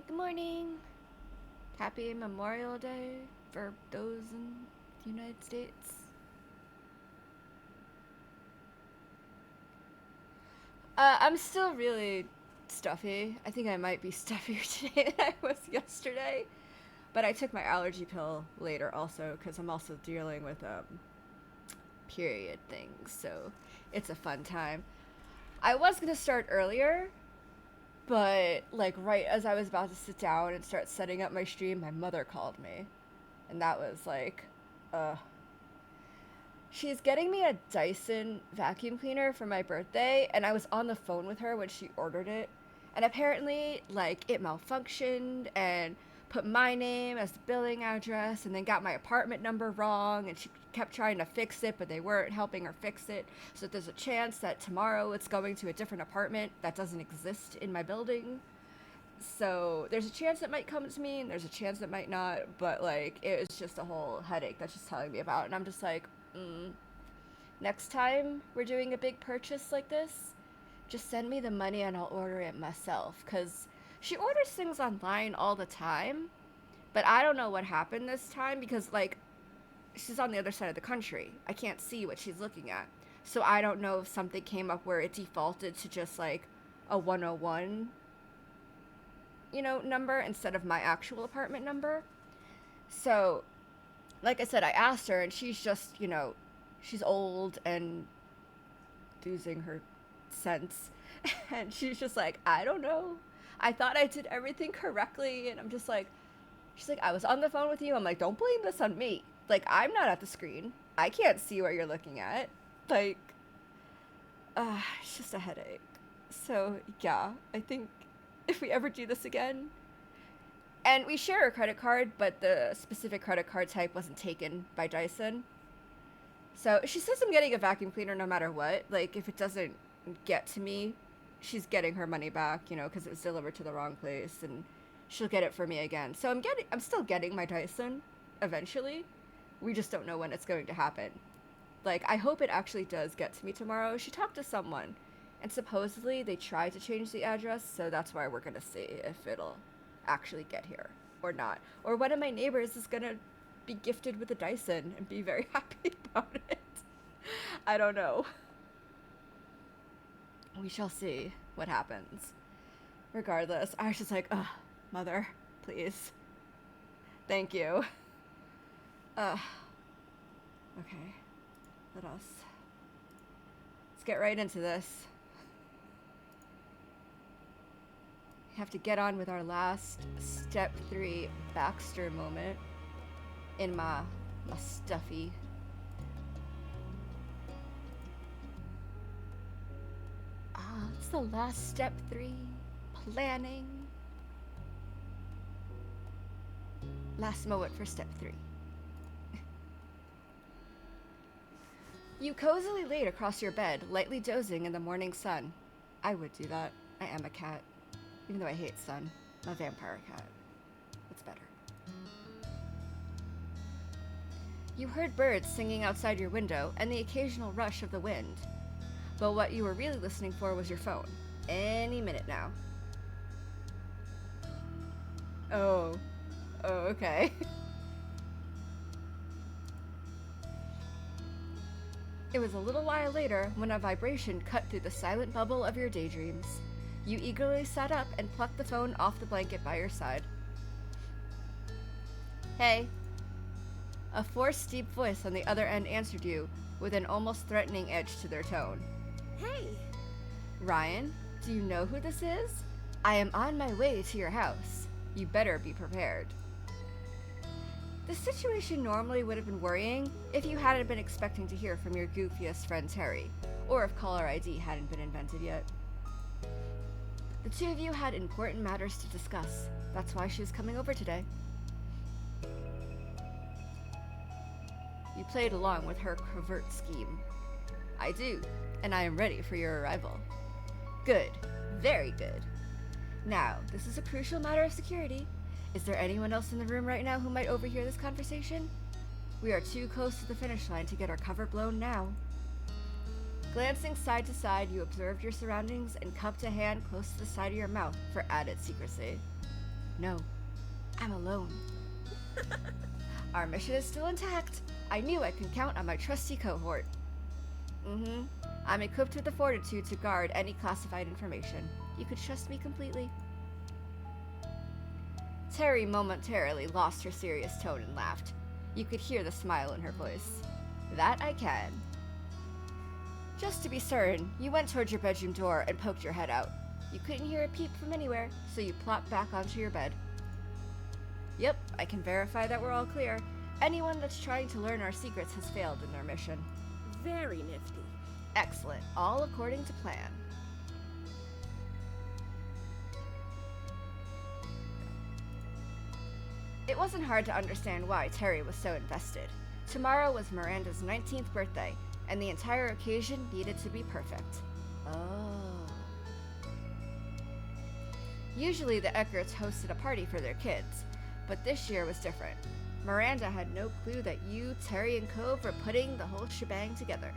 Good morning. Happy Memorial Day for those in the United States. I'm still really stuffy. I think I might be stuffier today than I was yesterday. But I took my allergy pill later also because I'm also dealing with period things. So it's a fun time. I was going to start earlier, but like right as I was about to sit down and start setting up my stream, my mother called me. And that was like, uh, she's getting me a Dyson vacuum cleaner for my birthday, and I was on the phone with her when she ordered it. And apparently, like, it malfunctioned and put my name as the billing address and then got my apartment number wrong. And she kept trying to fix it, but they weren't helping her fix it. So there's a chance that tomorrow it's going to a different apartment that doesn't exist in my building. So there's a chance it might come to me, and there's a chance it might not. But like, it was just a whole headache that she's telling me about, and I'm just like, next time we're doing a big purchase like this, just send me the money and I'll order it myself. Cause she orders things online all the time, but I don't know what happened this time because like, she's on the other side of the country. I can't see what she's looking at. So I don't know if something came up where it defaulted to just like a 101 number instead of my actual apartment number. So, like I said, I asked her, and she's just, she's old and losing her sense. And she's just like, I don't know. I thought I did everything correctly. And I'm just like, she's like, I was on the phone with you. I'm like, don't blame this on me. Like, I'm not at the screen. I can't see what you're looking at. Like, it's just a headache. So, yeah, I think if we ever do this again. And we share a credit card, but the specific credit card type wasn't taken by Dyson. So she says I'm getting a vacuum cleaner no matter what. Like, if it doesn't get to me, she's getting her money back, because it was delivered to the wrong place, and she'll get it for me again. So I'm still getting my Dyson eventually. We just don't know when it's going to happen. Like, I hope it actually does get to me tomorrow. She talked to someone, and supposedly they tried to change the address, so that's why we're gonna see if it'll actually get here or not. Or one of my neighbors is gonna be gifted with a Dyson and be very happy about it. I don't know. We shall see what happens. Regardless, I was just like, ugh, mother, please. Thank you. Okay. Let's get right into this. We have to get on with our last step 3 Baxter moment in my stuffy. It's the last step 3, planning. Last moment for step 3. You cozily laid across your bed, lightly dozing in the morning sun. I would do that. I am a cat. Even though I hate sun. I'm a vampire cat. It's better. You heard birds singing outside your window and the occasional rush of the wind. But what you were really listening for was your phone. Any minute now. Oh, okay. It was a little while later when a vibration cut through the silent bubble of your daydreams. You eagerly sat up and plucked the phone off the blanket by your side. Hey. A forced, deep voice on the other end answered you, with an almost threatening edge to their tone. Hey. Ryan, do you know who this is? I am on my way to your house. You better be prepared. The situation normally would have been worrying if you hadn't been expecting to hear from your goofiest friend Terry, or if caller ID hadn't been invented yet. The two of you had important matters to discuss. That's why she was coming over today. You played along with her covert scheme. I do, and I am ready for your arrival. Good. Very good. Now, this is a crucial matter of security. Is there anyone else in the room right now who might overhear this conversation? We are too close to the finish line to get our cover blown now. Glancing side to side, you observed your surroundings and cupped a hand close to the side of your mouth for added secrecy. No, I'm alone. Our mission is still intact. I knew I could count on my trusty cohort. I'm equipped with the fortitude to guard any classified information. You could trust me completely. Terry momentarily lost her serious tone and laughed. You could hear the smile in her voice. That I can. Just to be certain, you went towards your bedroom door and poked your head out. You couldn't hear a peep from anywhere, so you plopped back onto your bed. Yep, I can verify that we're all clear. Anyone that's trying to learn our secrets has failed in their mission. Very nifty. Excellent, all according to plan. It wasn't hard to understand why Terry was so invested. Tomorrow was Miranda's 19th birthday, and the entire occasion needed to be perfect. Oh. Usually the Eckerts hosted a party for their kids, but this year was different. Miranda had no clue that you, Terry, and Cove were putting the whole shebang together.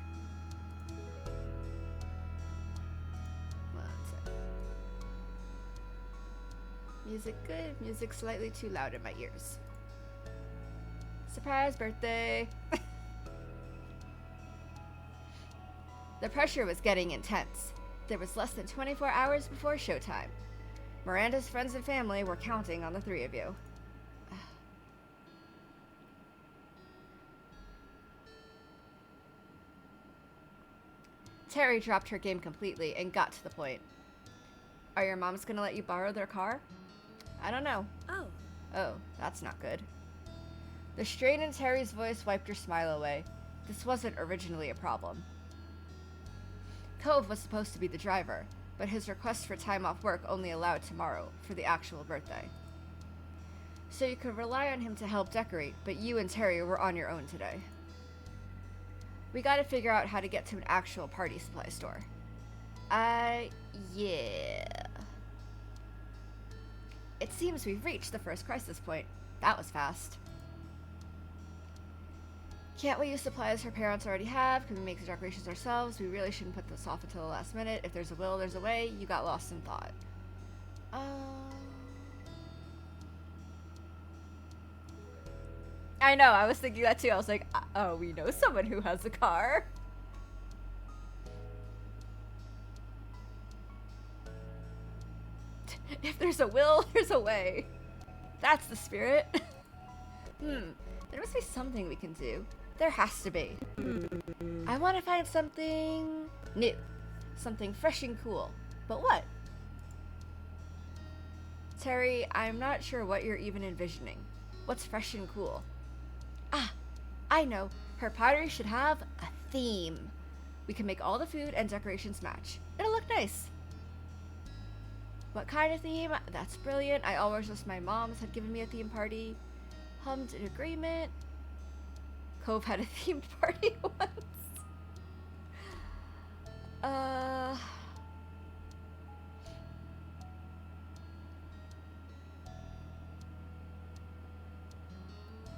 Music good, music slightly too loud in my ears. Surprise birthday! The pressure was getting intense. There was less than 24 hours before showtime. Miranda's friends and family were counting on the three of you. Terry dropped her game completely and got to the point. Are your moms gonna let you borrow their car? I don't know. Oh, that's not good. The strain in Terry's voice wiped her smile away. This wasn't originally a problem. Cove was supposed to be the driver, but his request for time off work only allowed tomorrow, for the actual birthday. So you could rely on him to help decorate, but you and Terry were on your own today. We gotta figure out how to get to an actual party supply store. Yeah. It seems we've reached the first crisis point. That was fast. Can't we use supplies her parents already have? Can we make the decorations ourselves? We really shouldn't put this off until the last minute. If there's a will, there's a way. You got lost in thought. I know, I was thinking that too. I was like, oh, we know someone who has a car. If there's a will, there's a way. That's the spirit. There must be something we can do. There has to be. I want to find something new. Something fresh and cool. But what? Terry, I'm not sure what you're even envisioning. What's fresh and cool? Ah, I know. Her pottery should have a theme. We can make all the food and decorations match. It'll look nice. What kind of theme? That's brilliant. I always wish my mom's had given me a theme party. Hummed in agreement. Cove had a themed party once.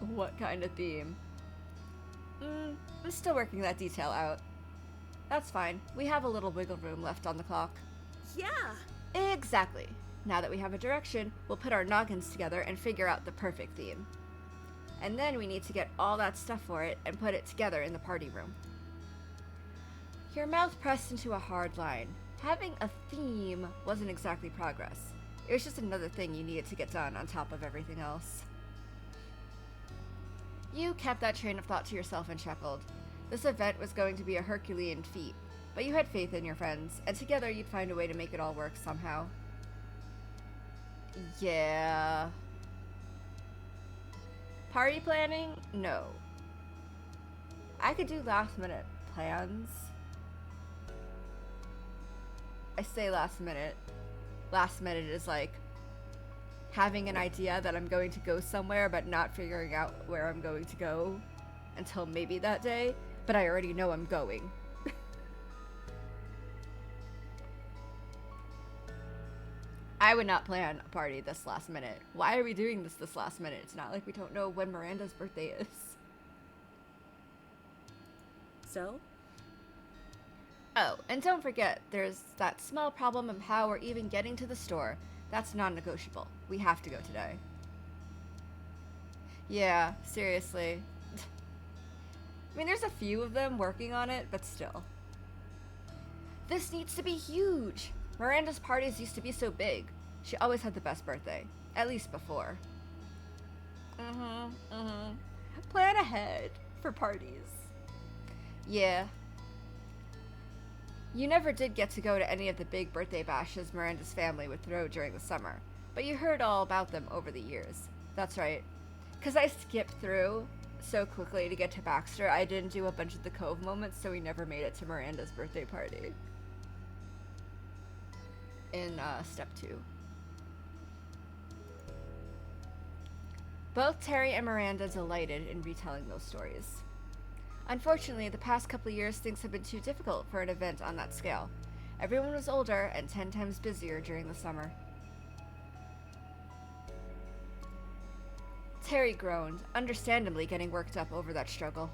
What kind of theme? I'm still working that detail out. That's fine. We have a little wiggle room left on the clock. Yeah. Exactly. Now that we have a direction, we'll put our noggins together and figure out the perfect theme. And then we need to get all that stuff for it and put it together in the party room. Your mouth pressed into a hard line. Having a theme wasn't exactly progress. It was just another thing you needed to get done on top of everything else. You kept that train of thought to yourself and chuckled. This event was going to be a Herculean feat, but you had faith in your friends, and together you'd find a way to make it all work somehow. Yeah. Party planning? No. I could do last minute plans. I say last minute. Last minute is like having an idea that I'm going to go somewhere but not figuring out where I'm going to go until maybe that day, but I already know I'm going. I would not plan a party this last minute. Why are we doing this last minute? It's not like we don't know when Miranda's birthday is. So? Oh, and don't forget, there's that small problem of how we're even getting to the store. That's non-negotiable. We have to go today. Yeah, seriously. I mean, there's a few of them working on it, but still. This needs to be huge! Miranda's parties used to be so big. She always had the best birthday. At least before. Plan ahead for parties. Yeah. You never did get to go to any of the big birthday bashes Miranda's family would throw during the summer, but you heard all about them over the years. That's right. 'Cause I skipped through so quickly to get to Baxter, I didn't do a bunch of the Cove moments, so we never made it to Miranda's birthday party. In step 2. Both Terry and Miranda delighted in retelling those stories. Unfortunately, the past couple of years things have been too difficult for an event on that scale. Everyone was older and 10 times busier during the summer. Terry groaned, understandably getting worked up over that struggle.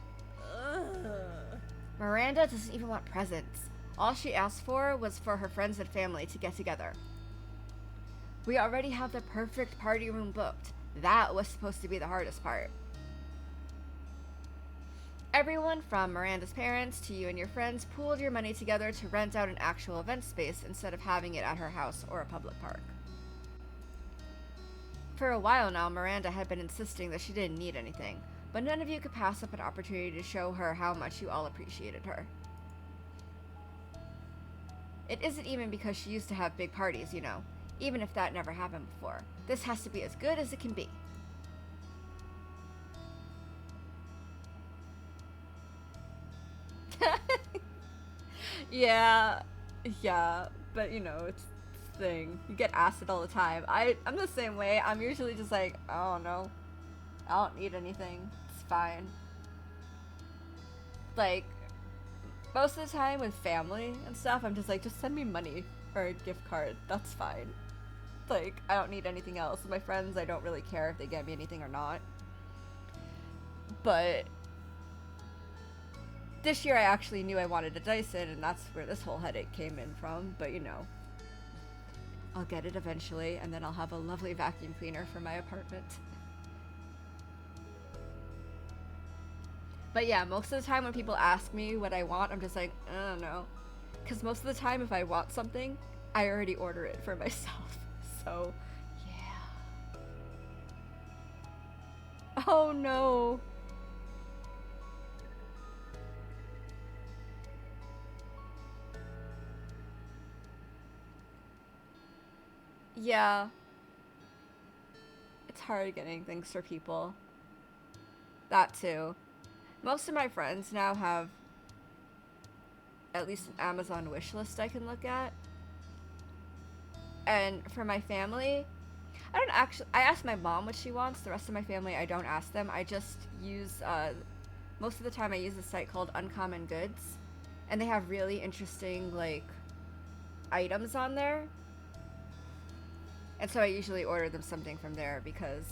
Miranda doesn't even want presents. All she asked for was for her friends and family to get together. We already have the perfect party room booked. That was supposed to be the hardest part. Everyone from Miranda's parents to you and your friends pooled your money together to rent out an actual event space instead of having it at her house or a public park. For a while now, Miranda had been insisting that she didn't need anything, but none of you could pass up an opportunity to show her how much you all appreciated her. It isn't even because she used to have big parties, you know, even if that never happened before. This has to be as good as it can be. Yeah, but you know, it's the thing. You get asked it all the time. I'm the same way. I'm usually just like, oh no, I don't need anything. It's fine. Like, most of the time with family and stuff, I'm just like, just send me money or a gift card. That's fine. Like, I don't need anything else. With my friends, I don't really care if they get me anything or not. But this year I actually knew I wanted a Dyson, and that's where this whole headache came in from. But you know, I'll get it eventually, and then I'll have a lovely vacuum cleaner for my apartment. But yeah, most of the time when people ask me what I want, I'm just like, I don't know. Because most of the time if I want something, I already order it for myself. So, yeah. Oh no. Yeah. It's hard getting things for people. That too. Most of my friends now have at least an Amazon wish list I can look at. And for my family, I ask my mom what she wants. The rest of my family, I don't ask them. I just use, most of the time I use a site called Uncommon Goods. And they have really interesting, like, items on there. And so I usually order them something from there because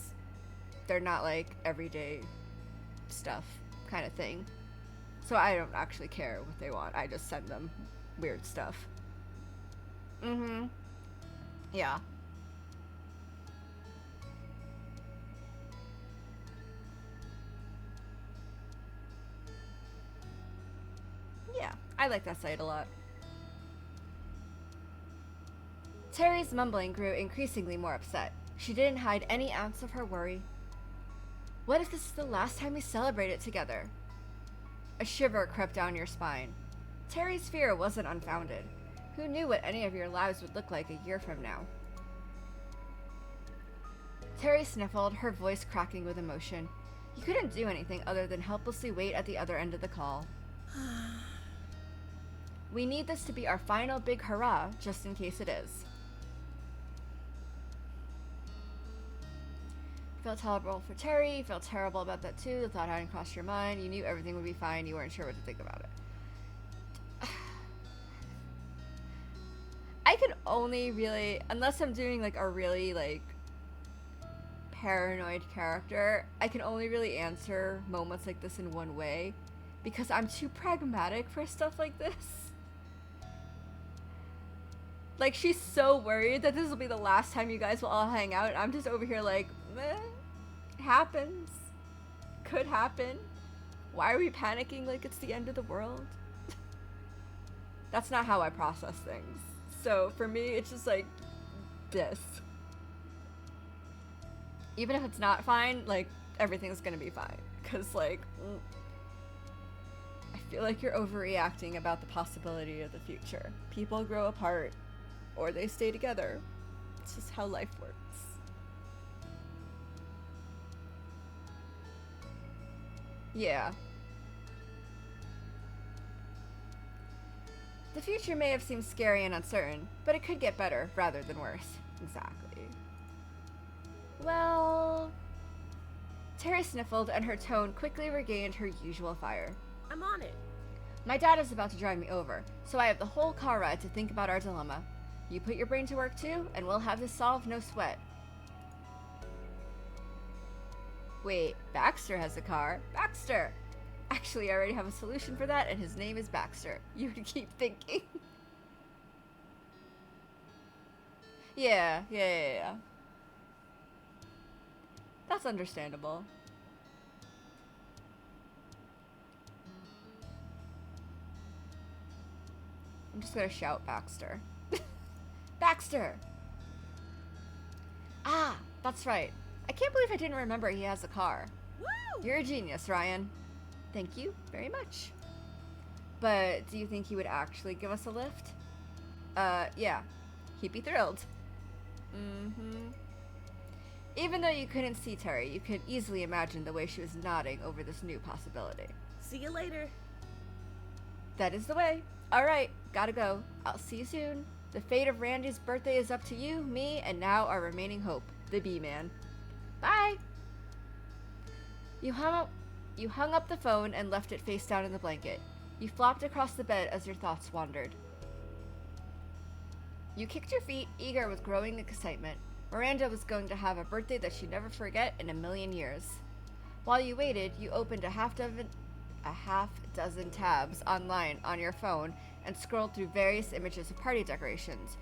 they're not, like, everyday stuff kind of thing. So I don't actually care what they want. I just send them weird stuff. Yeah. Yeah, I like that site a lot. Terry's mumbling grew increasingly more upset. She didn't hide any ounce of her worry. What if this is the last time we celebrate it together? A shiver crept down your spine. Terry's fear wasn't unfounded. Who knew what any of your lives would look like a year from now? Terry sniffled, her voice cracking with emotion. You couldn't do anything other than helplessly wait at the other end of the call. We need this to be our final big hurrah, just in case it is. You felt terrible for Terry, you felt terrible about that too, the thought hadn't crossed your mind, you knew everything would be fine, you weren't sure what to think about it. I can only really, unless I'm doing like a really like paranoid character, I can only really answer moments like this in one way because I'm too pragmatic for stuff like this. Like, she's so worried that this will be the last time you guys will all hang out. I'm just over here like, meh, happens. Could happen. Why are we panicking like it's the end of the world? That's not how I process things. So for me, it's just like this. Even if it's not fine, like, everything's gonna be fine. Because, like, I feel like you're overreacting about the possibility of the future. People grow apart, or they stay together. It's just how life works. Yeah. The future may have seemed scary and uncertain, but it could get better rather than worse. Exactly. Well... Terry sniffled, and her tone quickly regained her usual fire. I'm on it. My dad is about to drive me over, so I have the whole car ride to think about our dilemma. You put your brain to work too, and we'll have this solved, no sweat. Wait, Baxter has a car. Baxter! Actually, I already have a solution for that, and his name is Baxter. You would keep thinking. Yeah. That's understandable. I'm just gonna shout Baxter. Baxter! Ah, that's right. I can't believe I didn't remember he has a car. Woo! You're a genius, Ryan. Thank you very much. But do you think he would actually give us a lift? Yeah. He'd be thrilled. Mm-hmm. Even though you couldn't see Terry, you could easily imagine the way she was nodding over this new possibility. See you later. That is the way. All right, gotta go. I'll see you soon. The fate of Randy's birthday is up to you, me, and now our remaining hope, the Bee-Man. Bye! You hung up the phone and left it face down in the blanket. You flopped across the bed as your thoughts wandered. You kicked your feet, eager with growing excitement. Miranda was going to have a birthday that she'd never forget in a million years. While you waited, you opened a half dozen tabs online on your phone and scrolled through various images of party decorations.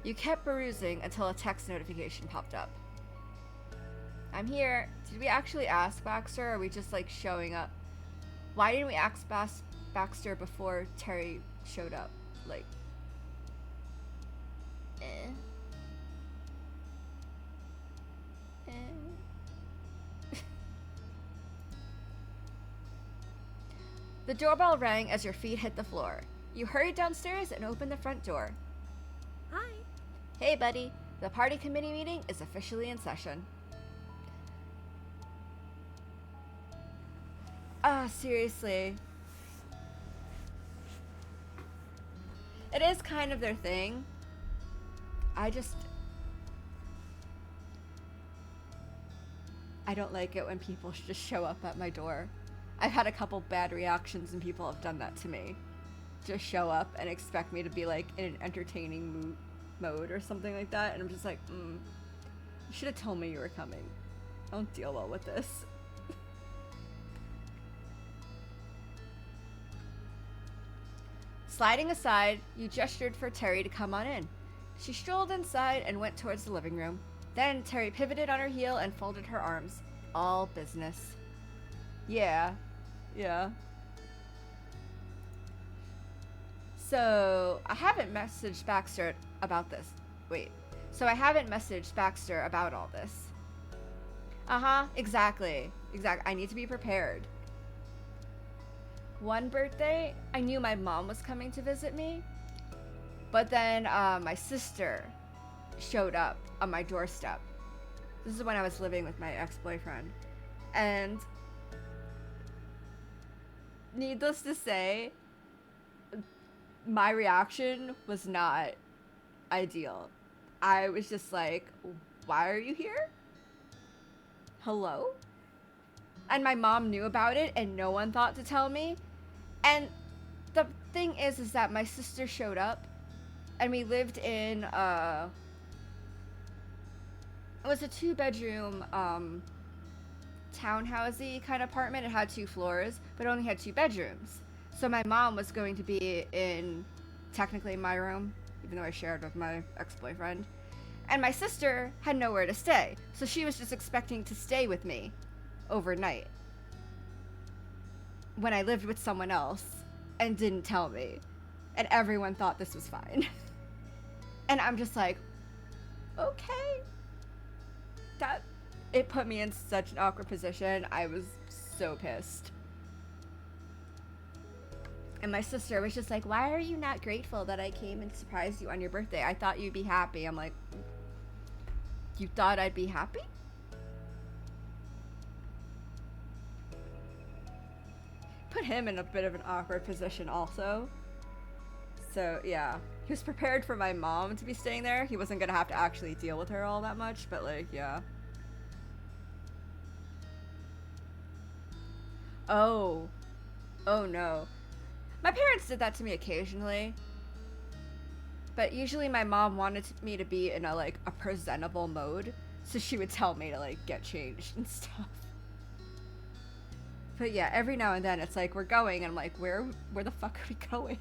You kept perusing until a text notification popped up. I'm here. Did we actually ask Baxter, or are we just like showing up? Why didn't we ask Baxter before Terry showed up? Like, The doorbell rang as your feet hit the floor. You hurried downstairs and opened the front door. Hi. Hey, buddy. The party committee meeting is officially in session. Seriously. It is kind of their thing. I don't like it when people just show up at my door. I've had a couple bad reactions and people have done that to me. Just show up and expect me to be like in an entertaining mode or something like that, and I'm just like, you should have told me you were coming. I don't deal well with this. Sliding aside, you gestured for Terry to come on in. She strolled inside and went towards the living room. Then Terry pivoted on her heel and folded her arms. All business. Yeah. So, I haven't messaged Baxter about this. I haven't messaged Baxter about all this. Exactly. I need to be prepared. One birthday, I knew my mom was coming to visit me. But then, my sister showed up on my doorstep. This is when I was living with my ex-boyfriend. And needless to say, my reaction was not ideal. I was just like, why are you here? Hello? And my mom knew about it and no one thought to tell me. And the thing is that my sister showed up and we lived in it was a 2-bedroom townhousey kind of apartment. It had 2 floors, but only had 2 bedrooms. So my mom was going to be in technically my room, even though I shared with my ex-boyfriend. And my sister had nowhere to stay, so she was just expecting to stay with me overnight when I lived with someone else and didn't tell me. And everyone thought this was fine. And I'm just like, okay. It put me in such an awkward position. I was so pissed. And my sister was just like, why are you not grateful that I came and surprised you on your birthday? I thought you'd be happy. I'm like, you thought I'd be happy? Put him in a bit of an awkward position also. So, yeah. He was prepared for my mom to be staying there. He wasn't gonna have to actually deal with her all that much, but like, yeah. Oh. Oh no. My parents did that to me occasionally. But usually my mom wanted me to be in a presentable mode. So she would tell me to get changed and stuff. But yeah, every now and then it's like, we're going, and I'm like, where the fuck are we going?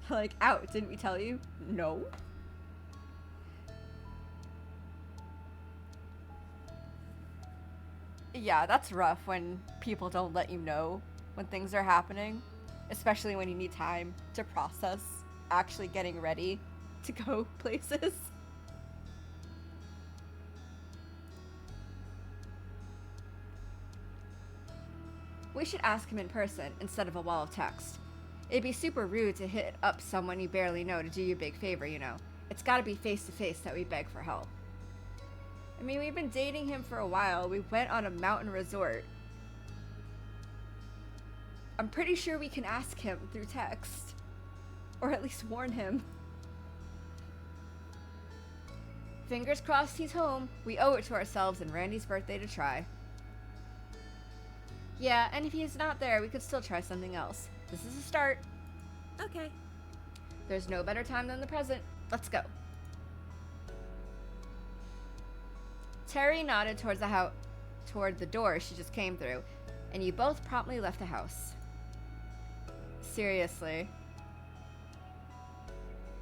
Like, out, didn't we tell you? No. Yeah, that's rough when people don't let you know when things are happening. Especially when you need time to process actually getting ready to go places. We should ask him in person instead of a wall of text. It'd be super rude to hit up someone you barely know to do you a big favor, you know. It's gotta be face to face that we beg for help. I mean, we've been dating him for a while. We went on a mountain resort. I'm pretty sure we can ask him through text. Or at least warn him. Fingers crossed he's home. We owe it to ourselves and Randy's birthday to try. Yeah, and if he's not there, we could still try something else. This is a start. Okay. There's no better time than the present. Let's go. Terry nodded toward the door she just came through, and you both promptly left the house. Seriously.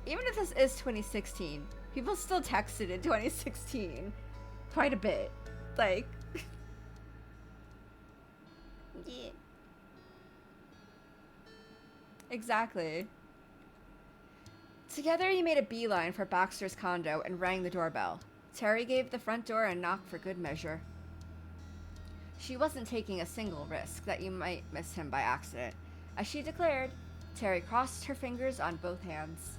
Even if this is 2016, people still texted in 2016. Quite a bit. Like... yeah. Exactly. Together you made a beeline for Baxter's condo and rang the doorbell. Terry gave the front door a knock for good measure. She wasn't taking a single risk that you might miss him by accident. As she declared, Terry crossed her fingers on both hands.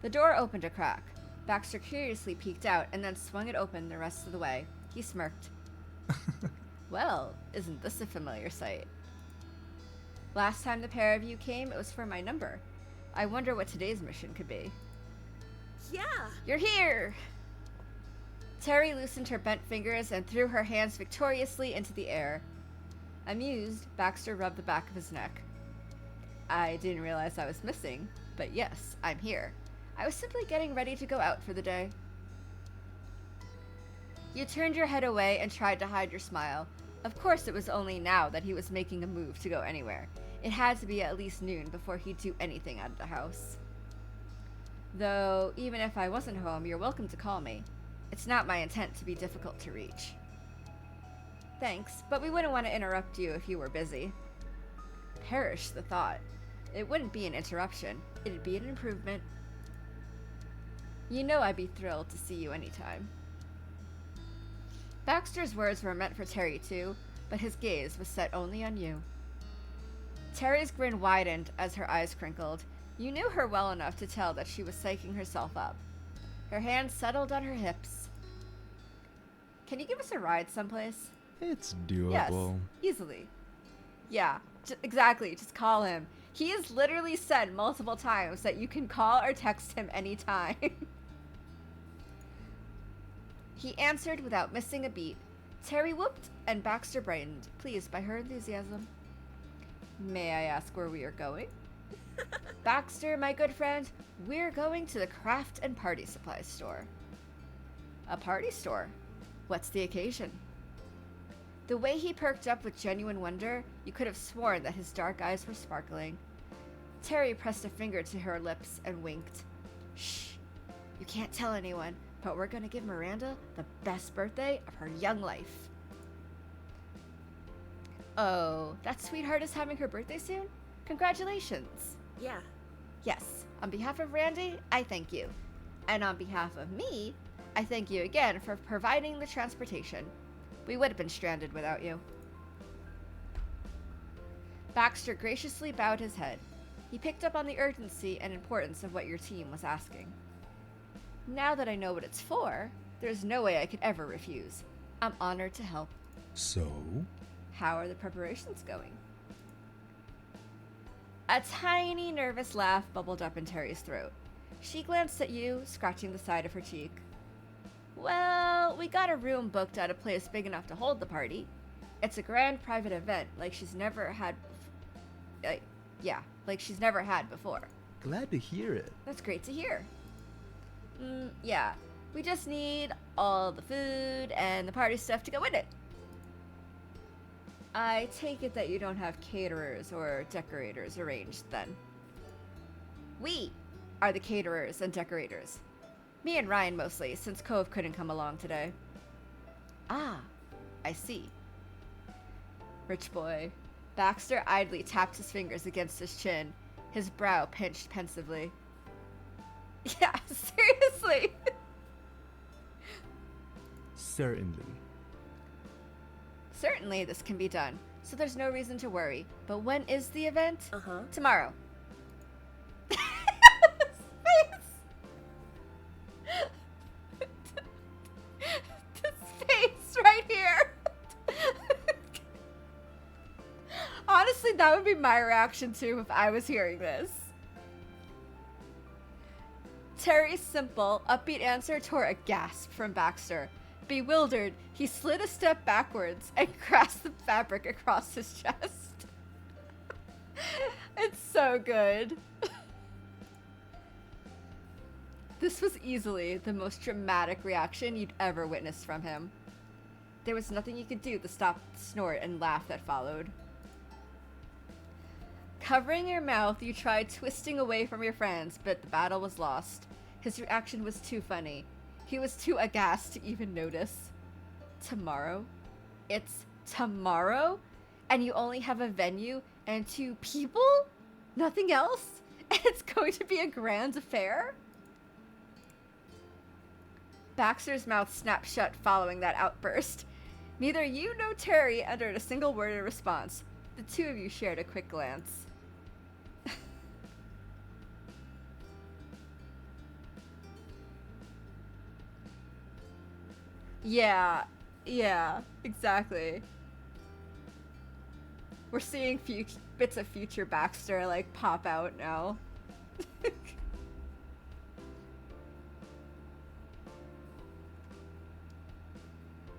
The door opened a crack. Baxter curiously peeked out and then swung it open the rest of the way. He smirked. Well, isn't this a familiar sight? Last time the pair of you came, it was for my number. I wonder what today's mission could be. Yeah. You're here! Terry loosened her bent fingers and threw her hands victoriously into the air. Amused, Baxter rubbed the back of his neck. I didn't realize I was missing, but yes, I'm here. I was simply getting ready to go out for the day. You turned your head away and tried to hide your smile. Of course it was only now that he was making a move to go anywhere. It had to be at least noon before he'd do anything out of the house. Though, even if I wasn't home, you're welcome to call me. It's not my intent to be difficult to reach. Thanks, but we wouldn't want to interrupt you if you were busy. Perish the thought. It wouldn't be an interruption. It'd be an improvement. You know I'd be thrilled to see you anytime. Baxter's words were meant for Terry too, but his gaze was set only on you. Terry's grin widened as her eyes crinkled. You knew her well enough to tell that she was psyching herself up. Her hands settled on her hips. Can you give us a ride someplace? It's doable. Yes, easily. Yeah, exactly. Just call him. He has literally said multiple times that you can call or text him anytime. He answered without missing a beat. Terry whooped and Baxter brightened, pleased by her enthusiasm. May I ask where we are going? Baxter, my good friend, we're going to the craft and party supplies store. A party store? What's the occasion? The way he perked up with genuine wonder, you could have sworn that his dark eyes were sparkling. Terry pressed a finger to her lips and winked. Shh, you can't tell anyone, but we're gonna give Miranda the best birthday of her young life. Oh, that sweetheart is having her birthday soon? Congratulations. Yeah. Yes, on behalf of Randy, I thank you. And on behalf of me, I thank you again for providing the transportation. We would have been stranded without you. Baxter graciously bowed his head. He picked up on the urgency and importance of what your team was asking. Now that I know what it's for, there's no way I could ever refuse. I'm honored to help. So? How are the preparations going? A tiny, nervous laugh bubbled up in Terry's throat. She glanced at you, scratching the side of her cheek. Well, we got a room booked at a place big enough to hold the party. It's a grand private event, like she's never had... like she's never had before. Glad to hear it. That's great to hear. Yeah. We just need all the food and the party stuff to go with it. I take it that you don't have caterers or decorators arranged, then. We are the caterers and decorators. Me and Ryan mostly, since Cove couldn't come along today. Ah, I see. Rich boy. Baxter idly tapped his fingers against his chin, his brow pinched pensively. Yeah, seriously. Certainly. Certainly this can be done, so there's no reason to worry. But when is the event? Uh-huh. Tomorrow. This face right here. Honestly, that would be my reaction too if I was hearing this. Terry's simple, upbeat answer tore a gasp from Baxter. Bewildered, he slid a step backwards and grasped the fabric across his chest. It's so good. This was easily the most dramatic reaction you'd ever witnessed from him. There was nothing you could do to stop the snort and laugh that followed. Covering your mouth, you tried twisting away from your friends, but the battle was lost. His reaction was too funny. He was too aghast to even notice. Tomorrow? It's tomorrow? And you only have a venue and 2 people? Nothing else? And it's going to be a grand affair? Baxter's mouth snapped shut following that outburst. Neither you nor Terry uttered a single word in response. The two of you shared a quick glance. Yeah, exactly. We're seeing bits of future Baxter, like, pop out now.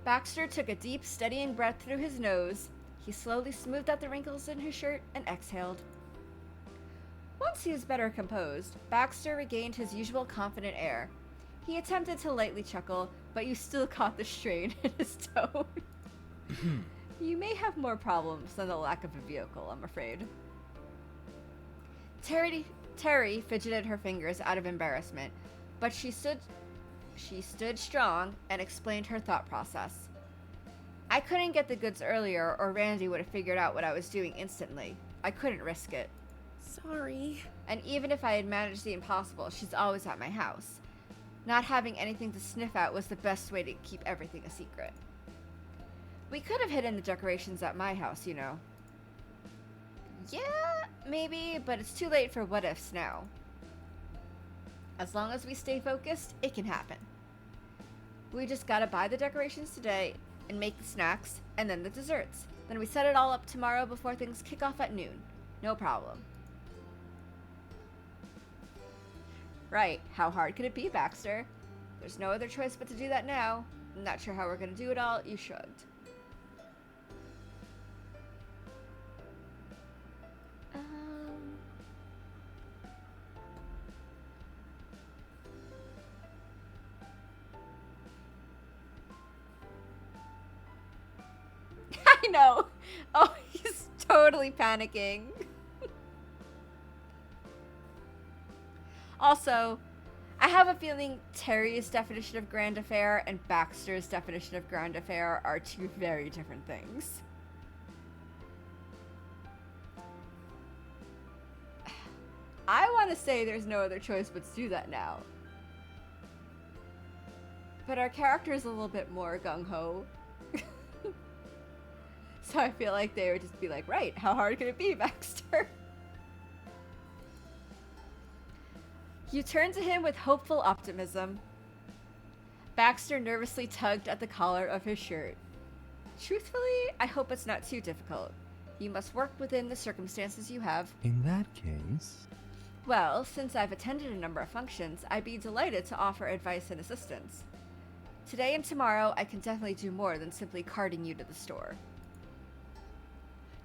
Baxter took a deep, steadying breath through his nose. He slowly smoothed out the wrinkles in his shirt and exhaled. Once he was better composed, Baxter regained his usual confident air. He attempted to lightly chuckle, but you still caught the strain in his tone. You may have more problems than the lack of a vehicle, I'm afraid. Terry fidgeted her fingers out of embarrassment, but she stood strong and explained her thought process. I couldn't get the goods earlier, or Randy would have figured out what I was doing instantly. I couldn't risk it. Sorry. And even if I had managed the impossible, she's always at my house. Not having anything to sniff at was the best way to keep everything a secret. We could have hidden the decorations at my house, you know. Yeah, maybe, but it's too late for what ifs now. As long as we stay focused, it can happen. We just gotta buy the decorations today and make the snacks and then the desserts. Then we set it all up tomorrow before things kick off at noon. No problem. Right, how hard could it be, Baxter? There's no other choice but to do that now. I'm not sure how we're gonna do it all, you shrugged. I know! Oh, he's totally panicking. Also, I have a feeling Terry's definition of grand affair and Baxter's definition of grand affair are two very different things. I want to say there's no other choice but to do that now. But our character is a little bit more gung-ho. So I feel like they would just be like, right, how hard could it be, Baxter? You turn to him with hopeful optimism. Baxter nervously tugged at the collar of his shirt. Truthfully, I hope it's not too difficult. You must work within the circumstances you have. In that case... Well, since I've attended a number of functions, I'd be delighted to offer advice and assistance. Today and tomorrow, I can definitely do more than simply carting you to the store.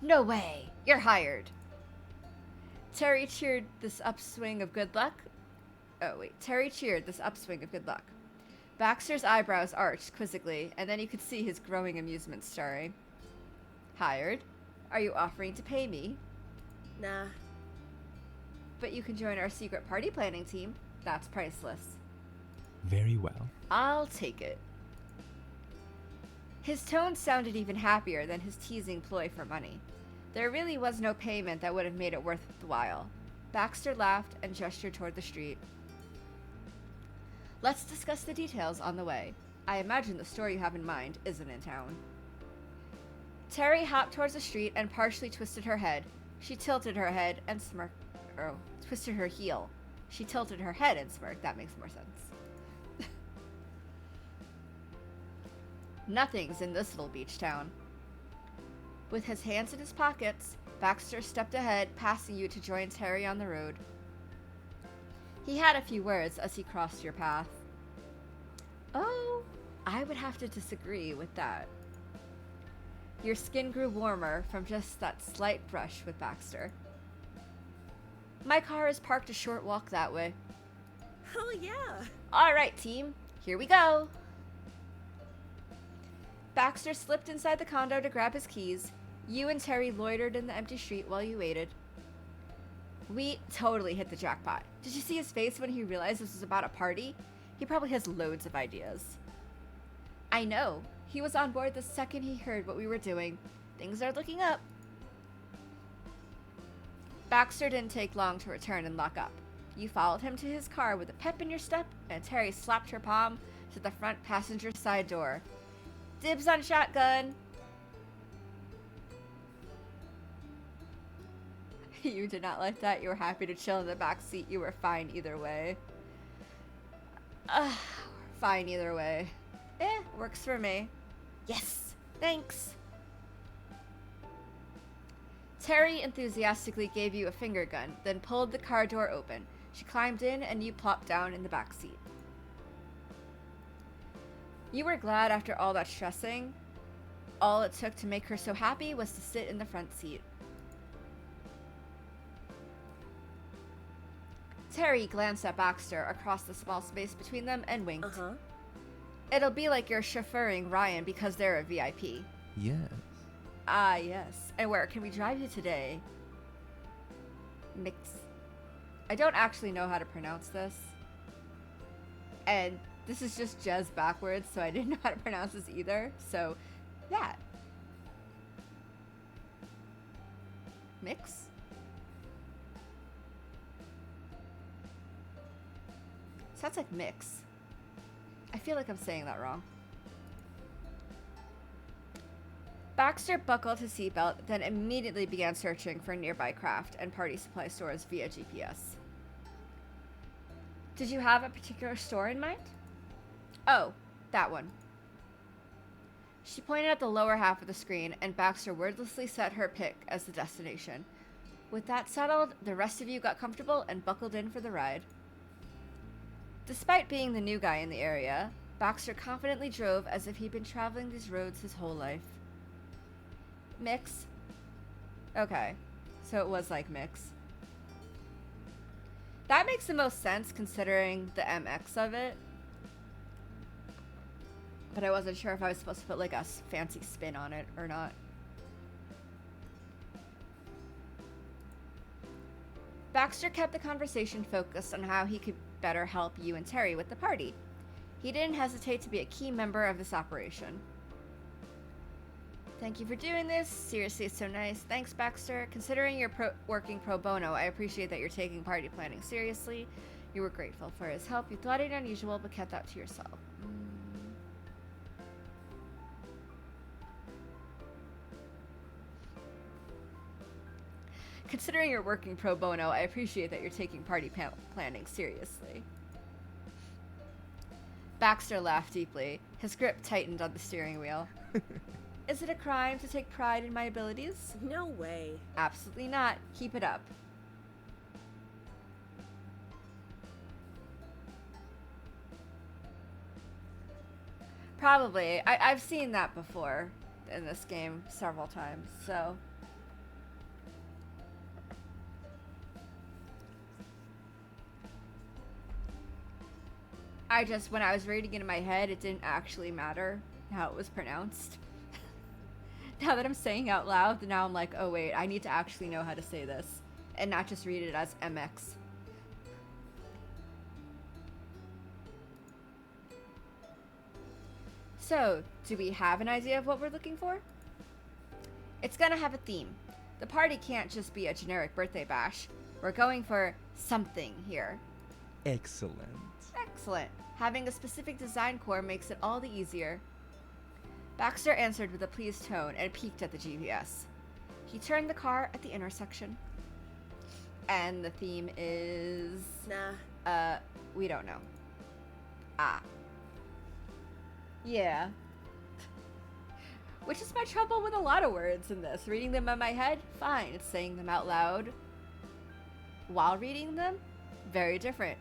No way! You're hired! Terry cheered this upswing of good luck. Terry cheered this upswing of good luck. Baxter's eyebrows arched quizzically, and then you could see his growing amusement starring. Hired? Are you offering to pay me? Nah. But you can join our secret party planning team. That's priceless. Very well. I'll take it. His tone sounded even happier than his teasing ploy for money. There really was no payment that would have made it worth the while. Baxter laughed and gestured toward the street. Let's discuss the details on the way. I imagine the store you have in mind isn't in town. Terry hopped towards the street and partially twisted her head. She tilted her head and smirked. Twisted her heel. She tilted her head and smirked. That makes more sense. Nothing's in this little beach town. With his hands in his pockets, Baxter stepped ahead, passing you to join Terry on the road. He had a few words as he crossed your path. Oh, I would have to disagree with that. Your skin grew warmer from just that slight brush with Baxter. My car is parked a short walk that way. Oh, yeah. All right, team. Here we go. Baxter slipped inside the condo to grab his keys. You and Terry loitered in the empty street while you waited. We totally hit the jackpot. Did you see his face when he realized this was about a party? He probably has loads of ideas. I know. He was on board the second he heard what we were doing. Things are looking up. Baxter didn't take long to return and lock up. You followed him to his car with a pep in your step, and Terry slapped her palm to the front passenger side door. Dibs on shotgun! You did not like that. You were happy to chill in the back seat. You were fine either way. Fine either way. Works for me. Yes, thanks. Terry enthusiastically gave you a finger gun, then pulled the car door open. She climbed in and you plopped down in the back seat. You were glad after all that stressing. All it took to make her so happy was to sit in the front seat. Terry glanced at Baxter across the small space between them and winked. Uh-huh. It'll be like you're chauffeuring Ryan because they're a VIP. Yes. Ah, yes. And where can we drive you today? Mix. I don't actually know how to pronounce this. And this is just Jez backwards, so I didn't know how to pronounce this either. So, that. Mix? Sounds like mix. I feel like I'm saying that wrong. Baxter buckled his seatbelt, then immediately began searching for nearby craft and party supply stores via GPS. Did you have a particular store in mind? Oh, that one. She pointed at the lower half of the screen, and Baxter wordlessly set her pick as the destination. With that settled, the rest of you got comfortable and buckled in for the ride. Despite being the new guy in the area, Baxter confidently drove as if he'd been traveling these roads his whole life. Mix? Okay, so it was like mix. That makes the most sense considering the MX of it. But I wasn't sure if I was supposed to put like a fancy spin on it or not. Baxter kept the conversation focused on how he could better help you and Terry with the party. He didn't hesitate to be a key member of this operation. Thank you for doing this. Seriously, it's so nice. Thanks, Baxter. Considering you're working pro bono, I appreciate that you're taking party planning seriously. You were grateful for his help. You thought it unusual, but kept that to yourself. Considering you're working pro bono, I appreciate that you're taking party planning seriously. Baxter laughed deeply. His grip tightened on the steering wheel. Is it a crime to take pride in my abilities? No way. Absolutely not. Keep it up. Probably. I've seen that before in this game several times, so... when I was reading it in my head, it didn't actually matter how it was pronounced. Now that I'm saying out loud, now I'm like, oh wait, I need to actually know how to say this, and not just read it as MX. So, do we have an idea of what we're looking for? It's gonna have a theme. The party can't just be a generic birthday bash. We're going for something here. Excellent. Excellent. Having a specific design core makes it all the easier. Baxter answered with a pleased tone and peeked at the GPS. He turned the car at the intersection. And the theme is... Nah. We don't know. Ah. Yeah. Which is my trouble with a lot of words in this. Reading them in my head, fine. Saying them out loud while reading them, very different.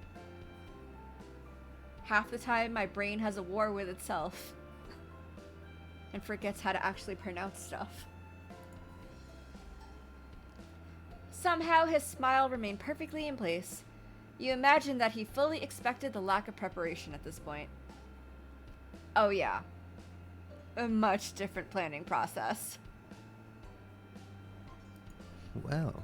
Half the time, my brain has a war with itself and forgets how to actually pronounce stuff. Somehow, his smile remained perfectly in place. You imagine that he fully expected the lack of preparation at this point. Oh yeah. A much different planning process. Well.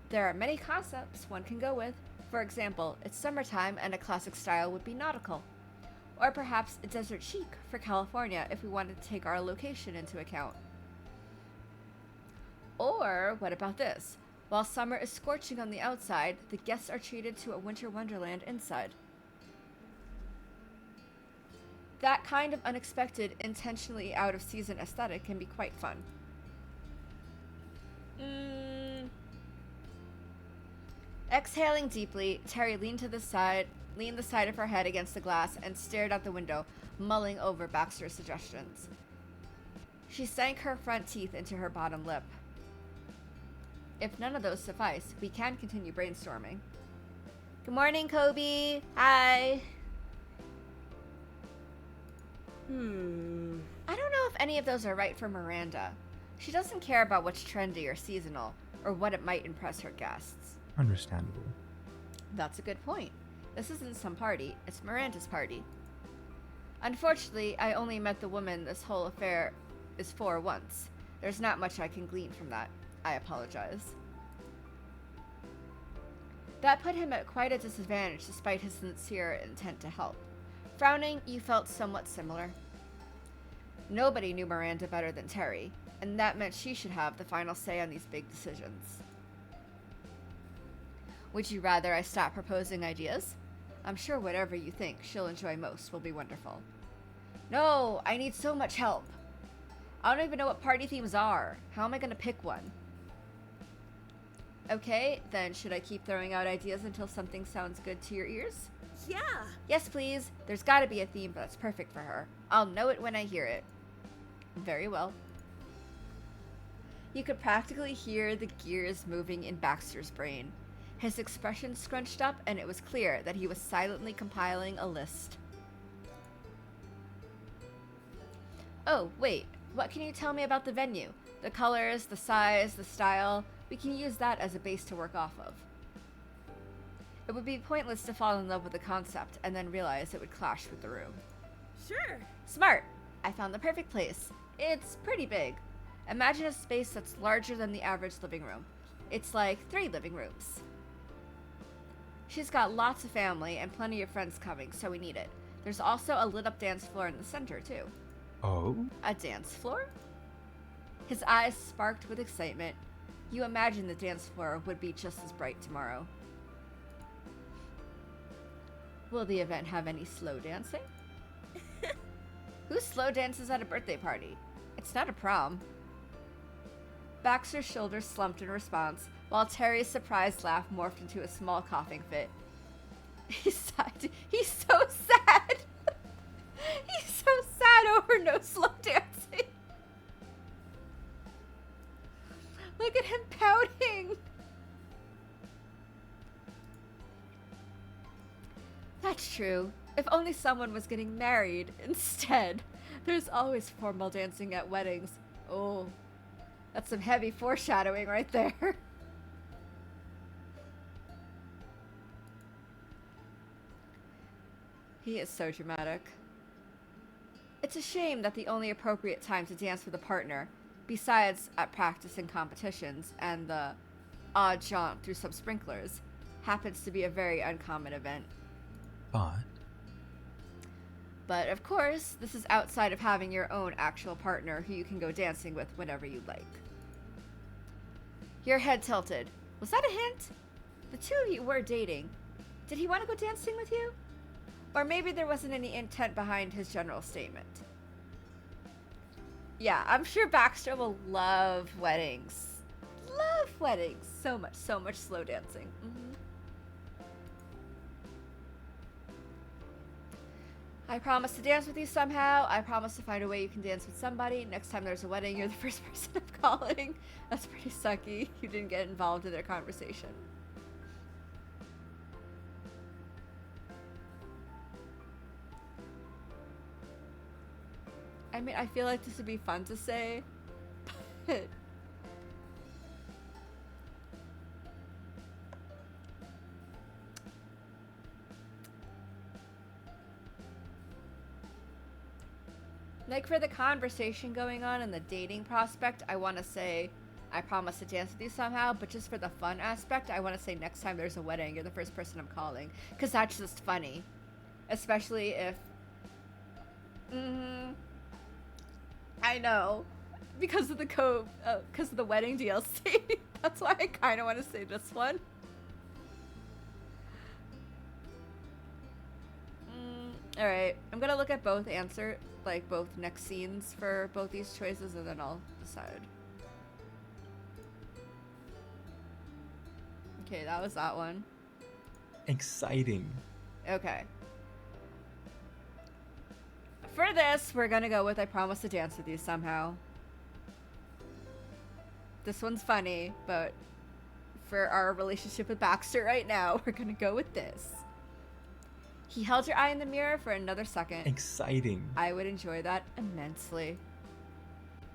There are many concepts one can go with. For example, it's summertime and a classic style would be nautical. Or perhaps a desert chic for California if we wanted to take our location into account. Or what about this? While summer is scorching on the outside, the guests are treated to a winter wonderland inside. That kind of unexpected, intentionally out-of-season aesthetic can be quite fun. Exhaling deeply, Terry leaned the side of her head against the glass and stared out the window, mulling over Baxter's suggestions. She sank her front teeth into her bottom lip. If none of those suffice, we can continue brainstorming. Good morning, Kobe. Hi. I don't know if any of those are right for Miranda. She doesn't care about what's trendy or seasonal, or what it might impress her guests. Understandable. That's a good point. This isn't some party, it's Miranda's party. Unfortunately, I only met the woman this whole affair is for once. There's not much I can glean from that. I apologize. That put him at quite a disadvantage despite his sincere intent to help. Frowning, you felt somewhat similar. Nobody knew Miranda better than Terry, and that meant she should have the final say on these big decisions. Would you rather I stop proposing ideas? I'm sure whatever you think she'll enjoy most will be wonderful. No, I need so much help. I don't even know what party themes are. How am I going to pick one? Okay, then should I keep throwing out ideas until something sounds good to your ears? Yeah. Yes, please. There's got to be a theme that's perfect for her. I'll know it when I hear it. Very well. You could practically hear the gears moving in Baxter's brain. His expression scrunched up, and it was clear that he was silently compiling a list. Oh, wait. What can you tell me about the venue? The colors, the size, the style? We can use that as a base to work off of. It would be pointless to fall in love with the concept and then realize it would clash with the room. Sure. Smart! I found the perfect place. It's pretty big. Imagine a space that's larger than the average living room. It's like 3 living rooms. She's got lots of family and plenty of friends coming, so we need it. There's also a lit up dance floor in the center, too. Oh? A dance floor? His eyes sparked with excitement. You imagine the dance floor would be just as bright tomorrow. Will the event have any slow dancing? Who slow dances at a birthday party? It's not a prom. Baxter's shoulders slumped in response, while Terry's surprised laugh morphed into a small coughing fit. He sighed. He's so sad. He's so sad over no slow dancing. Look at him pouting. That's true. If only someone was getting married instead. There's always formal dancing at weddings. Oh, that's some heavy foreshadowing right there. He is so dramatic. It's a shame that the only appropriate time to dance with a partner, besides at practice and competitions and the odd jaunt through some sprinklers, happens to be a very uncommon event. But of course, this is outside of having your own actual partner who you can go dancing with whenever you like. Your head tilted. Was that a hint? The two of you were dating. Did he want to go dancing with you? Or maybe there wasn't any intent behind his general statement. Yeah, I'm sure Baxter will love weddings. Love weddings. So much slow dancing. I promise to dance with you somehow. I promise to find a way you can dance with somebody. Next time there's a wedding, you're the first person I'm calling. That's pretty sucky. You didn't get involved in their conversation. I mean, I feel like this would be fun to say, but... Like, for the conversation going on and the dating prospect, I want to say, I promise to dance with you somehow, but just for the fun aspect, I want to say next time there's a wedding, you're the first person I'm calling. Because that's just funny. Especially if... I know. Because of the because of the wedding DLC. That's why I kind of want to say this one. Alright, I'm gonna look at both both next scenes for both these choices, and then I'll decide. Okay, that was that one. Exciting. Okay. For this, we're gonna go with I promise to dance with you somehow. This one's funny, but for our relationship with Baxter right now, we're gonna go with this. He held your eye in the mirror for another second. Exciting. I would enjoy that immensely.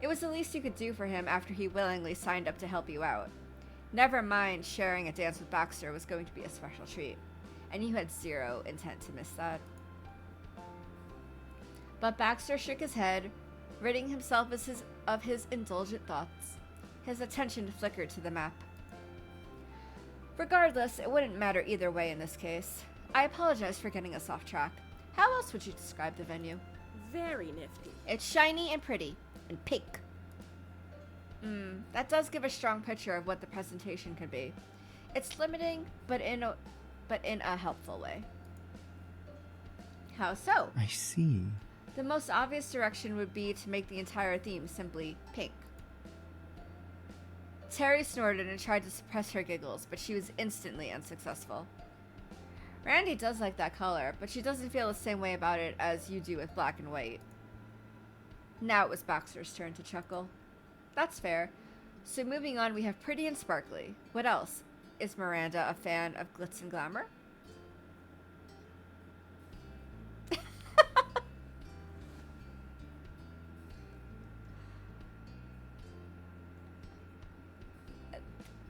It was the least you could do for him after he willingly signed up to help you out. Never mind sharing a dance with Baxter was going to be a special treat, and you had zero intent to miss that. But Baxter shook his head, ridding himself of his indulgent thoughts. His attention flickered to the map. Regardless, it wouldn't matter either way in this case. I apologize for getting us off track. How else would you describe the venue? Very nifty. It's shiny and pretty, and pink. That does give a strong picture of what the presentation could be. It's limiting, but in a helpful way. How so? I see. The most obvious direction would be to make the entire theme simply pink. Terry snorted and tried to suppress her giggles, but she was instantly unsuccessful. Randy does like that color, but she doesn't feel the same way about it as you do with black and white. Now it was Baxter's turn to chuckle. That's fair. So moving on, we have pretty and sparkly. What else? Is Miranda a fan of glitz and glamour?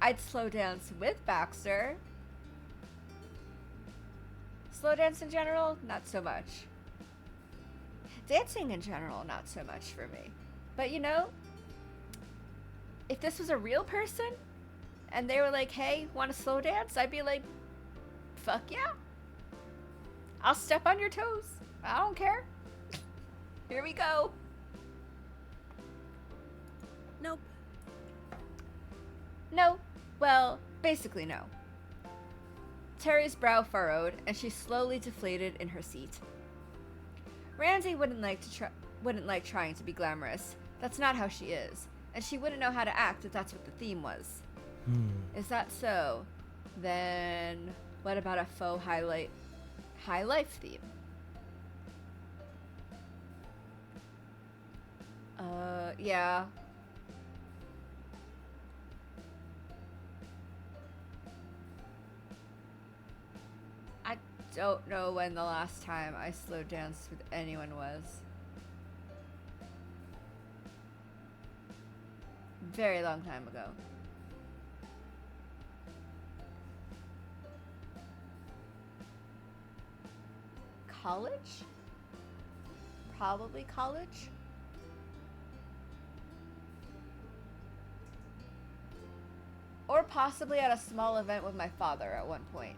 I'd slow dance with Baxter. Slow dance in general, not so much. Dancing in general, not so much for me. But you know, if this was a real person and they were like, hey, want to slow dance? I'd be like, Fuck yeah. I'll step on your toes. I don't care. Here we go. Nope. No. Well, basically no. Terry's brow furrowed, and she slowly deflated in her seat. Randy wouldn't like trying to be glamorous. That's not how she is, and she wouldn't know how to act if that's what the theme was. Is that so? Then what about a faux high life theme? Yeah. I don't know when the last time I slow danced with anyone was. Very long time ago. College? Probably college? Or possibly at a small event with my father at one point.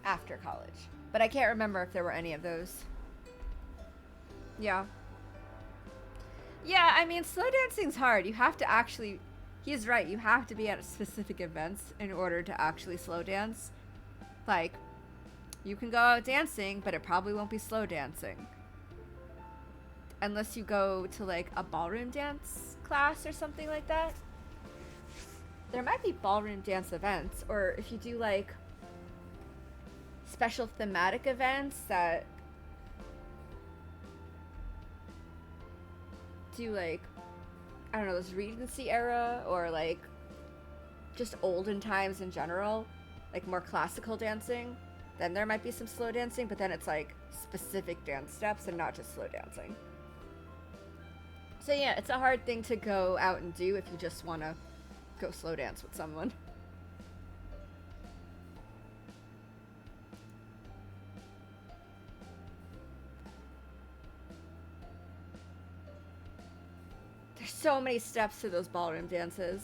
After college. But I can't remember if there were any of those. Yeah. Yeah, I mean, slow dancing's hard. You have to actually... He's right, you have to be at specific events in order to actually slow dance. Like, you can go out dancing, but it probably won't be slow dancing. Unless you go to, like, a ballroom dance class or something like that. There might be ballroom dance events, or if you do, like, special thematic events that do, like, I don't know, this Regency era, or, like, just olden times in general, like, more classical dancing, then there might be some slow dancing, but then it's, like, specific dance steps and not just slow dancing. So, yeah, it's a hard thing to go out and do if you just want to go slow dance with someone. There's so many steps to those ballroom dances.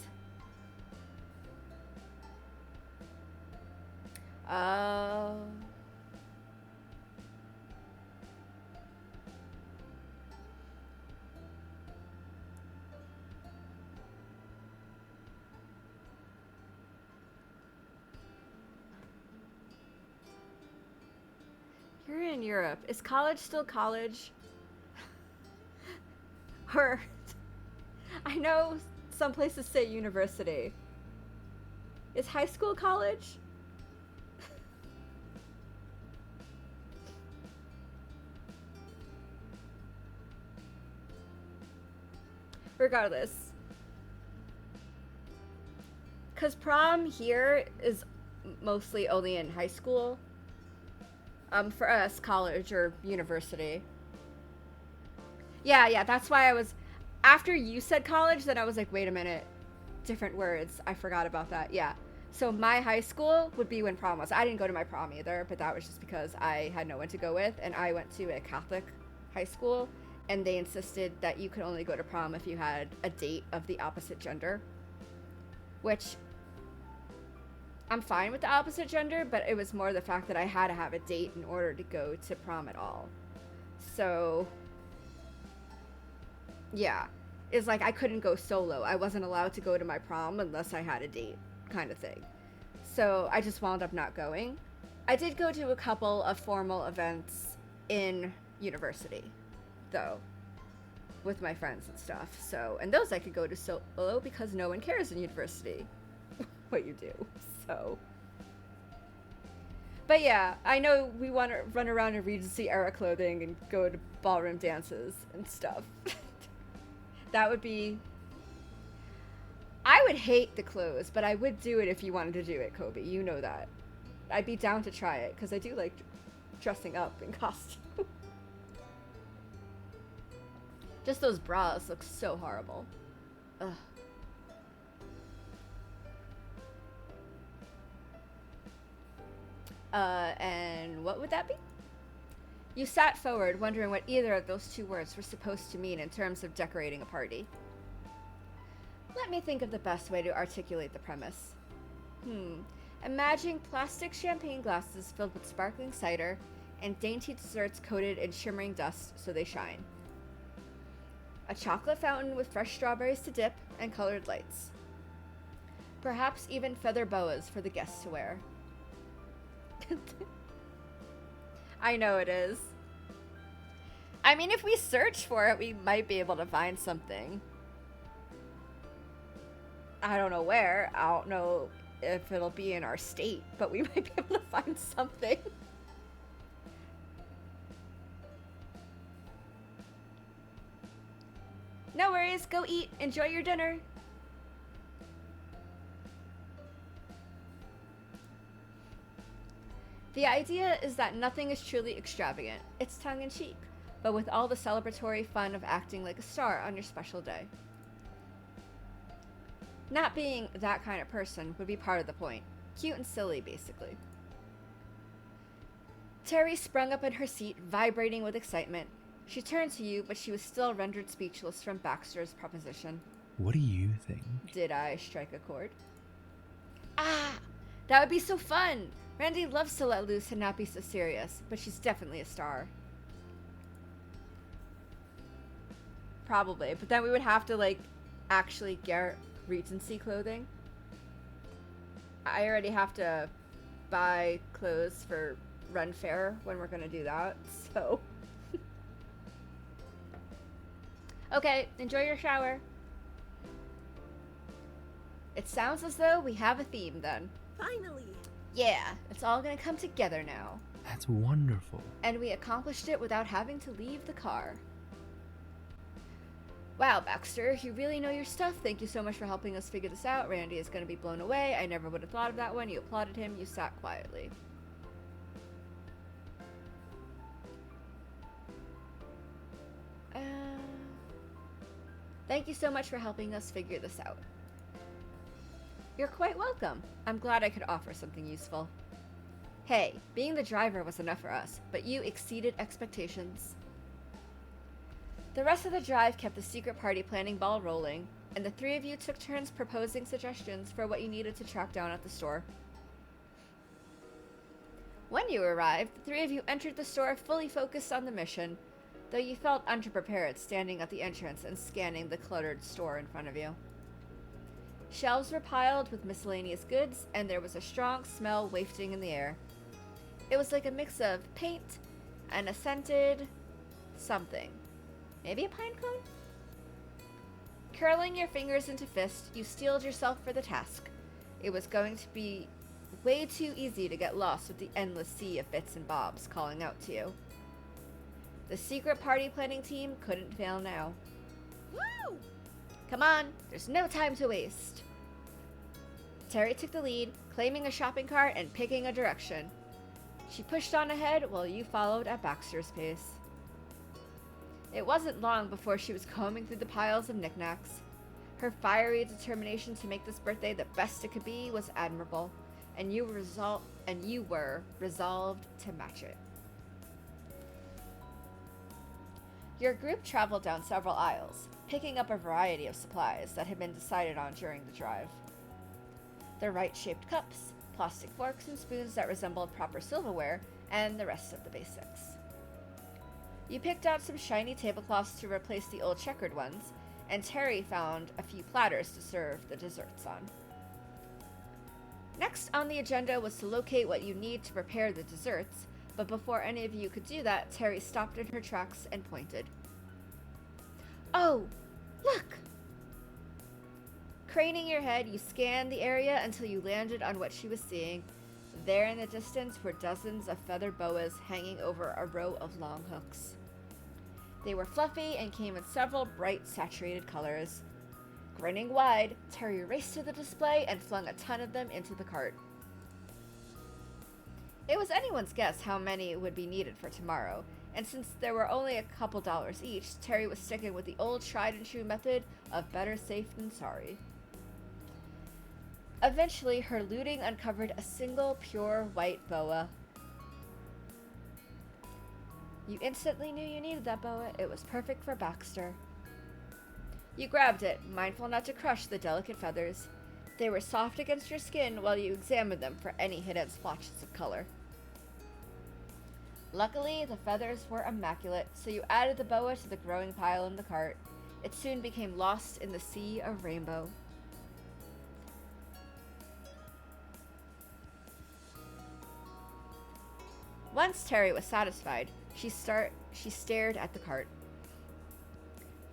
You're in Europe. Is college still college? Or I know some places say university. Is high school college? Regardless. Because prom here is mostly only in high school. For us, college or university. Yeah, that's why I was... After you said college, then I was like, wait a minute. Different words. I forgot about that. Yeah. So my high school would be when prom was. I didn't go to my prom either, but that was just because I had no one to go with, and I went to a Catholic high school, and they insisted that you could only go to prom if you had a date of the opposite gender. Which... I'm fine with the opposite gender, but it was more the fact that I had to have a date in order to go to prom at all. So, yeah. It's like I couldn't go solo. I wasn't allowed to go to my prom unless I had a date, kind of thing. So I just wound up not going. I did go to a couple of formal events in university, though, with my friends and stuff. So, and those I could go to solo because no one cares in university what you do. So. But yeah, I know we want to run around in Regency era clothing and go to ballroom dances and stuff. That would be... I would hate the clothes, but I would do it if you wanted to do it, Kobe. You know that. I'd be down to try it, because I do like dressing up in costume. Just those bras look so horrible. Ugh. And what would that be? You sat forward, wondering what either of those two words were supposed to mean in terms of decorating a party. Let me think of the best way to articulate the premise. Imagine plastic champagne glasses filled with sparkling cider and dainty desserts coated in shimmering dust so they shine. A chocolate fountain with fresh strawberries to dip and colored lights. Perhaps even feather boas for the guests to wear. I know it is. I mean, if we search for it, we might be able to find something. I don't know where. I don't know if it'll be in our state, but we might be able to find something. No worries. Go eat. Enjoy your dinner. The idea is that nothing is truly extravagant. It's tongue-in-cheek, but with all the celebratory fun of acting like a star on your special day. Not being that kind of person would be part of the point. Cute and silly, basically. Terry sprung up in her seat, vibrating with excitement. She turned to you, but she was still rendered speechless from Baxter's proposition. What do you think? Did I strike a chord? Ah! That would be so fun! Randy loves to let loose and not be so serious, but she's definitely a star. Probably, but then we would have to, like, actually get Regency clothing. I already have to buy clothes for Run Fair when we're gonna do that, so... Okay, enjoy your shower. It sounds as though we have a theme, then. Finally. Yeah, it's all gonna come together now. That's wonderful. And we accomplished it without having to leave the car. Wow, Baxter, you really know your stuff. Thank you so much for helping us figure this out. Randy is gonna be blown away. I never would have thought of that one. You applauded him. You sat quietly. Thank you so much for helping us figure this out. You're quite welcome. I'm glad I could offer something useful. Hey, being the driver was enough for us, but you exceeded expectations. The rest of the drive kept the secret party planning ball rolling, and the three of you took turns proposing suggestions for what you needed to track down at the store. When you arrived, the three of you entered the store fully focused on the mission, though you felt underprepared standing at the entrance and scanning the cluttered store in front of you. Shelves were piled with miscellaneous goods, and there was a strong smell wafting in the air. It was like a mix of paint and a scented something. Maybe a pine cone? Curling your fingers into fists, you steeled yourself for the task. It was going to be way too easy to get lost with the endless sea of bits and bobs calling out to you. The secret party planning team couldn't fail now. Woo! Come on, there's no time to waste. Terry took the lead, claiming a shopping cart and picking a direction. She pushed on ahead while you followed at Baxter's pace. It wasn't long before she was combing through the piles of knickknacks. Her fiery determination to make this birthday the best it could be was admirable, and you were resolved to match it. Your group traveled down several aisles, picking up a variety of supplies that had been decided on during the drive. The right-shaped cups, plastic forks and spoons that resembled proper silverware, and the rest of the basics. You picked out some shiny tablecloths to replace the old checkered ones, and Terry found a few platters to serve the desserts on. Next on the agenda was to locate what you need to prepare the desserts, but before any of you could do that, Terry stopped in her tracks and pointed. Oh, look! Craning your head, you scanned the area until you landed on what she was seeing. There in the distance were dozens of feather boas hanging over a row of long hooks. They were fluffy and came in several bright, saturated colors. Grinning wide, Terry raced to the display and flung a ton of them into the cart. It was anyone's guess how many would be needed for tomorrow, and since there were only a couple dollars each, Terry was sticking with the old tried-and-true method of better safe than sorry. Eventually, her looting uncovered a single pure white boa. You instantly knew you needed that boa. It was perfect for Baxter. You grabbed it, mindful not to crush the delicate feathers. They were soft against your skin while you examined them for any hidden splotches of color. Luckily, the feathers were immaculate, so you added the boa to the growing pile in the cart. It soon became lost in the sea of rainbow. Once Terry was satisfied, she stared at the cart.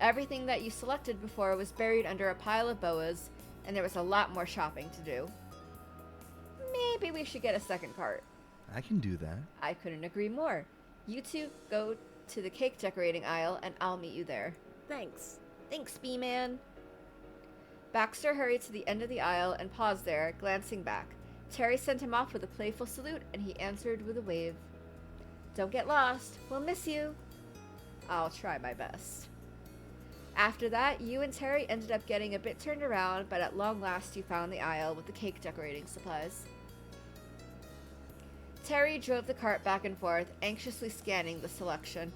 Everything that you selected before was buried under a pile of boas, and there was a lot more shopping to do. Maybe we should get a second cart. I can do that. I couldn't agree more. You two go to the cake decorating aisle, and I'll meet you there. Thanks. Thanks, B-Man. Baxter hurried to the end of the aisle and paused there, glancing back. Terry sent him off with a playful salute, and he answered with a wave. Don't get lost. We'll miss you. I'll try my best. After that, you and Terry ended up getting a bit turned around, but at long last you found the aisle with the cake decorating supplies. Terry drove the cart back and forth, anxiously scanning the selection.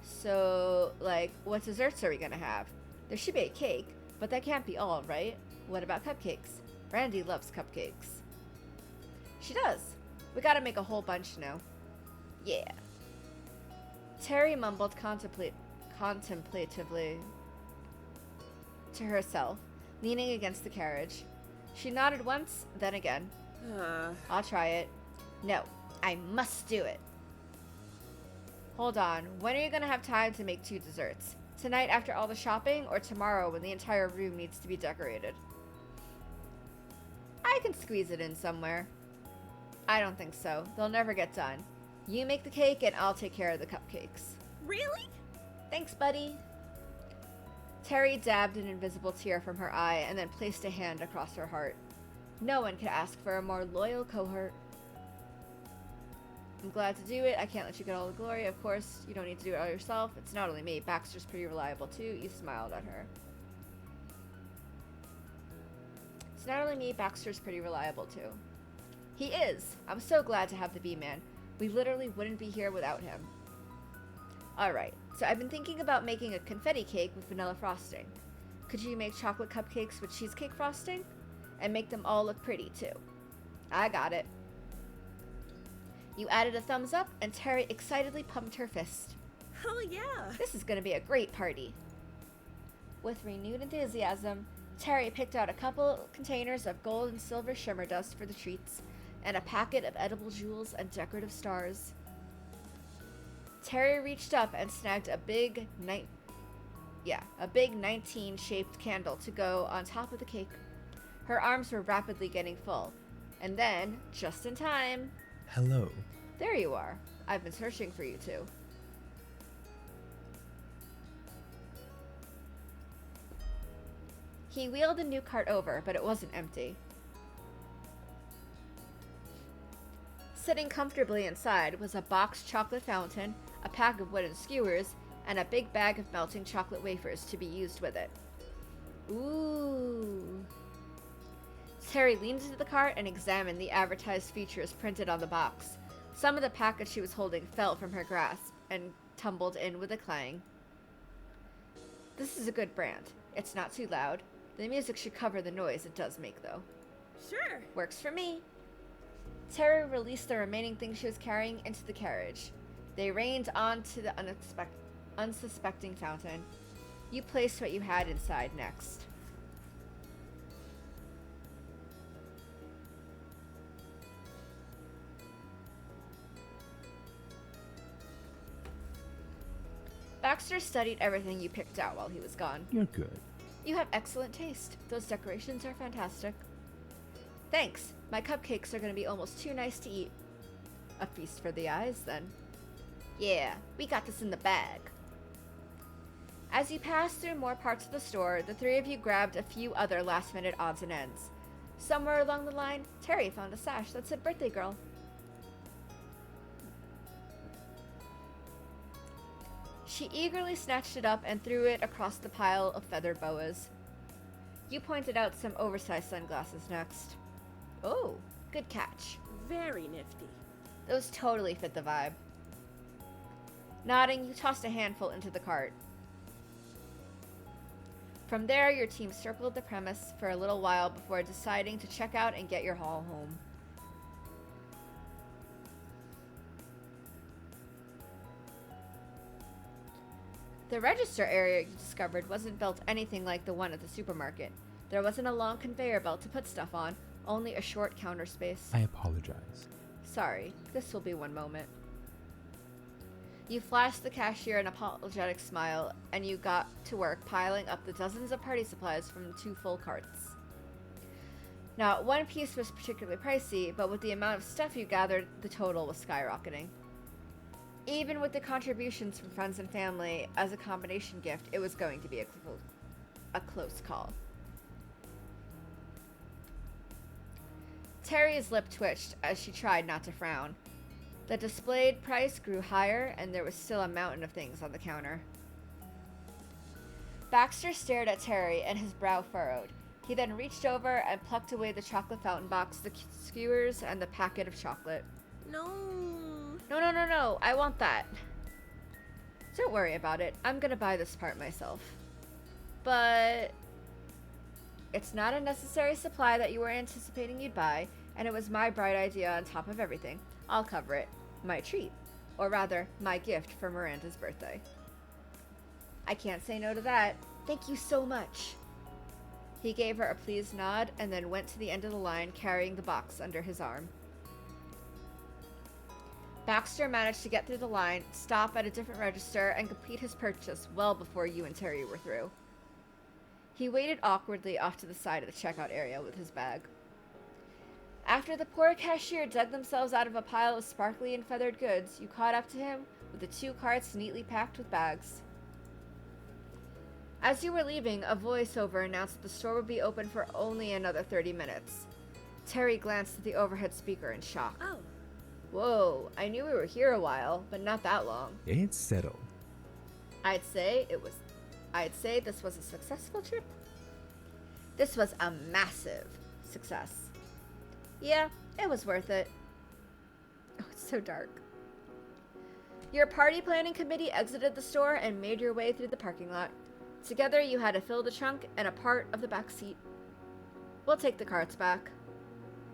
So, like, what desserts are we gonna have? There should be a cake, but that can't be all, right? What about cupcakes? Randy loves cupcakes. She does. We gotta make a whole bunch now. Yeah. Terry mumbled contemplatively to herself, leaning against the carriage. She nodded once, then again. I'll try it. No, I must do it. Hold on, when are you gonna have time to make 2 desserts? Tonight after all the shopping, or tomorrow when the entire room needs to be decorated? I can squeeze it in somewhere. I don't think so. They'll never get done. You make the cake and I'll take care of the cupcakes. Really? Thanks, buddy. Terry dabbed an invisible tear from her eye and then placed a hand across her heart. No one could ask for a more loyal cohort. I'm glad to do it. I can't let you get all the glory. Of course, you don't need to do it all yourself. It's not only me. Baxter's pretty reliable, too. You smiled at her. It's not only me. Baxter's pretty reliable, too. He is. I'm so glad to have the B-Man. We literally wouldn't be here without him. Alright, so I've been thinking about making a confetti cake with vanilla frosting. Could you make chocolate cupcakes with cheesecake frosting? And make them all look pretty, too. I got it. You added a thumbs up, and Terry excitedly pumped her fist. Oh, yeah. This is going to be a great party. With renewed enthusiasm, Terry picked out a couple containers of gold and silver shimmer dust for the treats, and a packet of edible jewels and decorative stars. Terry reached up and snagged a big 19-shaped candle to go on top of the cake. Her arms were rapidly getting full. And then, just in time... Hello. There you are. I've been searching for you two. He wheeled the new cart over, but it wasn't empty. Sitting comfortably inside was a boxed chocolate fountain, a pack of wooden skewers, and a big bag of melting chocolate wafers to be used with it. Ooh. Terry leaned into the cart and examined the advertised features printed on the box. Some of the package she was holding fell from her grasp and tumbled in with a clang. This is a good brand. It's not too loud. The music should cover the noise it does make, though. Sure. Works for me. Terry released the remaining things she was carrying into the carriage. They rained onto the unsuspecting fountain. You placed what you had inside next. Baxter studied everything you picked out while he was gone. You're good. You have excellent taste. Those decorations are fantastic. Thanks. My cupcakes are going to be almost too nice to eat. A feast for the eyes, then. Yeah, we got this in the bag. As you passed through more parts of the store, the three of you grabbed a few other last-minute odds and ends. Somewhere along the line, Terry found a sash that said birthday girl. She eagerly snatched it up and threw it across the pile of feathered boas. You pointed out some oversized sunglasses next. Oh, good catch. Very nifty. Those totally fit the vibe. Nodding, you tossed a handful into the cart. From there, your team circled the premise for a little while before deciding to check out and get your haul home. The register area you discovered wasn't built anything like the one at the supermarket. There wasn't a long conveyor belt to put stuff on, only a short counter space. I apologize. Sorry, this will be one moment. You flashed the cashier an apologetic smile, and you got to work piling up the dozens of party supplies from 2 full carts. Now, one piece was particularly pricey, but with the amount of stuff you gathered, the total was skyrocketing. Even with the contributions from friends and family as a combination gift, it was going to be a close call. Terry's lip twitched as she tried not to frown. The displayed price grew higher, and there was still a mountain of things on the counter. Baxter stared at Terry, and his brow furrowed. He then reached over and plucked away the chocolate fountain box, the skewers, and the packet of chocolate. No. No, I want that. Don't worry about it. I'm gonna buy this part myself. But it's not a necessary supply that you were anticipating you'd buy, and it was my bright idea on top of everything. I'll cover it. My treat. Or rather, my gift for Miranda's birthday. I can't say no to that. Thank you so much. He gave her a pleased nod and then went to the end of the line, carrying the box under his arm. Baxter managed to get through the line, stop at a different register, and complete his purchase well before you and Terry were through. He waited awkwardly off to the side of the checkout area with his bag. After the poor cashier dug themselves out of a pile of sparkly and feathered goods, you caught up to him with the 2 carts neatly packed with bags. As you were leaving, a voiceover announced that the store would be open for only another 30 minutes. Terry glanced at the overhead speaker in shock. Oh. Whoa, I knew we were here a while, but not that long. It's settled. I'd say this was a successful trip. This was a massive success. Yeah, it was worth it. Oh, it's so dark. Your party planning committee exited the store and made your way through the parking lot. Together, you had to fill the trunk and a part of the back seat. We'll take the carts back.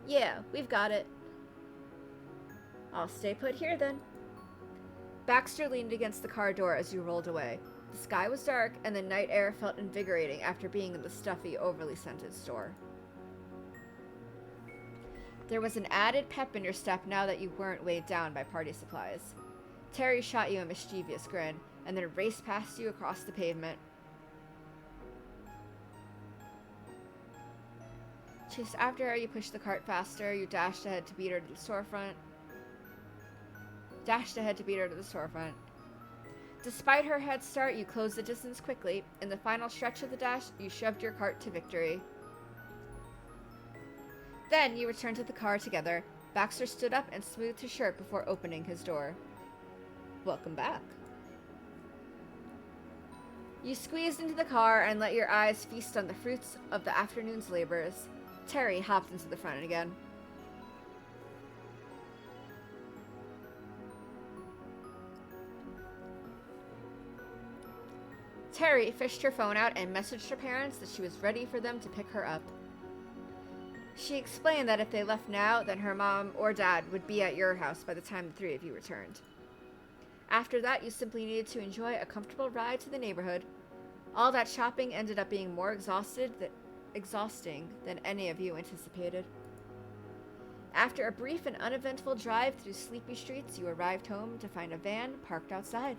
Yeah, we've got it. I'll stay put here then. Baxter leaned against the car door as you rolled away. The sky was dark, and the night air felt invigorating after being in the stuffy, overly scented store. There was an added pep in your step now that you weren't weighed down by party supplies. Terry shot you a mischievous grin, and then raced past you across the pavement. Just after you pushed the cart faster, you dashed ahead to beat her to the storefront. Despite her head start, you closed the distance quickly. In the final stretch of the dash, you shoved your cart to victory. Then you returned to the car together. Baxter stood up and smoothed his shirt before opening his door. Welcome back. You squeezed into the car and let your eyes feast on the fruits of the afternoon's labors. Terry hopped into the front again. Terry fished her phone out and messaged her parents that she was ready for them to pick her up. She explained that if they left now, then her mom or dad would be at your house by the time the 3 of you returned. After that, you simply needed to enjoy a comfortable ride to the neighborhood. All that shopping ended up being more exhausting than any of you anticipated. After a brief and uneventful drive through sleepy streets, you arrived home to find a van parked outside.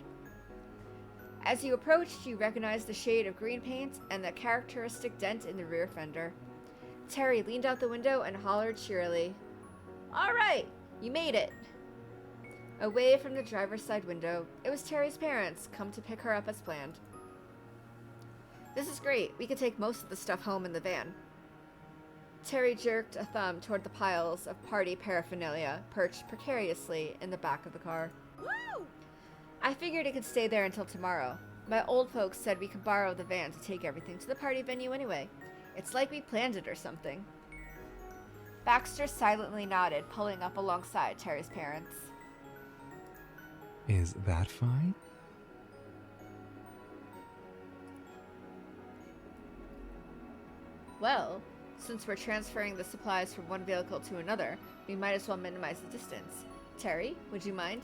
As you approached, you recognized the shade of green paint and the characteristic dent in the rear fender. Terry leaned out the window and hollered cheerily, "All right, you made it!" Away from the driver's side window, it was Terry's parents come to pick her up as planned. "This is great. We can take most of the stuff home in the van." Terry jerked a thumb toward the piles of party paraphernalia perched precariously in the back of the car. Woo! "I figured it could stay there until tomorrow. My old folks said we could borrow the van to take everything to the party venue anyway. It's like we planned it or something." Baxter silently nodded, pulling up alongside Terry's parents. Is that fine? Well, since we're transferring the supplies from one vehicle to another, we might as well minimize the distance. Terry, would you mind?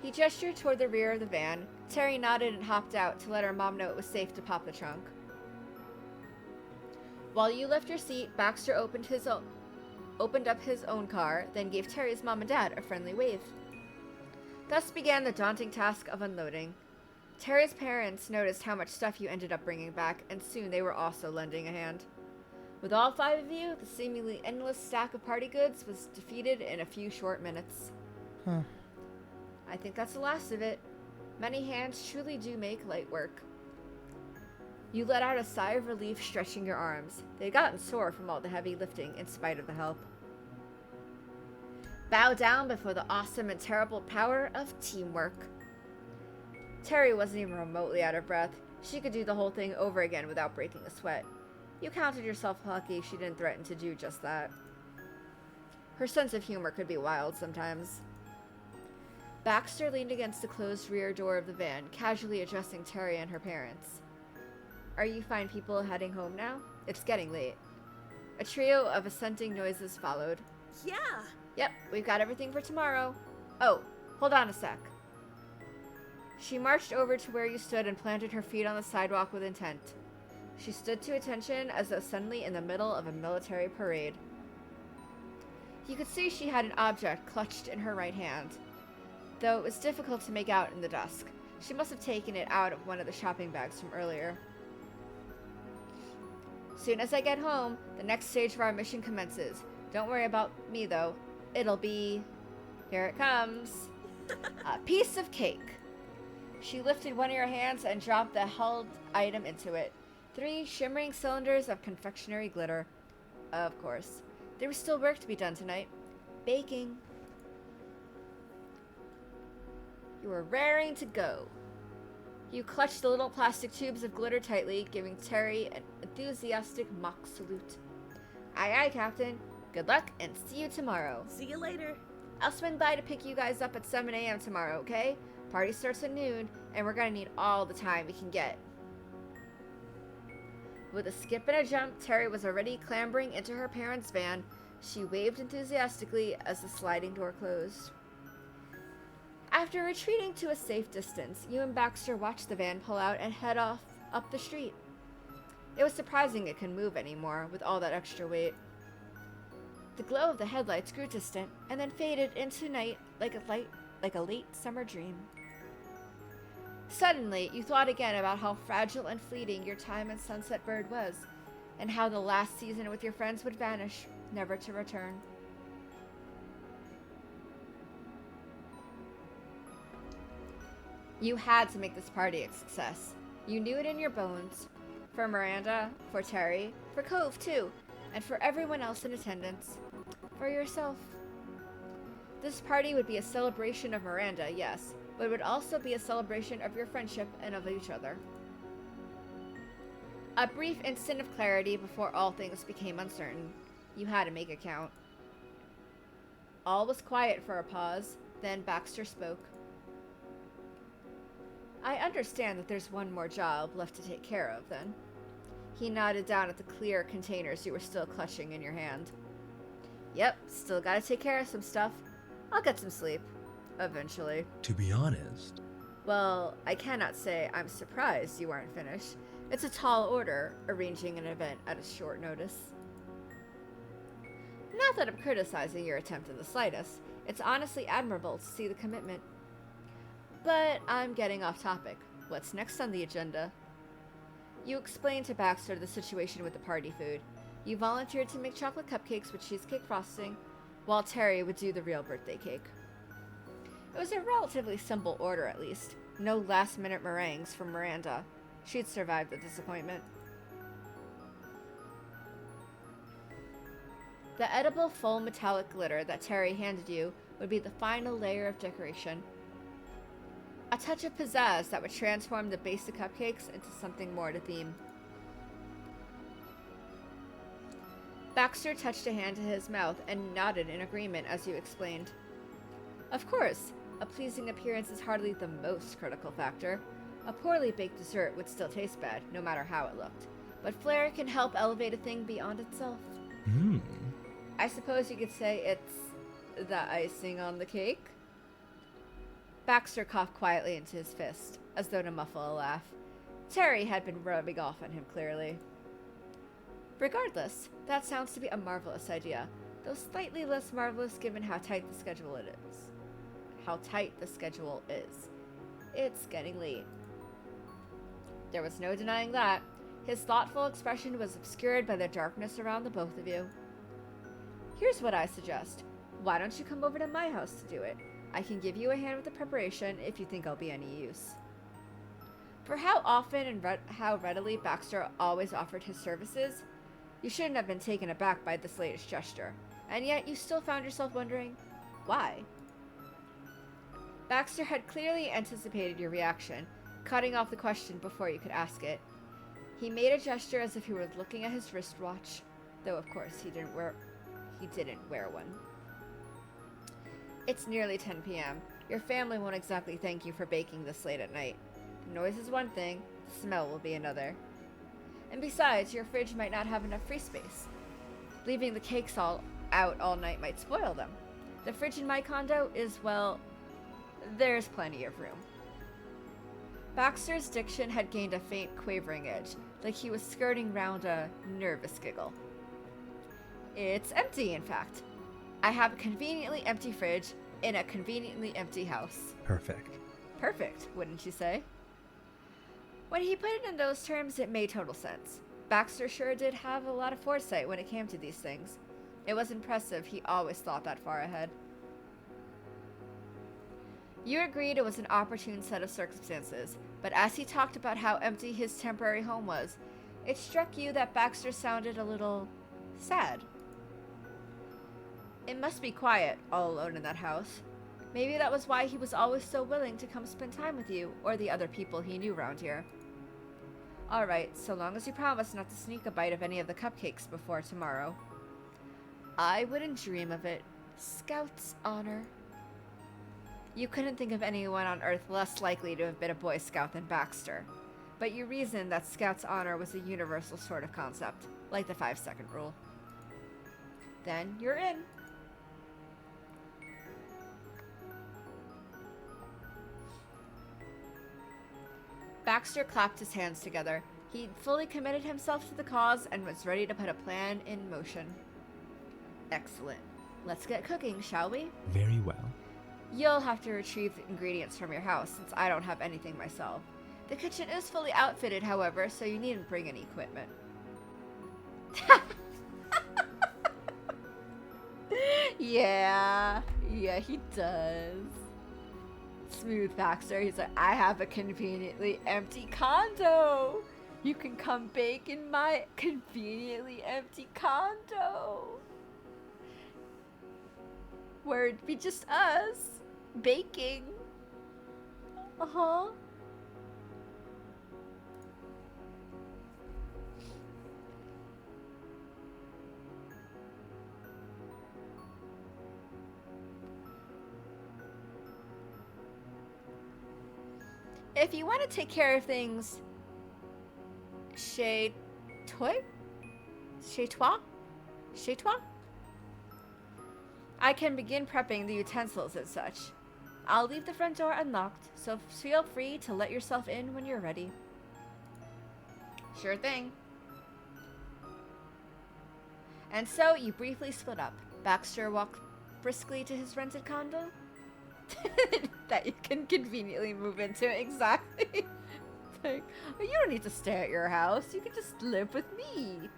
He gestured toward the rear of the van. Terry nodded and hopped out to let her mom know it was safe to pop the trunk. While you left your seat, Baxter opened up his own car, then gave Terry's mom and dad a friendly wave. Thus began the daunting task of unloading. Terry's parents noticed how much stuff you ended up bringing back, and soon they were also lending a hand. With all 5 of you, the seemingly endless stack of party goods was defeated in a few short minutes. Huh. I think that's the last of it. Many hands truly do make light work. You let out a sigh of relief, stretching your arms. They'd gotten sore from all the heavy lifting in spite of the help. Bow down before the awesome and terrible power of teamwork. Terry wasn't even remotely out of breath. She could do the whole thing over again without breaking a sweat. You counted yourself lucky she didn't threaten to do just that. Her sense of humor could be wild sometimes. Baxter leaned against the closed rear door of the van, casually addressing Terry and her parents. Are you fine people heading home now? It's getting late. A trio of assenting noises followed. Yeah. Yep, we've got everything for tomorrow. Oh, hold on a sec. She marched over to where you stood and planted her feet on the sidewalk with intent. She stood to attention as though suddenly in the middle of a military parade. You could see she had an object clutched in her right hand, though it was difficult to make out in the dusk. She must have taken it out of one of the shopping bags from earlier. Soon as I get home, the next stage of our mission commences. Don't worry about me, though. It'll be... Here it comes. A piece of cake. She lifted one of your hands and dropped the held item into it. 3 shimmering cylinders of confectionery glitter. Of course. There was still work to be done tonight. Baking. You were raring to go. You clutched the little plastic tubes of glitter tightly, giving Terry an enthusiastic mock salute. Aye, aye, Captain. Good luck, and see you tomorrow. See you later. I'll swing by to pick you guys up at 7 a.m. tomorrow, okay? Party starts at noon, and we're gonna need all the time we can get. With a skip and a jump, Terry was already clambering into her parents' van. She waved enthusiastically as the sliding door closed. After retreating to a safe distance, you and Baxter watched the van pull out and head off up the street. It was surprising it could move anymore with all that extra weight. The glow of the headlights grew distant and then faded into night like a late summer dream. Suddenly, you thought again about how fragile and fleeting your time in Sunset Bird was, and how the last season with your friends would vanish, never to return. You had to make this party a success. You knew it in your bones. For Miranda, for Terry, for Cove too, and for everyone else in attendance. For yourself. This party would be a celebration of Miranda, yes, but it would also be a celebration of your friendship and of each other. A brief instant of clarity before all things became uncertain. You had to make it count. All was quiet for a pause, then Baxter spoke. I understand that there's one more job left to take care of, then. He nodded down at the clear containers you were still clutching in your hand. Yep, still gotta take care of some stuff. I'll get some sleep. Eventually. To be honest, Well, I cannot say I'm surprised you aren't finished. It's a tall order, arranging an event at a short notice. Not that I'm criticizing your attempt in the slightest. It's honestly admirable to see the commitment. But I'm getting off topic. What's next on the agenda? You explained to Baxter the situation with the party food. You volunteered to make chocolate cupcakes with cheesecake frosting, while Terry would do the real birthday cake. It was a relatively simple order, at least. No last-minute meringues from Miranda. She'd survived the disappointment. The edible full metallic glitter that Terry handed you would be the final layer of decoration. A touch of pizzazz that would transform the basic cupcakes into something more to theme. Baxter touched a hand to his mouth and nodded in agreement as you explained. Of course, a pleasing appearance is hardly the most critical factor. A poorly baked dessert would still taste bad, no matter how it looked. but flair can help elevate a thing beyond itself. Hmm. I suppose you could say it's the icing on the cake. Baxter coughed quietly into his fist, as though to muffle a laugh. Terry had been rubbing off on him clearly. Regardless, that sounds to be a marvelous idea, though slightly less marvelous given how tight the schedule it is. It's getting late. There was no denying that. His thoughtful expression was obscured by the darkness around the both of you. Here's what I suggest. Why don't you come over to my house to do it? I can give you a hand with the preparation if you think I'll be any use. For how often and how readily Baxter always offered his services, you shouldn't have been taken aback by this latest gesture, and yet you still found yourself wondering, why? Baxter had clearly anticipated your reaction, cutting off the question before you could ask it. He made a gesture as if he were looking at his wristwatch, though of course he didn't wear one. It's nearly 10 p.m. Your family won't exactly thank you for baking this late at night. The noise is one thing, the smell will be another. And besides, your fridge might not have enough free space. Leaving the cakes out all night might spoil them. The fridge in my condo is, well, there's plenty of room. Baxter's diction had gained a faint quavering edge, like he was skirting round a nervous giggle. It's empty, in fact. I have a conveniently empty fridge in a conveniently empty house. Perfect. Perfect, wouldn't you say? When he put it in those terms, it made total sense. Baxter sure did have a lot of foresight when it came to these things. It was impressive he always thought that far ahead. You agreed it was an opportune set of circumstances, but as he talked about how empty his temporary home was, it struck you that Baxter sounded a little sad. It must be quiet, all alone in that house. Maybe that was why he was always so willing to come spend time with you or the other people he knew around here. Alright, so long as you promise not to sneak a bite of any of the cupcakes before tomorrow. I wouldn't dream of it. Scout's honor. You couldn't think of anyone on Earth less likely to have been a Boy Scout than Baxter, but you reasoned that Scout's honor was a universal sort of concept, like the 5-second rule. Then you're in. Baxter clapped his hands together. He'd fully committed himself to the cause and was ready to put a plan in motion. Excellent. Let's get cooking, shall we? Very well. You'll have to retrieve the ingredients from your house, since I don't have anything myself. The kitchen is fully outfitted, however, so you needn't bring any equipment. Yeah, he does. Smooth Baxter. He's like, I have a conveniently empty condo. You can come bake in my conveniently empty condo. Where it'd be just us baking. Uh-huh. If you want to take care of things chez toi? I can begin prepping the utensils and such. I'll leave the front door unlocked, so feel free to let yourself in when you're ready. Sure thing. And so you briefly split up. Baxter walked briskly to his rented condo that you can conveniently move into. Exactly. Like, you don't need to stay at your house. You can just live with me.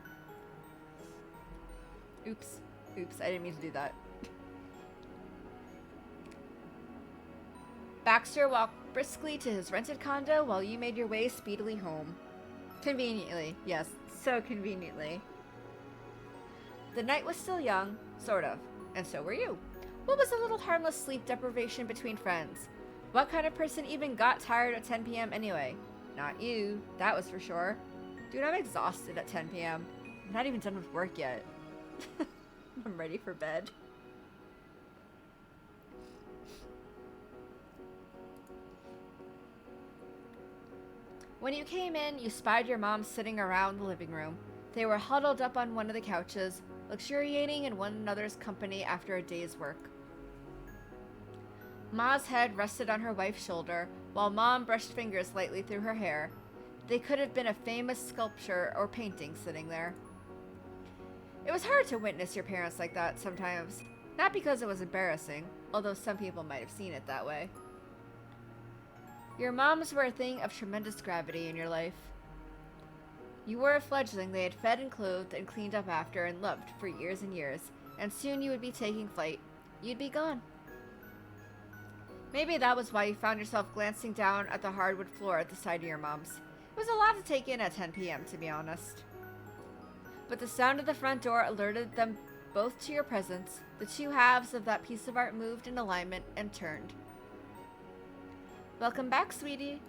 Oops, I didn't mean to do that. Baxter walked briskly to his rented condo while you made your way speedily home. Conveniently, yes, so conveniently. The night was still young, sort of, and so were you. What was a little harmless sleep deprivation between friends? What kind of person even got tired at 10 p.m. anyway? Not you, that was for sure. Dude, I'm exhausted at 10 p.m. I'm not even done with work yet. I'm ready for bed. When you came in, you spied your mom sitting around the living room. They were huddled up on one of the couches, luxuriating in one another's company after a day's work. Ma's head rested on her wife's shoulder, while Mom brushed fingers lightly through her hair. They could have been a famous sculpture or painting sitting there. It was hard to witness your parents like that sometimes. Not because it was embarrassing, although some people might have seen it that way. Your moms were a thing of tremendous gravity in your life. You were a fledgling they had fed and clothed and cleaned up after and loved for years and years, and soon you would be taking flight. You'd be gone. Maybe that was why you found yourself glancing down at the hardwood floor at the side of your mom's. It was a lot to take in at 10 p.m., to be honest. But the sound of the front door alerted them both to your presence. The two halves of that piece of art moved in alignment and turned. Welcome back, sweetie.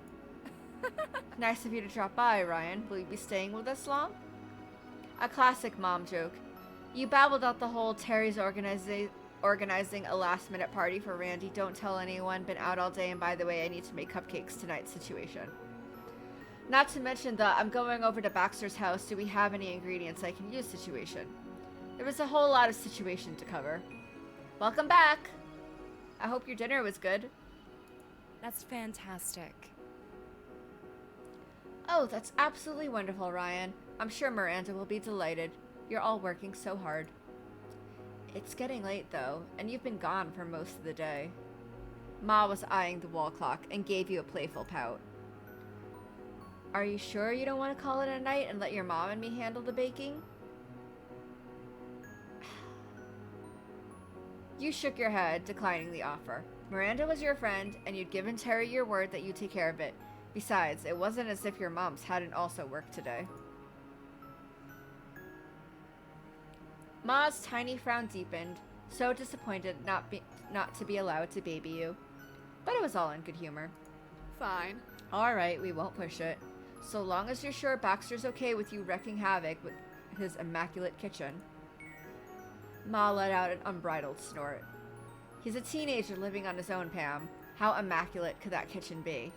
Nice of you to drop by, Ryan. Will you be staying with us long? A classic mom joke. You babbled out the whole Terry's organizing a last-minute party for Randy, don't tell anyone, been out all day, and by the way, I need to make cupcakes tonight situation. Not to mention the I'm going over to Baxter's house, do we have any ingredients I can use situation. There was a whole lot of situation to cover. Welcome back! I hope your dinner was good. That's fantastic. Oh, that's absolutely wonderful, Ryan. I'm sure Miranda will be delighted. You're all working so hard. It's getting late, though, and you've been gone for most of the day. Ma was eyeing the wall clock and gave you a playful pout. Are you sure you don't want to call it a night and let your mom and me handle the baking? You shook your head, declining the offer. Miranda was your friend, and you'd given Terry your word that you'd take care of it. Besides, it wasn't as if your moms hadn't also worked today. Ma's tiny frown deepened, so disappointed not to be allowed to baby you. But it was all in good humor. Fine. Alright, we won't push it. So long as you're sure Baxter's okay with you wreaking havoc with his immaculate kitchen. Ma let out an unbridled snort. He's a teenager living on his own, Pam. How immaculate could that kitchen be?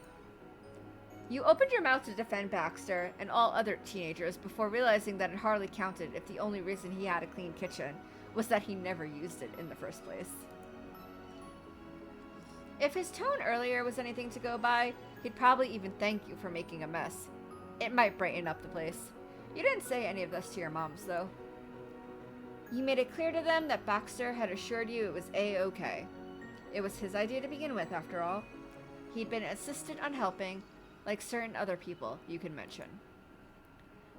You opened your mouth to defend Baxter and all other teenagers before realizing that it hardly counted if the only reason he had a clean kitchen was that he never used it in the first place. If his tone earlier was anything to go by, he'd probably even thank you for making a mess. It might brighten up the place. You didn't say any of this to your moms, though. You made it clear to them that Baxter had assured you it was A-okay. It was his idea to begin with, after all. He'd been insistent on helping, like certain other people you can mention.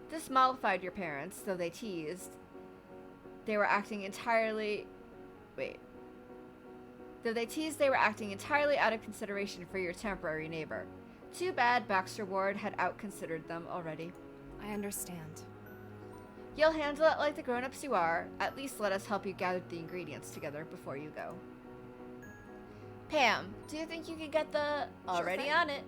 This mollified your parents, though they teased. They were acting entirely out of consideration for your temporary neighbor. Too bad Baxter Ward had outconsidered them already. I understand. You'll handle it like the grown-ups you are. At least let us help you gather the ingredients together before you go. Pam, do you think you can get the... Already thing. on it.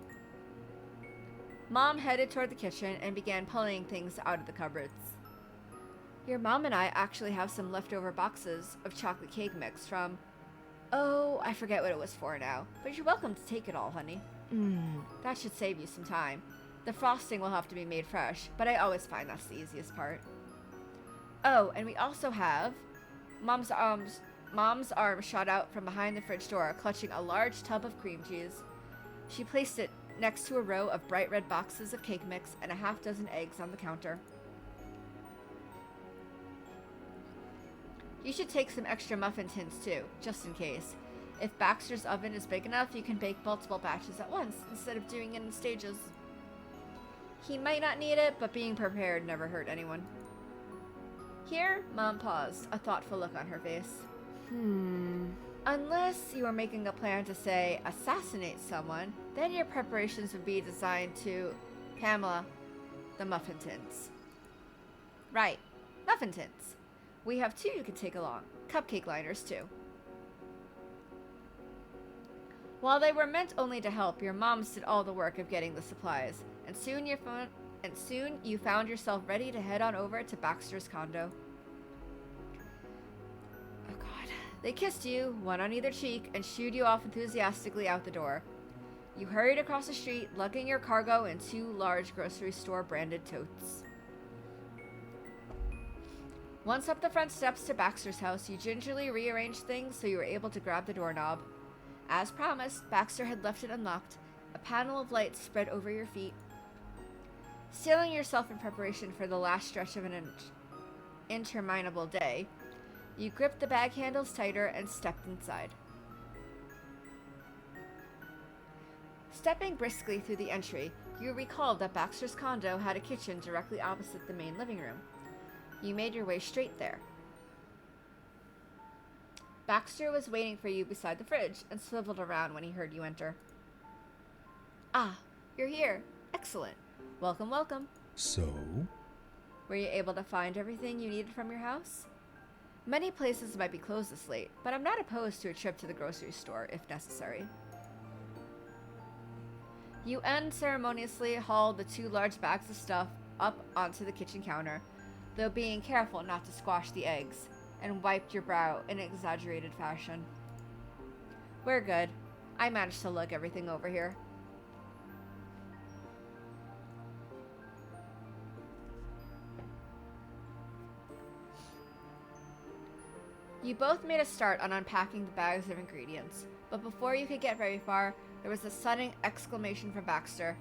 Mom headed toward the kitchen and began pulling things out of the cupboards. Your mom and I actually have some leftover boxes of chocolate cake mix from... Oh, I forget what it was for now, but you're welcome to take it all, honey. That should save you some time. The frosting will have to be made fresh, but I always find that's the easiest part. Oh, and we also have... Mom's arm shot out from behind the fridge door, clutching a large tub of cream cheese. She placed it next to a row of bright red boxes of cake mix and a half-dozen eggs on the counter. You should take some extra muffin tins too, just in case. If Baxter's oven is big enough, you can bake multiple batches at once, instead of doing it in stages. He might not need it, but being prepared never hurt anyone. Here, Mom paused, a thoughtful look on her face. Unless you were making a plan to, say, assassinate someone, then your preparations would be designed to... Pamela, the muffin tins. Right, muffin tins. We have 2 you can take along. Cupcake liners, too. While they were meant only to help, your moms did all the work of getting the supplies, and soon you found yourself ready to head on over to Baxter's condo. Oh God. They kissed you, one on either cheek, and shooed you off enthusiastically out the door. You hurried across the street, lugging your cargo in 2 large grocery store branded totes. Once up the front steps to Baxter's house, you gingerly rearranged things so you were able to grab the doorknob. As promised, Baxter had left it unlocked, a panel of light spread over your feet. Steeling yourself in preparation for the last stretch of an interminable day, you gripped the bag handles tighter and stepped inside. Stepping briskly through the entry, you recalled that Baxter's condo had a kitchen directly opposite the main living room. You made your way straight there. Baxter was waiting for you beside the fridge and swiveled around when he heard you enter. Ah, you're here. Excellent. Welcome, welcome. So? Were you able to find everything you needed from your house? Many places might be closed this late, but I'm not opposed to a trip to the grocery store if necessary. You unceremoniously hauled the 2 large bags of stuff up onto the kitchen counter, though being careful not to squash the eggs, and wiped your brow in an exaggerated fashion. We're good. I managed to lug everything over here. You both made a start on unpacking the bags of ingredients, but before you could get very far, there was a sudden exclamation from Baxter.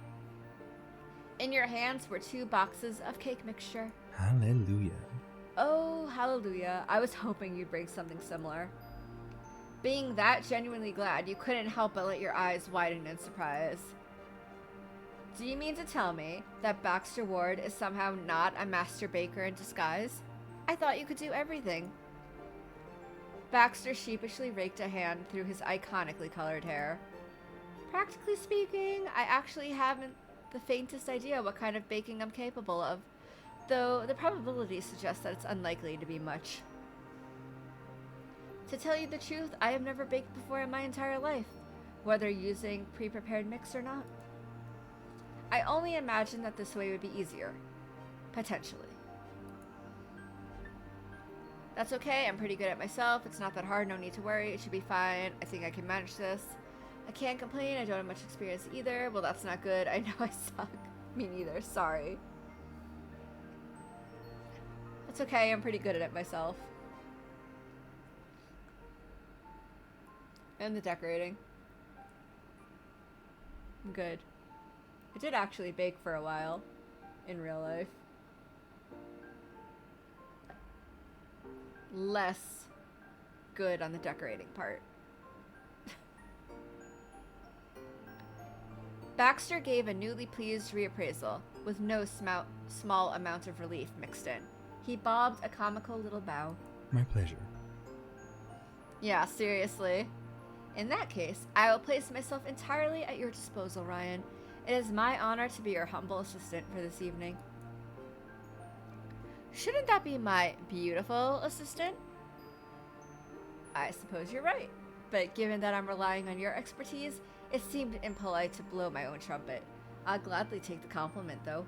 In your hands were 2 boxes of cake mixture. Hallelujah. Oh, hallelujah. I was hoping you'd bring something similar. Being that genuinely glad, you couldn't help but let your eyes widen in surprise. Do you mean to tell me that Baxter Ward is somehow not a master baker in disguise? I thought you could do everything. Baxter sheepishly raked a hand through his iconically colored hair. Practically speaking, I actually haven't the faintest idea what kind of baking I'm capable of, though the probability suggests that it's unlikely to be much. To tell you the truth, I have never baked before in my entire life, whether using pre-prepared mix or not. I only imagine that this way would be easier. Potentially. That's okay, I'm pretty good at myself. It's not that hard, no need to worry. It should be fine. I think I can manage this. I can't complain, I don't have much experience either. Well, that's not good. I know I suck. Me neither, sorry. It's okay, I'm pretty good at it myself. And the decorating. I'm good. I did actually bake for a while. In real life. Less good on the decorating part. Baxter gave a newly pleased reappraisal, with no small amount of relief mixed in. He bobbed a comical little bow. My pleasure. Yeah, seriously. In that case, I will place myself entirely at your disposal, Ryan. It is my honor to be your humble assistant for this evening. Shouldn't that be my beautiful assistant? I suppose you're right, but given that I'm relying on your expertise, it seemed impolite to blow my own trumpet. I'll gladly take the compliment, though.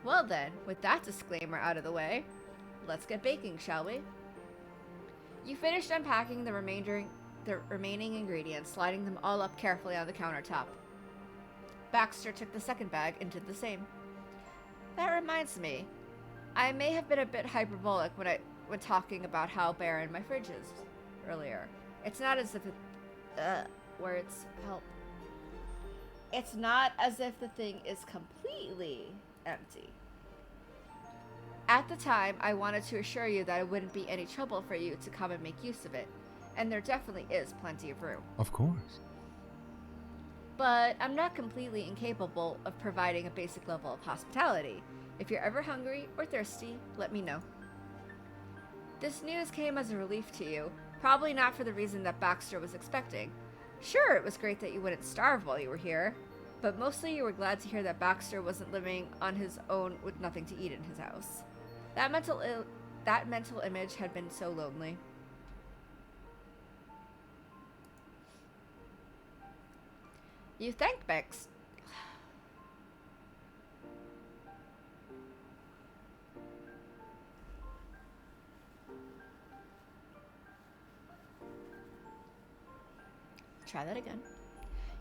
Well then, with that disclaimer out of the way, let's get baking, shall we? You finished unpacking the remaining ingredients, sliding them all up carefully on the countertop. Baxter took the second bag and did the same. That reminds me, I may have been a bit hyperbolic when talking about how barren my fridge is earlier. It's not as if words help. It's not as if the thing is completely empty. At the time, I wanted to assure you that it wouldn't be any trouble for you to come and make use of it, and there definitely is plenty of room. Of course. But I'm not completely incapable of providing a basic level of hospitality. If you're ever hungry or thirsty, let me know. This news came as a relief to you, probably not for the reason that Baxter was expecting. Sure, it was great that you wouldn't starve while you were here, but mostly you were glad to hear that Baxter wasn't living on his own with nothing to eat in his house. That mental image had been so lonely. You thanked Bex. Try that again.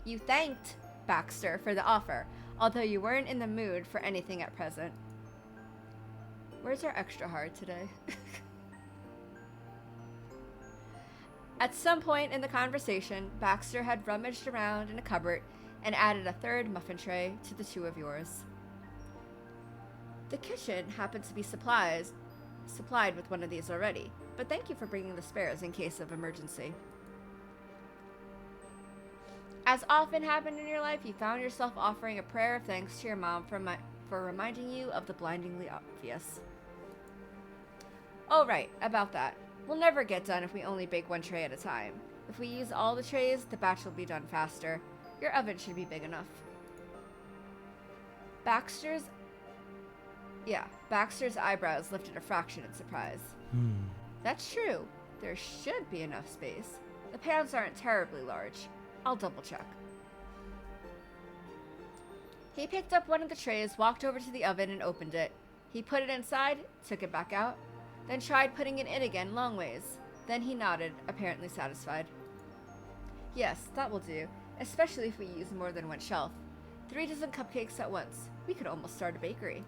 You thanked Baxter for the offer, although you weren't in the mood for anything at present. Words are extra hard today. At some point in the conversation, Baxter had rummaged around in a cupboard and added a third muffin tray to the two of yours. The kitchen happened to be supplied with one of these already, but thank you for bringing the spares in case of emergency. As often happened in your life, you found yourself offering a prayer of thanks to your mom for reminding you of the blindingly obvious. Oh right, about that. We'll never get done if we only bake one tray at a time. If we use all the trays, the batch will be done faster. Your oven should be big enough. Baxter's eyebrows lifted a fraction in surprise. That's true. There should be enough space. The pans aren't terribly large. I'll double check. He picked up one of the trays, walked over to the oven, and opened it. He put it inside, took it back out, then tried putting it in again long ways. Then he nodded, apparently satisfied. Yes, that will do, especially if we use more than one shelf. 3 dozen cupcakes at once. We could almost start a bakery.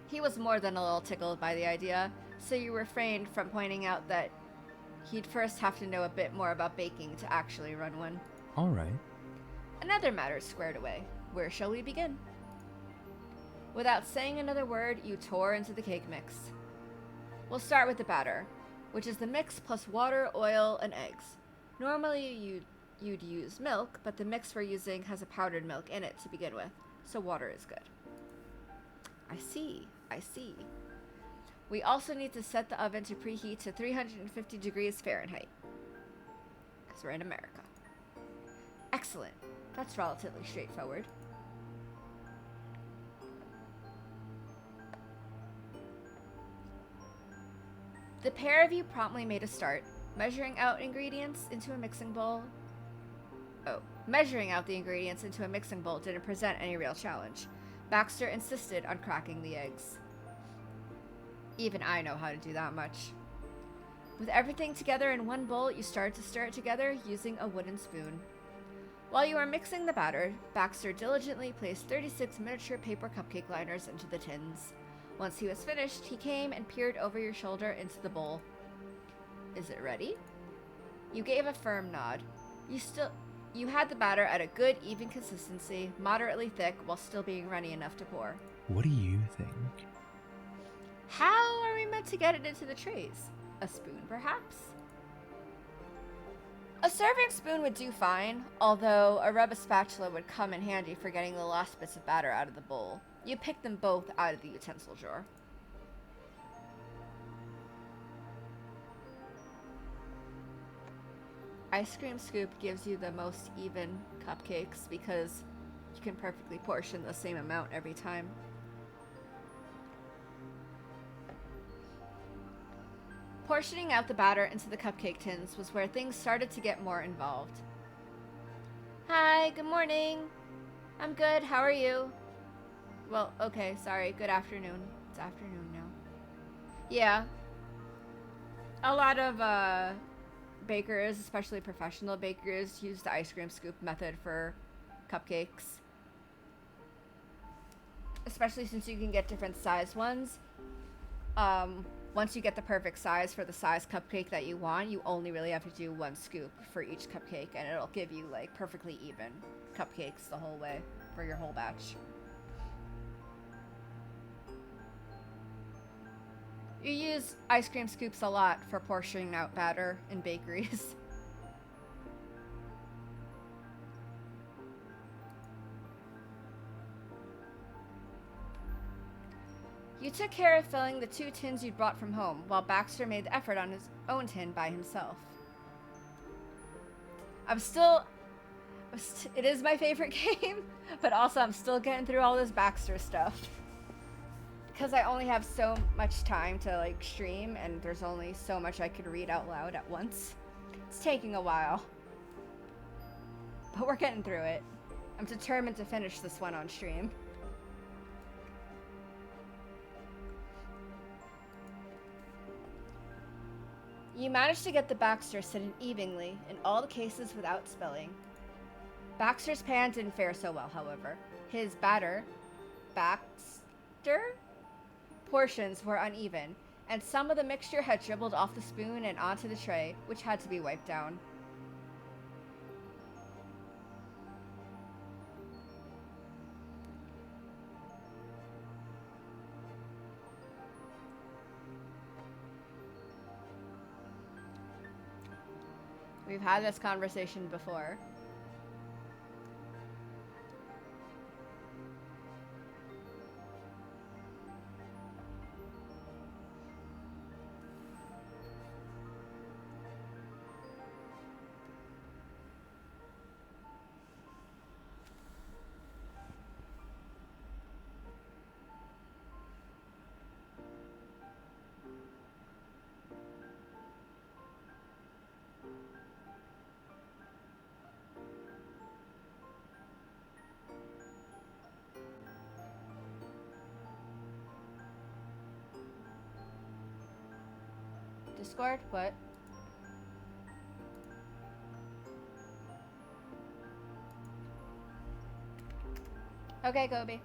He was more than a little tickled by the idea, so you refrained from pointing out that he'd first have to know a bit more about baking to actually run one. All right. Another matter squared away. Where shall we begin? Without saying another word, you tore into the cake mix. We'll start with the batter, which is the mix plus water, oil, and eggs. Normally you'd use milk, but the mix we're using has a powdered milk in it to begin with, so water is good. I see. We also need to set the oven to preheat to 350 degrees Fahrenheit, because we're in America. Excellent. That's relatively straightforward. The pair of you promptly made a start, measuring out the ingredients into a mixing bowl didn't present any real challenge. Baxter insisted on cracking the eggs. Even I know how to do that much. With everything together in one bowl, you started to stir it together using a wooden spoon. While you were mixing the batter, Baxter diligently placed 36 miniature paper cupcake liners into the tins. Once he was finished, he came and peered over your shoulder into the bowl. Is it ready? You gave a firm nod. You had the batter at a good, even consistency, moderately thick, while still being runny enough to pour. What do you think? How are we meant to get it into the trays? A spoon, perhaps? A serving spoon would do fine, although a rubber spatula would come in handy for getting the last bits of batter out of the bowl. You picked them both out of the utensil drawer. Ice cream scoop gives you the most even cupcakes because you can perfectly portion the same amount every time. Portioning out the batter into the cupcake tins was where things started to get more involved. Hi, good morning. I'm good, how are you? Well, okay, sorry, good afternoon. It's afternoon now. Yeah. A lot of, bakers, especially professional bakers, use the ice cream scoop method for cupcakes. Especially since you can get different size ones. Once you get the perfect size for the size cupcake that you want, you only really have to do one scoop for each cupcake, and it'll give you, like, perfectly even cupcakes the whole way for your whole batch. You use ice cream scoops a lot for portioning out batter in bakeries. You took care of filling the 2 tins you'd brought from home, while Baxter made the effort on his own tin by himself. It is my favorite game, but also I'm still getting through all this Baxter stuff. Because I only have so much time to, like, stream, and there's only so much I can read out loud at once. It's taking a while. But we're getting through it. I'm determined to finish this one on stream. You managed to get the Baxter sitting evenly in all the cases without spilling. Baxter's pan didn't fare so well, however. His Baxter? Portions were uneven, and some of the mixture had dribbled off the spoon and onto the tray, which had to be wiped down. We've had this conversation before. Discord? What? Okay, Kobe.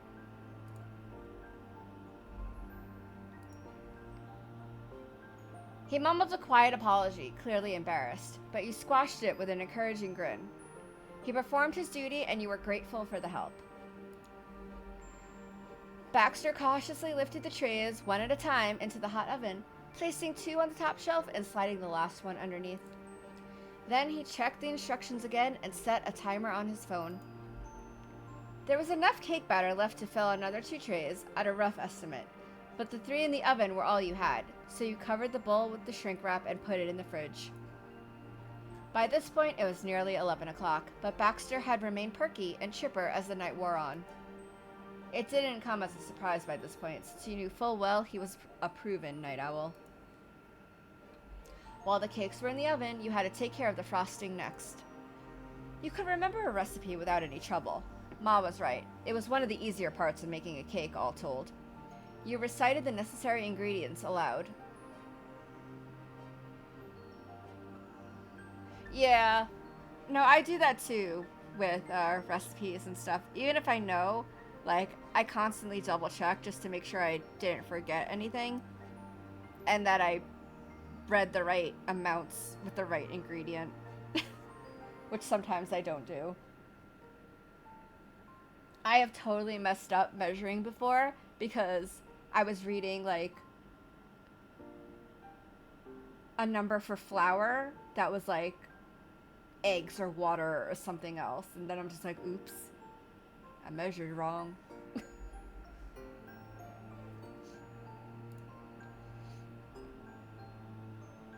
He mumbled a quiet apology, clearly embarrassed, but you squashed it with an encouraging grin. He performed his duty, and you were grateful for the help. Baxter cautiously lifted the trays, one at a time, into the hot oven, placing 2 on the top shelf and sliding the last one underneath. Then he checked the instructions again and set a timer on his phone. There was enough cake batter left to fill another 2 trays, at a rough estimate, but the 3 in the oven were all you had, so you covered the bowl with the shrink wrap and put it in the fridge. By this point, it was nearly 11 o'clock, but Baxter had remained perky and chipper as the night wore on. It didn't come as a surprise by this point, since you knew full well he was a proven night owl. While the cakes were in the oven, you had to take care of the frosting next. You could remember a recipe without any trouble. Ma was right. It was one of the easier parts of making a cake, all told. You recited the necessary ingredients aloud. Yeah. No, I do that too with recipes and stuff. Even if I know, like, I constantly double check just to make sure I didn't forget anything. And that I read the right amounts with the right ingredient. Which sometimes I don't do. I have totally messed up measuring before because I was reading, like, a number for flour that was, like, eggs or water or something else. And then I'm just like, oops, I measured wrong.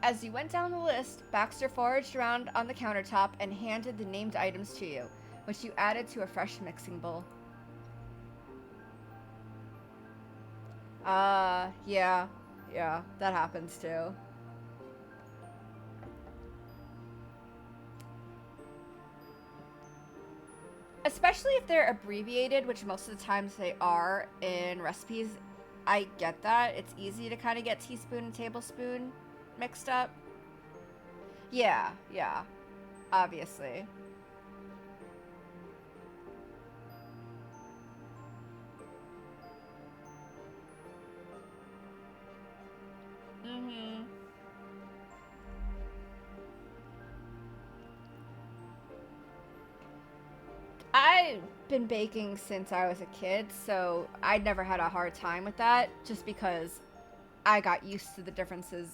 As you went down the list, Baxter foraged around on the countertop and handed the named items to you, which you added to a fresh mixing bowl. Yeah, that happens too. Especially if they're abbreviated, which most of the times they are in recipes. I get that. It's easy to kind of get teaspoon and tablespoon mixed up. Yeah, obviously. Mm-hmm. I've been baking since I was a kid, so I never had a hard time with that, just because I got used to the differences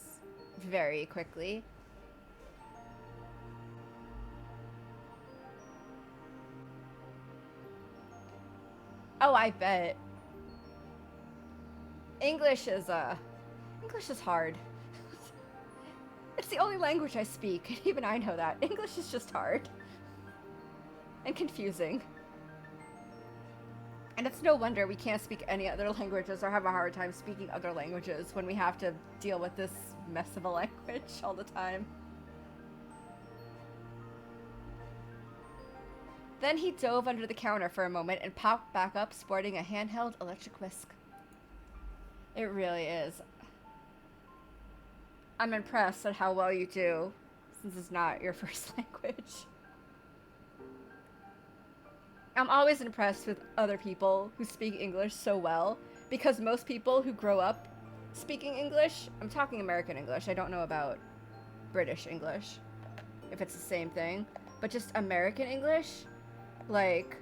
very quickly. Oh, I bet. English is hard. It's the only language I speak, and even I know that. English is just hard. And confusing. And it's no wonder we can't speak any other languages or have a hard time speaking other languages when we have to deal with this mess of a language all the time. Then he dove under the counter for a moment and popped back up sporting a handheld electric whisk. It really is. I'm impressed at how well you do, since it's not your first language. I'm always impressed with other people who speak English so well, because most people who grow up speaking English, I'm talking American English, I don't know about British English, if it's the same thing, but just American English, like,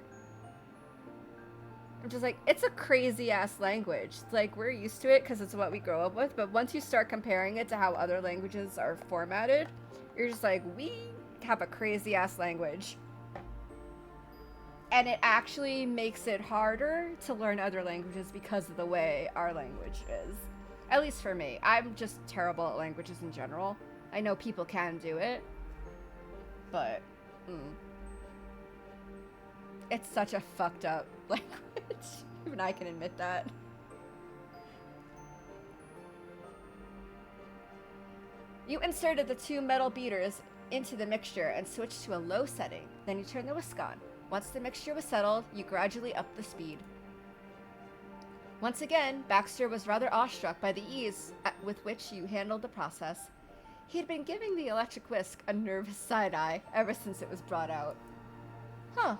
I'm just like, it's a crazy ass language. It's like, we're used to it because it's what we grow up with, but once you start comparing it to how other languages are formatted, you're just like, we have a crazy ass language. And it actually makes it harder to learn other languages because of the way our language is. At least for me. I'm just terrible at languages in general. I know people can do it, but it's such a fucked up language. Even I can admit that. You inserted the 2 metal beaters into the mixture and switched to a low setting. Then you turn the whisk on. Once the mixture was settled, you gradually upped the speed. Once again, Baxter was rather awestruck by the ease with which you handled the process. He had been giving the electric whisk a nervous side-eye ever since it was brought out. Huh.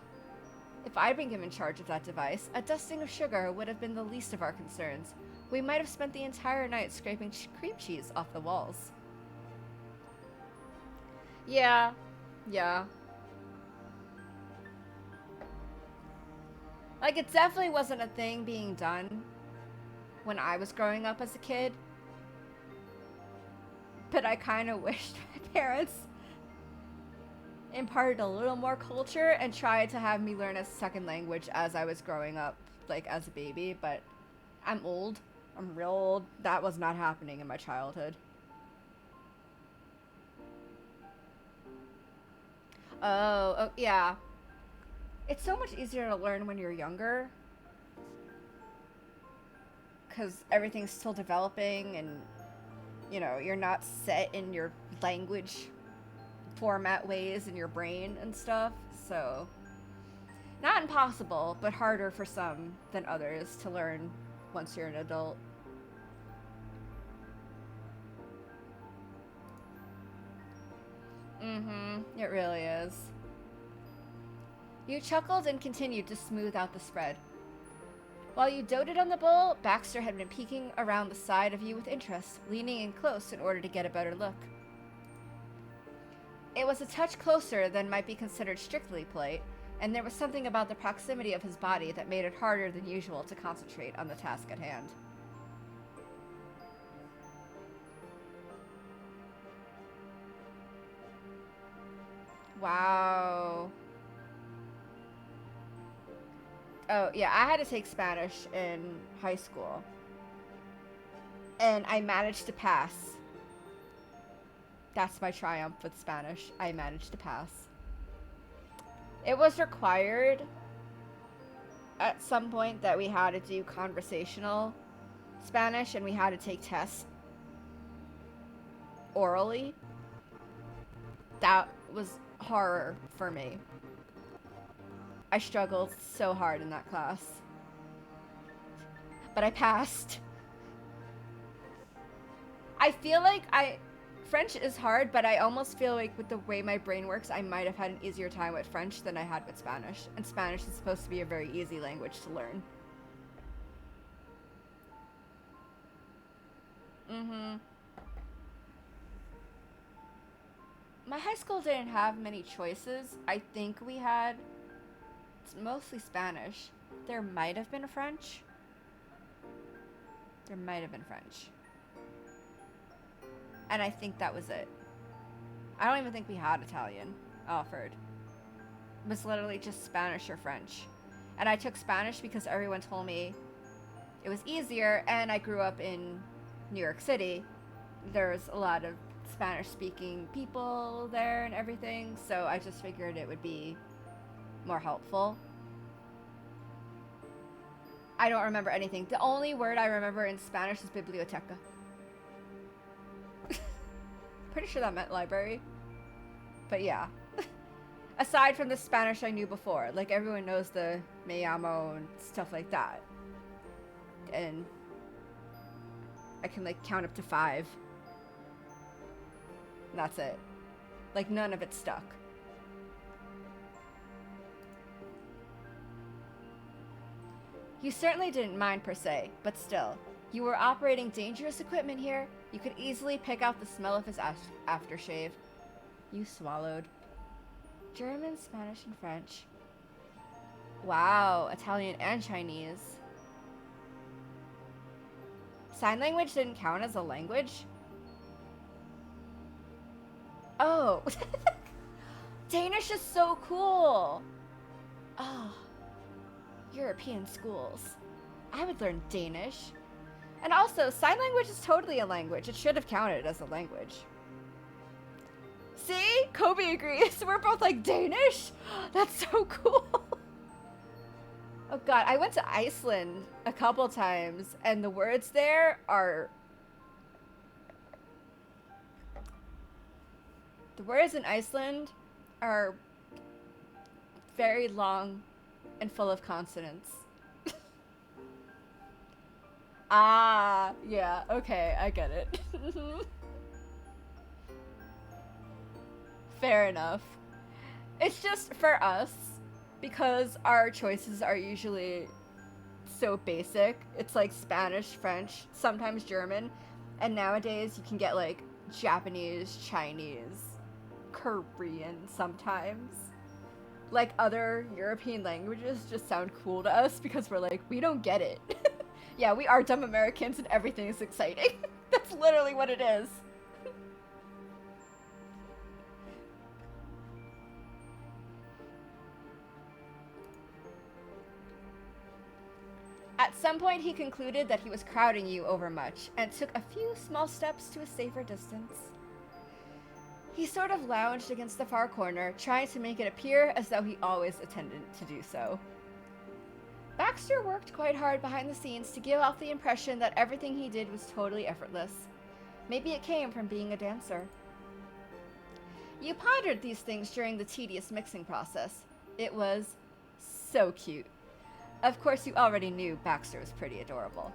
If I'd been given charge of that device, a dusting of sugar would have been the least of our concerns. We might have spent the entire night scraping cream cheese off the walls. Yeah. Like, it definitely wasn't a thing being done when I was growing up as a kid. But I kind of wished my parents imparted a little more culture and tried to have me learn a second language as I was growing up, like as a baby. But I'm old. I'm real old. That was not happening in my childhood. Oh, yeah. It's so much easier to learn when you're younger, because everything's still developing and, you know, you're not set in your language format ways in your brain and stuff, so not impossible, but harder for some than others to learn once you're an adult. It really is. You chuckled and continued to smooth out the spread. While you doted on the bowl, Baxter had been peeking around the side of you with interest, leaning in close in order to get a better look. It was a touch closer than might be considered strictly polite, and there was something about the proximity of his body that made it harder than usual to concentrate on the task at hand. Wow. Oh, yeah, I had to take Spanish in high school. And I managed to pass. That's my triumph with Spanish. I managed to pass. It was required at some point that we had to do conversational Spanish and we had to take tests orally. That was horror for me. I struggled so hard in that class. But I passed. I feel like French is hard, but I almost feel like with the way my brain works, I might have had an easier time with French than I had with Spanish. And Spanish is supposed to be a very easy language to learn. My high school didn't have many choices. I think we had... It's mostly Spanish. There might have been French. And I think that was it. I don't even think we had Italian offered. It was literally just Spanish or French. And I took Spanish because everyone told me it was easier, and I grew up in New York City. There's a lot of Spanish-speaking people there and everything, so I just figured it would be more helpful. I don't remember anything. The only word I remember in Spanish is biblioteca. Pretty sure that meant library. But yeah. Aside from the Spanish I knew before. Like, everyone knows the me llamo and stuff like that. And I can, like, count up to 5. And that's it. Like, none of it stuck. You certainly didn't mind per se, but still. You were operating dangerous equipment here. You could easily pick out the smell of his aftershave. You swallowed. German, Spanish, and French. Wow, Italian and Chinese. Sign language didn't count as a language? Oh. Danish is so cool. Oh. European schools. I would learn Danish. And also, sign language is totally a language. It should have counted as a language. See? Kobe agrees. We're both like, Danish? That's so cool. Oh god, I went to Iceland a couple times, and the words there are... The words in Iceland are very long and full of consonants. Ah, yeah, okay, I get it. Fair enough. It's just for us, because our choices are usually so basic. It's like Spanish, French, sometimes German, and nowadays you can get like Japanese, Chinese, Korean sometimes. Like other European languages just sound cool to us because we're like, we don't get it. Yeah, we are dumb Americans and everything is exciting. That's literally what it is. At some point, he concluded that he was crowding you overmuch and took a few small steps to a safer distance. He sort of lounged against the far corner, trying to make it appear as though he always intended to do so. Baxter worked quite hard behind the scenes to give off the impression that everything he did was totally effortless. Maybe it came from being a dancer. You pondered these things during the tedious mixing process. It was so cute. Of course, you already knew Baxter was pretty adorable.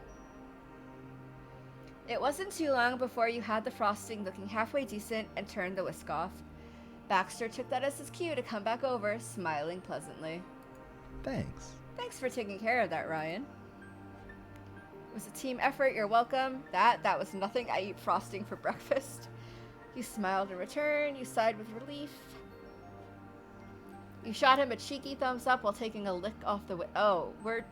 It wasn't too long before you had the frosting looking halfway decent and turned the whisk off. Baxter took that as his cue to come back over, smiling pleasantly. Thanks. Thanks for taking care of that, Ryan. It was a team effort, you're welcome. That was nothing. I eat frosting for breakfast. You smiled in return, you sighed with relief. You shot him a cheeky thumbs up while taking a lick off the oh, we're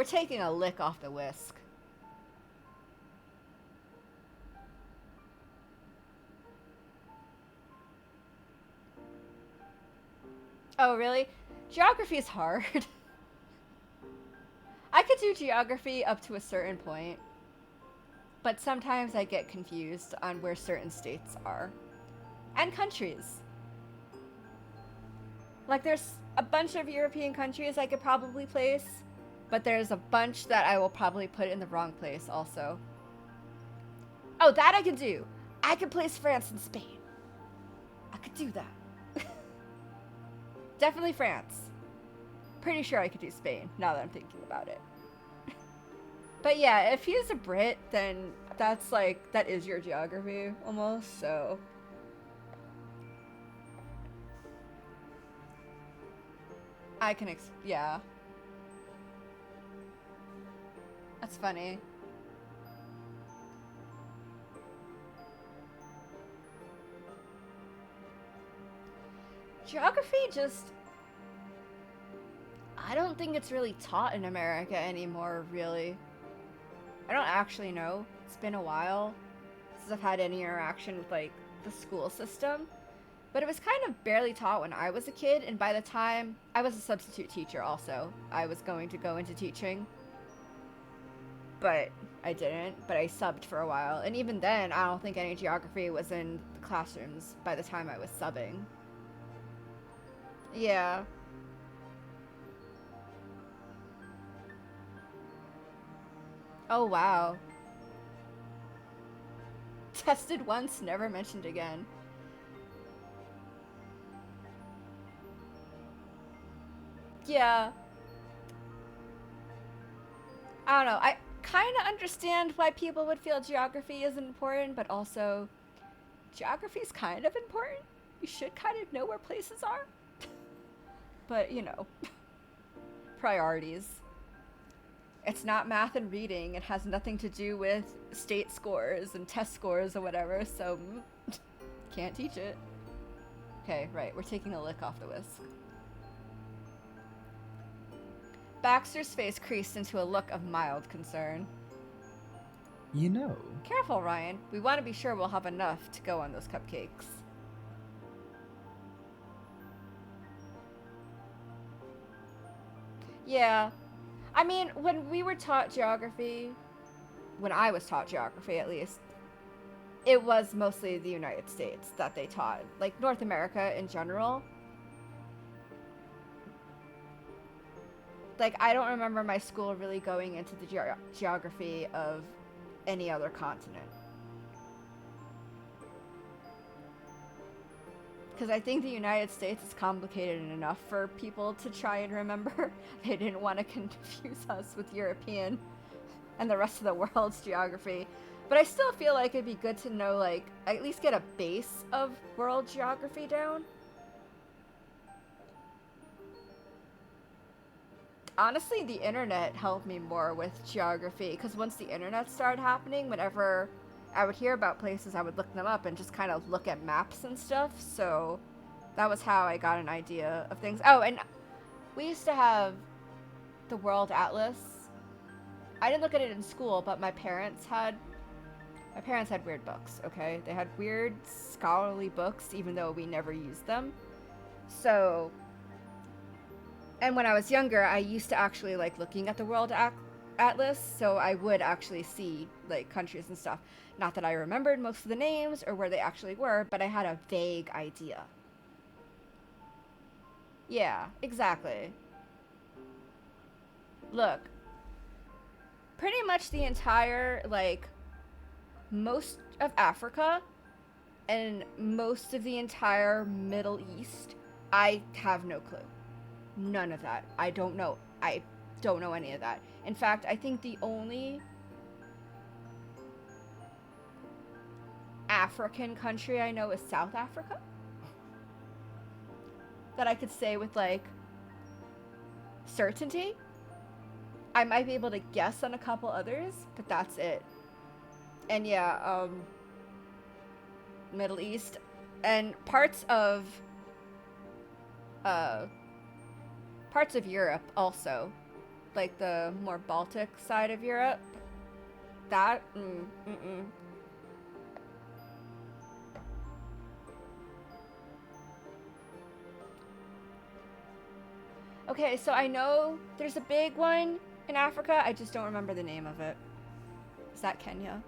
taking a lick off the whisk. Oh, really? Geography is hard. I could do geography up to a certain point, but sometimes I get confused on where certain states are. And countries. Like, there's a bunch of European countries I could probably place, but there's a bunch that I will probably put in the wrong place also. Oh, that I can do. I could place France and Spain. I could do that. Definitely France. Pretty sure I could do Spain, now that I'm thinking about it. But yeah, if he's a Brit, then that's like, that is your geography, almost, so... I can yeah. That's funny. Geography just... I don't think it's really taught in America anymore, really. I don't actually know. It's been a while since I've had any interaction with, like, the school system. But it was kind of barely taught when I was a kid, and by the time... I was a substitute teacher also. I was going to go into teaching. But I didn't. But I subbed for a while. And even then, I don't think any geography was in the classrooms by the time I was subbing. Yeah. Oh, wow. Tested once, never mentioned again. Yeah. I don't know. I kind of understand why people would feel geography isn't important, but also geography is kind of important. You should kind of know where places are. But, you know, priorities. It's not math and reading. It has nothing to do with state scores and test scores or whatever, so can't teach it. Okay, right, we're taking a lick off the whisk. Baxter's face creased into a look of mild concern. You know, Careful, Ryan. We want to be sure we'll have enough to go on those cupcakes. Yeah. I mean, when we were taught geography, when I was taught geography at least, it was mostly the United States that they taught. Like, North America in general. Like, I don't remember my school really going into the geography of any other continent. Because I think the United States is complicated enough for people to try and remember. They didn't want to confuse us with European and the rest of the world's geography. But I still feel like it'd be good to know, like, at least get a base of world geography down. Honestly, the internet helped me more with geography, because once the internet started happening, whenever I would hear about places, I would look them up and just kind of look at maps and stuff, so that was how I got an idea of things. Oh, and we used to have the World Atlas. I didn't look at it in school, but my parents had weird books, okay? They had weird scholarly books, even though we never used them. So, and when I was younger, I used to actually like looking at the World Atlas, so I would actually see like countries and stuff. Not that I remembered most of the names or where they actually were, but I had a vague idea. Yeah, exactly. Look, pretty much the entire, like, most of Africa and most of the entire Middle East, I have no clue. None of that. I don't know. I don't know any of that. In fact, I think the only African country I know is South Africa. That I could say with, like, certainty. I might be able to guess on a couple others, but that's it. And yeah, Middle East and parts of Europe also, like the more Baltic side of Europe. That Okay, so I know there's a big one in Africa. I just don't remember the name of it. Is that Kenya?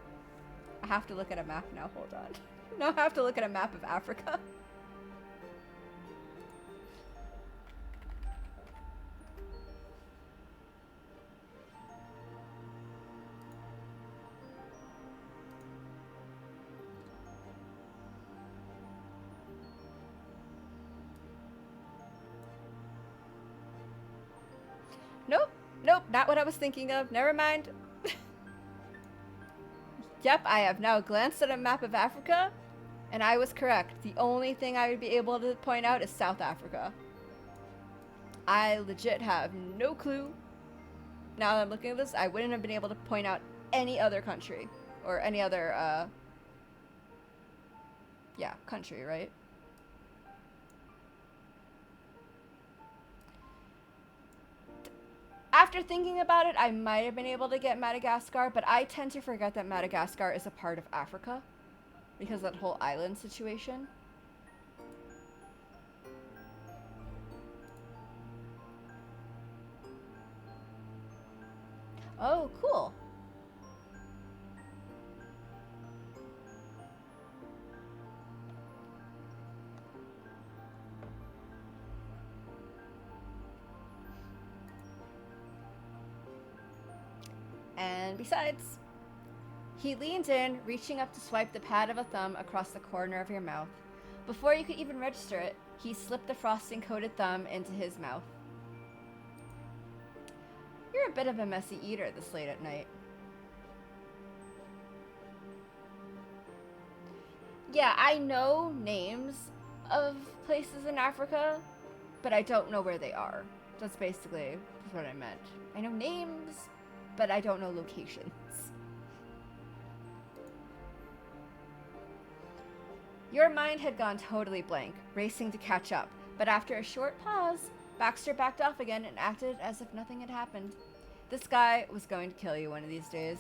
I have to look at a map now. Hold on. No, I have to look at a map of Africa. Nope. Nope, not what I was thinking of. Never mind. Yep, I have now glanced at a map of Africa, and I was correct. The only thing I would be able to point out is South Africa. I legit have no clue. Now that I'm looking at this, I wouldn't have been able to point out any other country. Or any other, yeah, country, right? After thinking about it, I might have been able to get Madagascar, but I tend to forget that Madagascar is a part of Africa because of that whole island situation. Oh, cool. And besides, he leaned in, reaching up to swipe the pad of a thumb across the corner of your mouth. Before you could even register it, he slipped the frosting-coated thumb into his mouth. You're a bit of a messy eater this late at night. Yeah, I know names of places in Africa, but I don't know where they are. That's basically what I meant. I know names, but I don't know locations. Your mind had gone totally blank, racing to catch up, but after a short pause, Baxter backed off again and acted as if nothing had happened. This guy was going to kill you one of these days.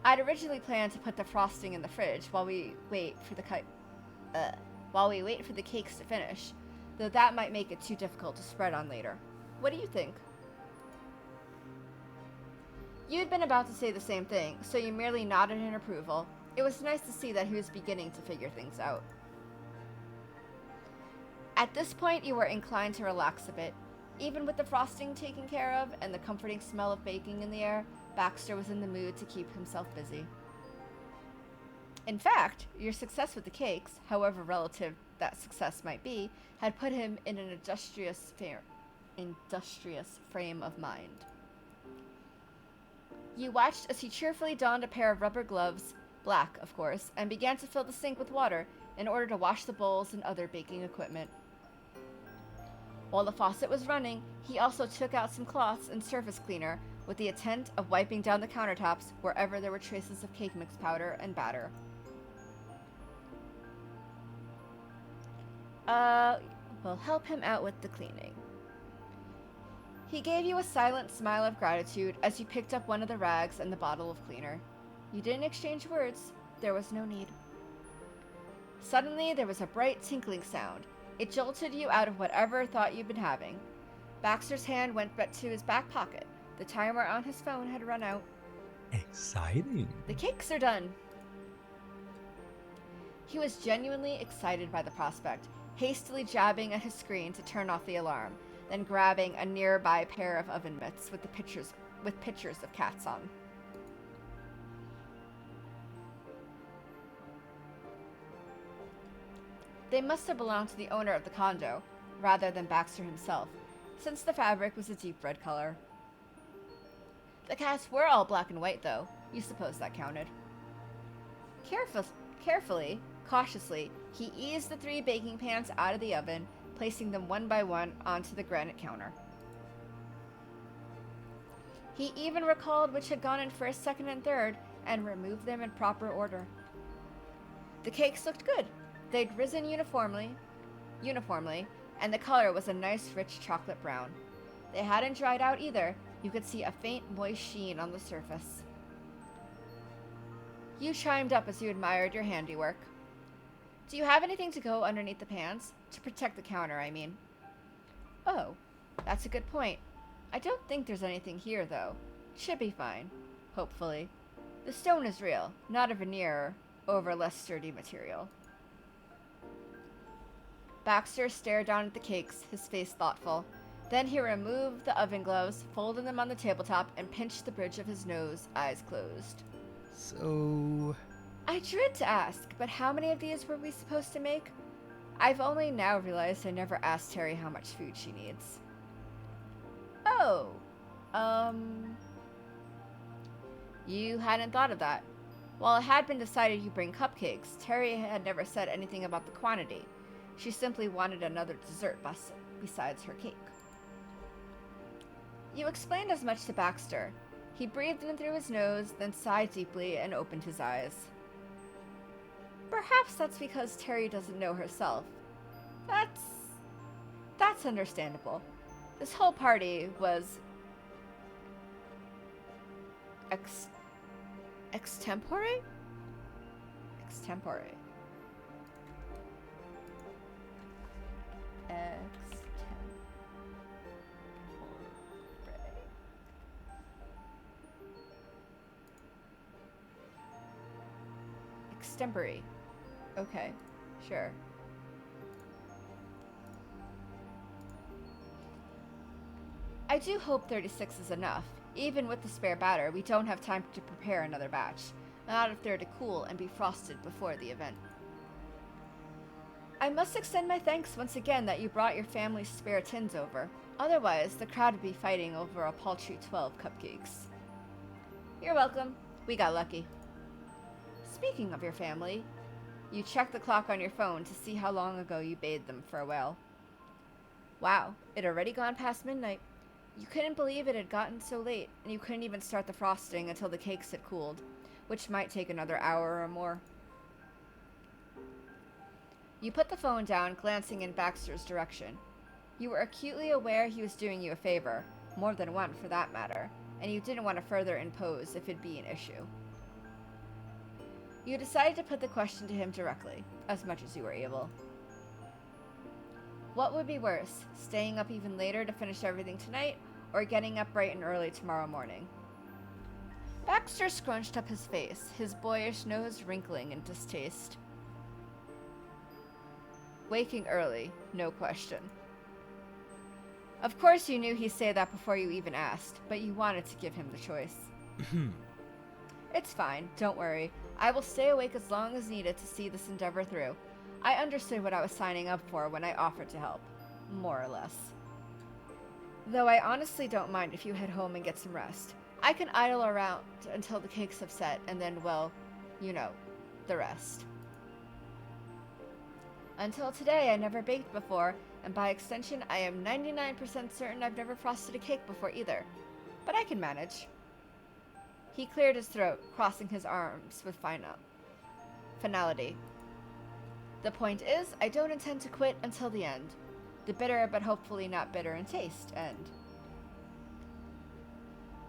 I'd originally planned to put the frosting in the fridge while we wait for the cakes to finish, though that might make it too difficult to spread on later. What do you think? You'd been about to say the same thing, so you merely nodded in approval. It was nice to see that he was beginning to figure things out. At this point, you were inclined to relax a bit. Even with the frosting taken care of and the comforting smell of baking in the air, Baxter was in the mood to keep himself busy. In fact, your success with the cakes, however relative that success might be, had put him in an industrious frame of mind. You watched as he cheerfully donned a pair of rubber gloves, black, of course, and began to fill the sink with water in order to wash the bowls and other baking equipment. While the faucet was running, he also took out some cloths and surface cleaner with the intent of wiping down the countertops wherever there were traces of cake mix powder and batter. We'll help him out with the cleaning. He gave you a silent smile of gratitude as you picked up one of the rags and the bottle of cleaner. You didn't exchange words. There was no need. Suddenly, there was a bright tinkling sound. It jolted you out of whatever thought you'd been having. Baxter's hand went back to his back pocket. The timer on his phone had run out. Exciting. The cakes are done. He was genuinely excited by the prospect, hastily jabbing at his screen to turn off the alarm, then grabbing a nearby pair of oven mitts with pictures of cats on. They must have belonged to the owner of the condo, rather than Baxter himself, since the fabric was a deep red color. The cats were all black and white, though. You suppose that counted. Carefully, cautiously, he eased the 3 baking pans out of the oven, placing them one by one onto the granite counter. He even recalled which had gone in first, second, and third, and removed them in proper order. The cakes looked good. They'd risen uniformly, and the color was a nice, rich chocolate brown. They hadn't dried out either. You could see a faint, moist sheen on the surface. You chimed up as you admired your handiwork. Do you have anything to go underneath the pans? To protect the counter, I mean. Oh, that's a good point. I don't think there's anything here, though. Should be fine. Hopefully. The stone is real, not a veneer over less sturdy material. Baxter stared down at the cakes, his face thoughtful. Then he removed the oven gloves, folded them on the tabletop, and pinched the bridge of his nose, eyes closed. So... I dread to ask, but how many of these were we supposed to make? I've only now realized I never asked Terry how much food she needs. Oh, you hadn't thought of that. While it had been decided you bring cupcakes, Terry had never said anything about the quantity. She simply wanted another dessert besides her cake. You explained as much to Baxter. He breathed in through his nose, then sighed deeply and opened his eyes. Perhaps that's because Terry doesn't know herself. That's understandable. This whole party was extempore? Extempore. Extempore. Okay, sure. I do hope 36 is enough. Even with the spare batter, we don't have time to prepare another batch. Not if they're to cool and be frosted before the event. I must extend my thanks once again that you brought your family's spare tins over. Otherwise, the crowd would be fighting over a paltry 12 cupcakes. You're welcome. We got lucky. Speaking of your family, you check the clock on your phone to see how long ago you bade them farewell. Wow, it had already gone past midnight. You couldn't believe it had gotten so late, and you couldn't even start the frosting until the cakes had cooled, which might take another hour or more. You put the phone down, glancing in Baxter's direction. You were acutely aware he was doing you a favor, more than one for that matter, and you didn't want to further impose if it'd be an issue. You decided to put the question to him directly, as much as you were able. What would be worse, staying up even later to finish everything tonight, or getting up bright and early tomorrow morning? Baxter scrunched up his face, his boyish nose wrinkling in distaste. Waking early, no question. Of course you knew he'd say that before you even asked, but you wanted to give him the choice. It's fine, don't worry. I will stay awake as long as needed to see this endeavor through. I understood what I was signing up for when I offered to help. More or less. Though I honestly don't mind if you head home and get some rest. I can idle around until the cakes have set, and then, well, you know, the rest. Until today, I never baked before, and by extension, I am 99% certain I've never frosted a cake before either. But I can manage. He cleared his throat, crossing his arms with finality. The point is, I don't intend to quit until the end. The bitter, but hopefully not bitter in taste, end.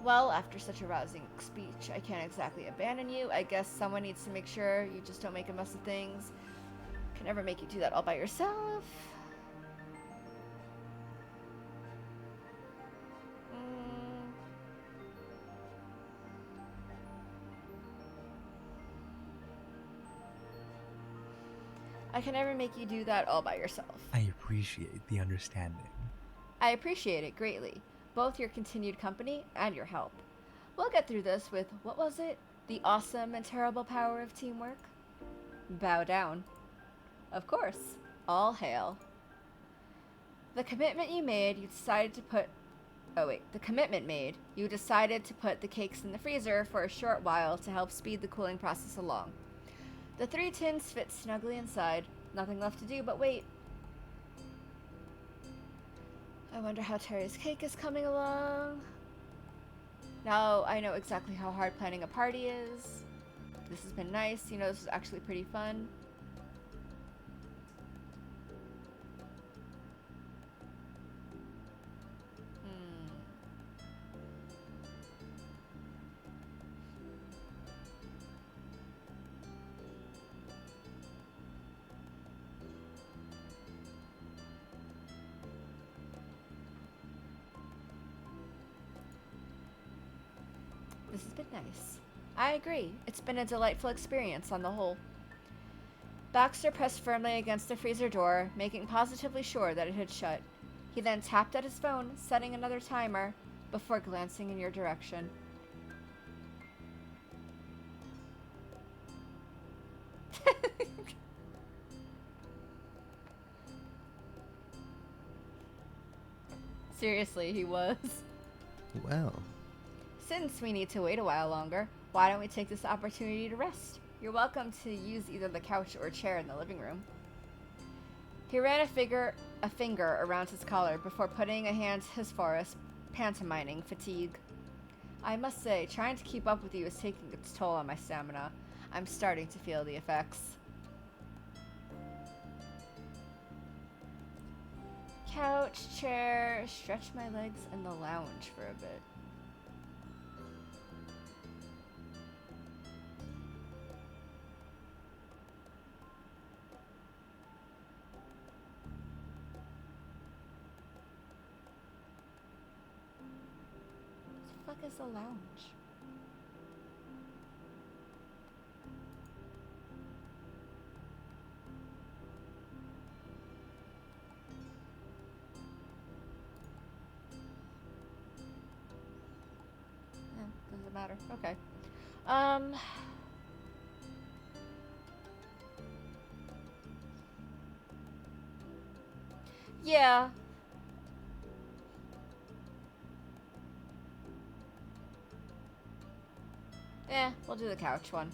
Well, after such a rousing speech, I can't exactly abandon you. I guess someone needs to make sure you just don't make a mess of things. Can never make you do that all by yourself. I can never make you do that all by yourself. I appreciate the understanding. I appreciate it greatly, both your continued company and your help. We'll get through this with, what was it? The awesome and terrible power of teamwork? Bow down. Of course. All hail. The commitment made, you decided to put the cakes in the freezer for a short while to help speed the cooling process along. The 3 tins fit snugly inside. Nothing left to do but wait. I wonder how Terry's cake is coming along. Now I know exactly how hard planning a party is. This has been nice. You know, this is actually pretty fun. This has been nice. I agree. It's been a delightful experience on the whole. Baxter pressed firmly against the freezer door, making positively sure that it had shut. He then tapped at his phone, setting another timer, before glancing in your direction. Seriously, he was. Well, Since we need to wait a while longer, why don't we take this opportunity to rest? You're welcome to use either the couch or chair in the living room. He ran a finger around his collar before putting a hand to his forehead, pantomiming fatigue. I must say, trying to keep up with you is taking its toll on my stamina. I'm starting to feel the effects. Couch, chair, stretch my legs in the lounge for a bit. What the fuck is a lounge? Doesn't matter. Okay. Yeah. We'll do the couch one.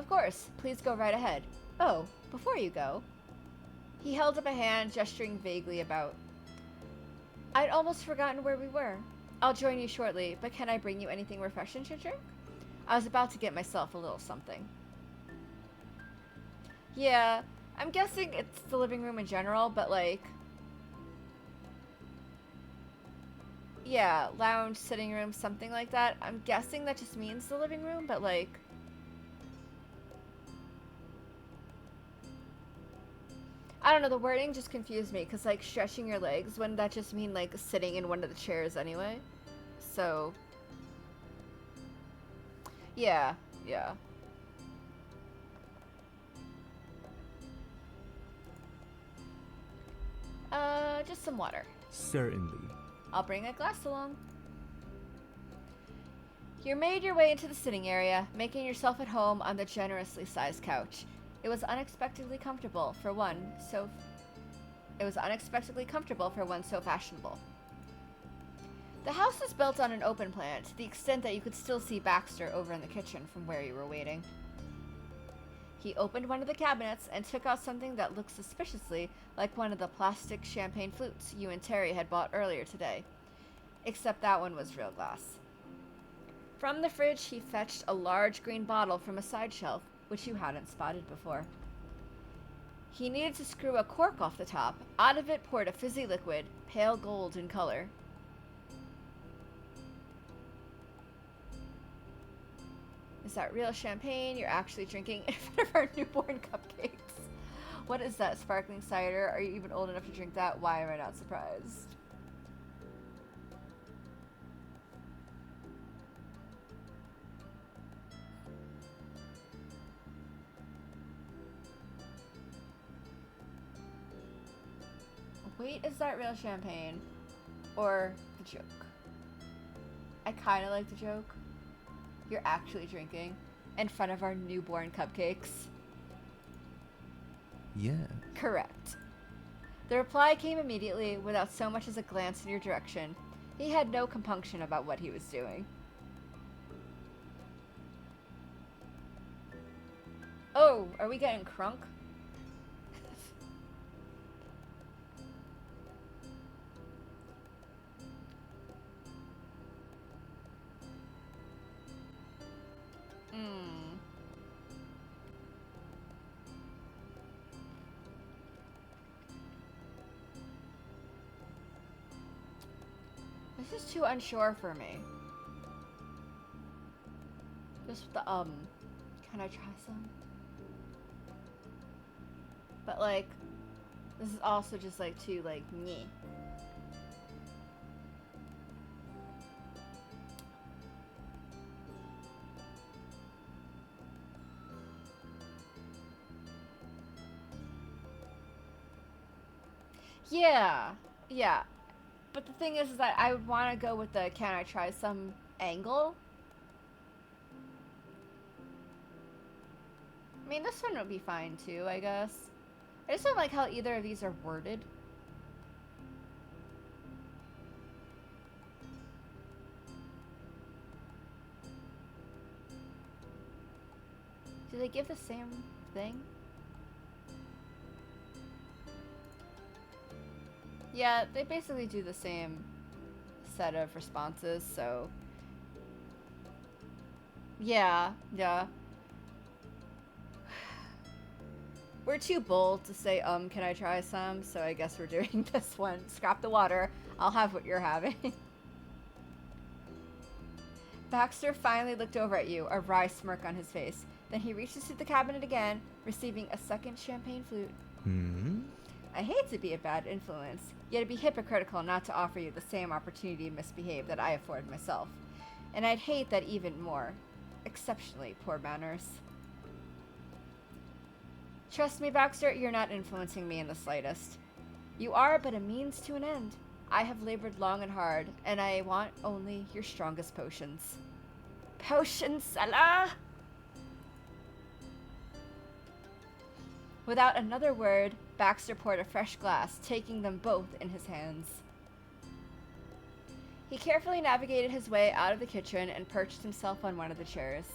Of course, please go right ahead. Oh, before you go. He held up a hand, gesturing vaguely about. I'd almost forgotten where we were. I'll join you shortly, but can I bring you anything refreshing to drink? I was about to get myself a little something. Yeah, I'm guessing it's the living room in general, but like... Yeah, lounge, sitting room, something like that. I'm guessing that just means the living room, but like... I don't know, the wording just confused me, because, like, stretching your legs, wouldn't that just mean, like, sitting in one of the chairs anyway? So... Yeah, yeah. Just some water. Certainly. I'll bring a glass along. You made your way into the sitting area, making yourself at home on the generously sized couch. It was unexpectedly comfortable for one so fashionable. The house is built on an open plan to the extent that you could still see Baxter over in the kitchen from where you were waiting. He opened one of the cabinets and took out something that looked suspiciously like one of the plastic champagne flutes you and Terry had bought earlier today. Except that one was real glass. From the fridge, he fetched a large green bottle from a side shelf, which you hadn't spotted before. He needed to screw a cork off the top. Out of it poured a fizzy liquid, pale gold in color. Is that real champagne you're actually drinking in front of our newborn cupcakes? What is that, sparkling cider? Are you even old enough to drink that? Why am I not surprised? Wait, is that real champagne? Or the joke? I kind of like the joke. You're actually drinking in front of our newborn cupcakes. Yeah. Correct. The reply came immediately, without so much as a glance in your direction. He had no compunction about what he was doing. Oh, are we getting crunk? This is too unsure for me. Just the, can I try some? But, like, this is also just, like, too, like, meh. Yeah, yeah. But the thing is that I would want to go with the can I try some angle. I mean, this one would be fine too, I guess. I just don't like how either of these are worded. Do they give the same thing? Yeah, they basically do the same set of responses, so... Yeah. We're too bold to say, can I try some? So I guess we're doing this one. Scrap the water. I'll have what you're having. Baxter finally looked over at you, a wry smirk on his face. Then he reaches to the cabinet again, receiving a second champagne flute. I hate to be a bad influence, yet it'd be hypocritical not to offer you the same opportunity to misbehave that I afford myself. And I'd hate that even more. Exceptionally poor manners. Trust me, Baxter, you're not influencing me in the slightest. You are but a means to an end. I have labored long and hard, and I want only your strongest potions. Potion seller! Without another word, Baxter poured a fresh glass, taking them both in his hands. He carefully navigated his way out of the kitchen and perched himself on one of the chairs.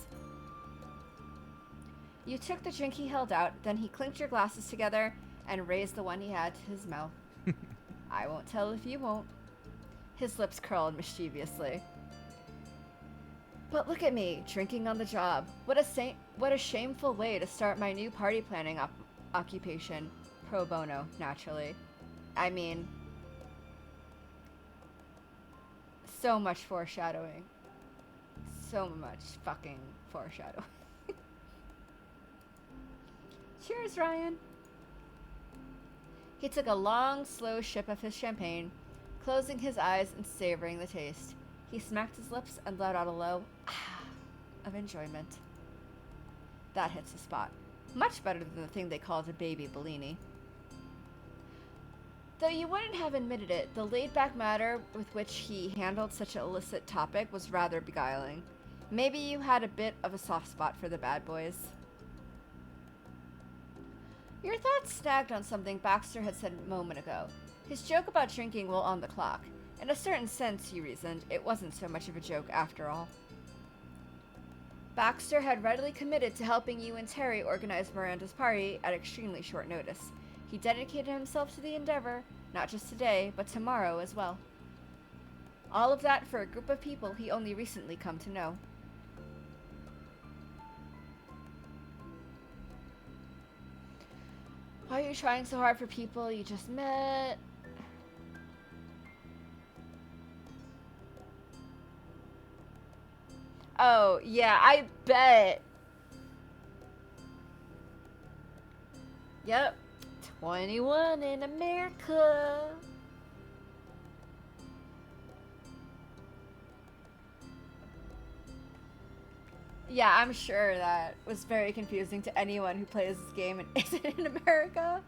You took the drink he held out, then he clinked your glasses together and raised the one he had to his mouth. I won't tell if you won't. His lips curled mischievously. But look at me, drinking on the job. What a shameful way to start my new party planning occupation. Pro bono, naturally. I mean, so much foreshadowing. So much fucking foreshadowing. Cheers, Ryan. He took a long, slow sip of his champagne, closing his eyes and savoring the taste. He smacked his lips and let out a low ah of enjoyment. That hits the spot. Much better than the thing they called a baby Bellini. Though you wouldn't have admitted it, the laid-back manner with which he handled such an illicit topic was rather beguiling. Maybe you had a bit of a soft spot for the bad boys. Your thoughts snagged on something Baxter had said a moment ago. His joke about drinking while on the clock. In a certain sense, he reasoned, it wasn't so much of a joke after all. Baxter had readily committed to helping you and Terry organize Miranda's party at extremely short notice. He dedicated himself to the endeavor, not just today, but tomorrow as well. All of that for a group of people he only recently come to know. Why are you trying so hard for people you just met? Oh, yeah, I bet. Yep. 21 in America. Yeah, I'm sure that was very confusing to anyone who plays this game and isn't in America.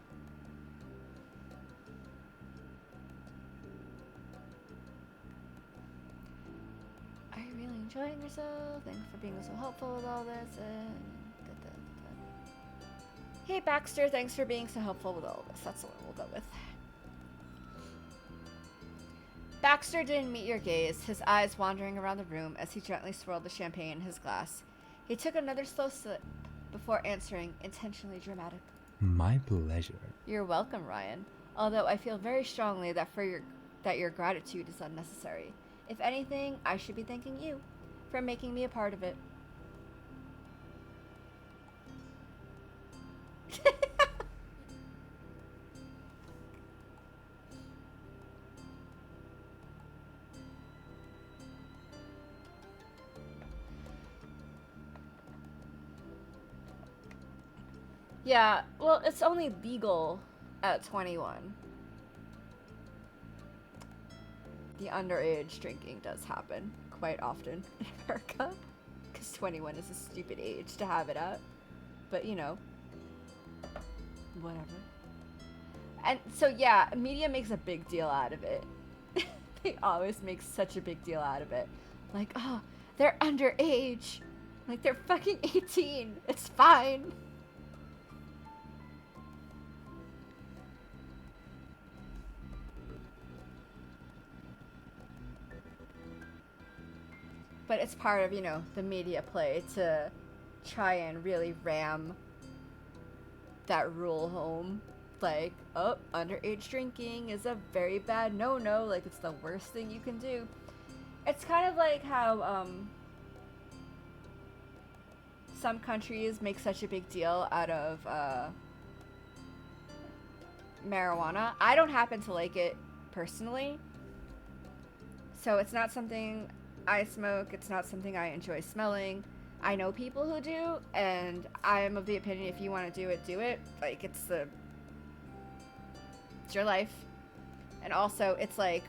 Are you really enjoying yourself? Thanks for being so helpful with all this. Hey, Baxter, thanks for being so helpful with all this. That's what we'll go with. Baxter didn't meet your gaze, his eyes wandering around the room as he gently swirled the champagne in his glass. He took another slow sip before answering, intentionally dramatic. My pleasure. You're welcome, Ryan. Although I feel very strongly that your gratitude is unnecessary. If anything, I should be thanking you for making me a part of it. Yeah, well, it's only legal at 21. The underage drinking does happen quite often in America, because 21 is a stupid age to have it at. But, you know, whatever. And so, yeah, media makes a big deal out of it. They always make such a big deal out of it. Like, oh, they're underage. Like, they're fucking 18. It's fine. But it's part of, you know, the media play to try and really ram that rule home. Like, oh, underage drinking is a very bad no-no. Like, it's the worst thing you can do. It's kind of like how some countries make such a big deal out of marijuana. I don't happen to like it personally. So it's not something I smoke. It's not something I enjoy smelling. I know people who do, and I'm of the opinion if you want to do it, do it. Like, it's your life. And also, it's like,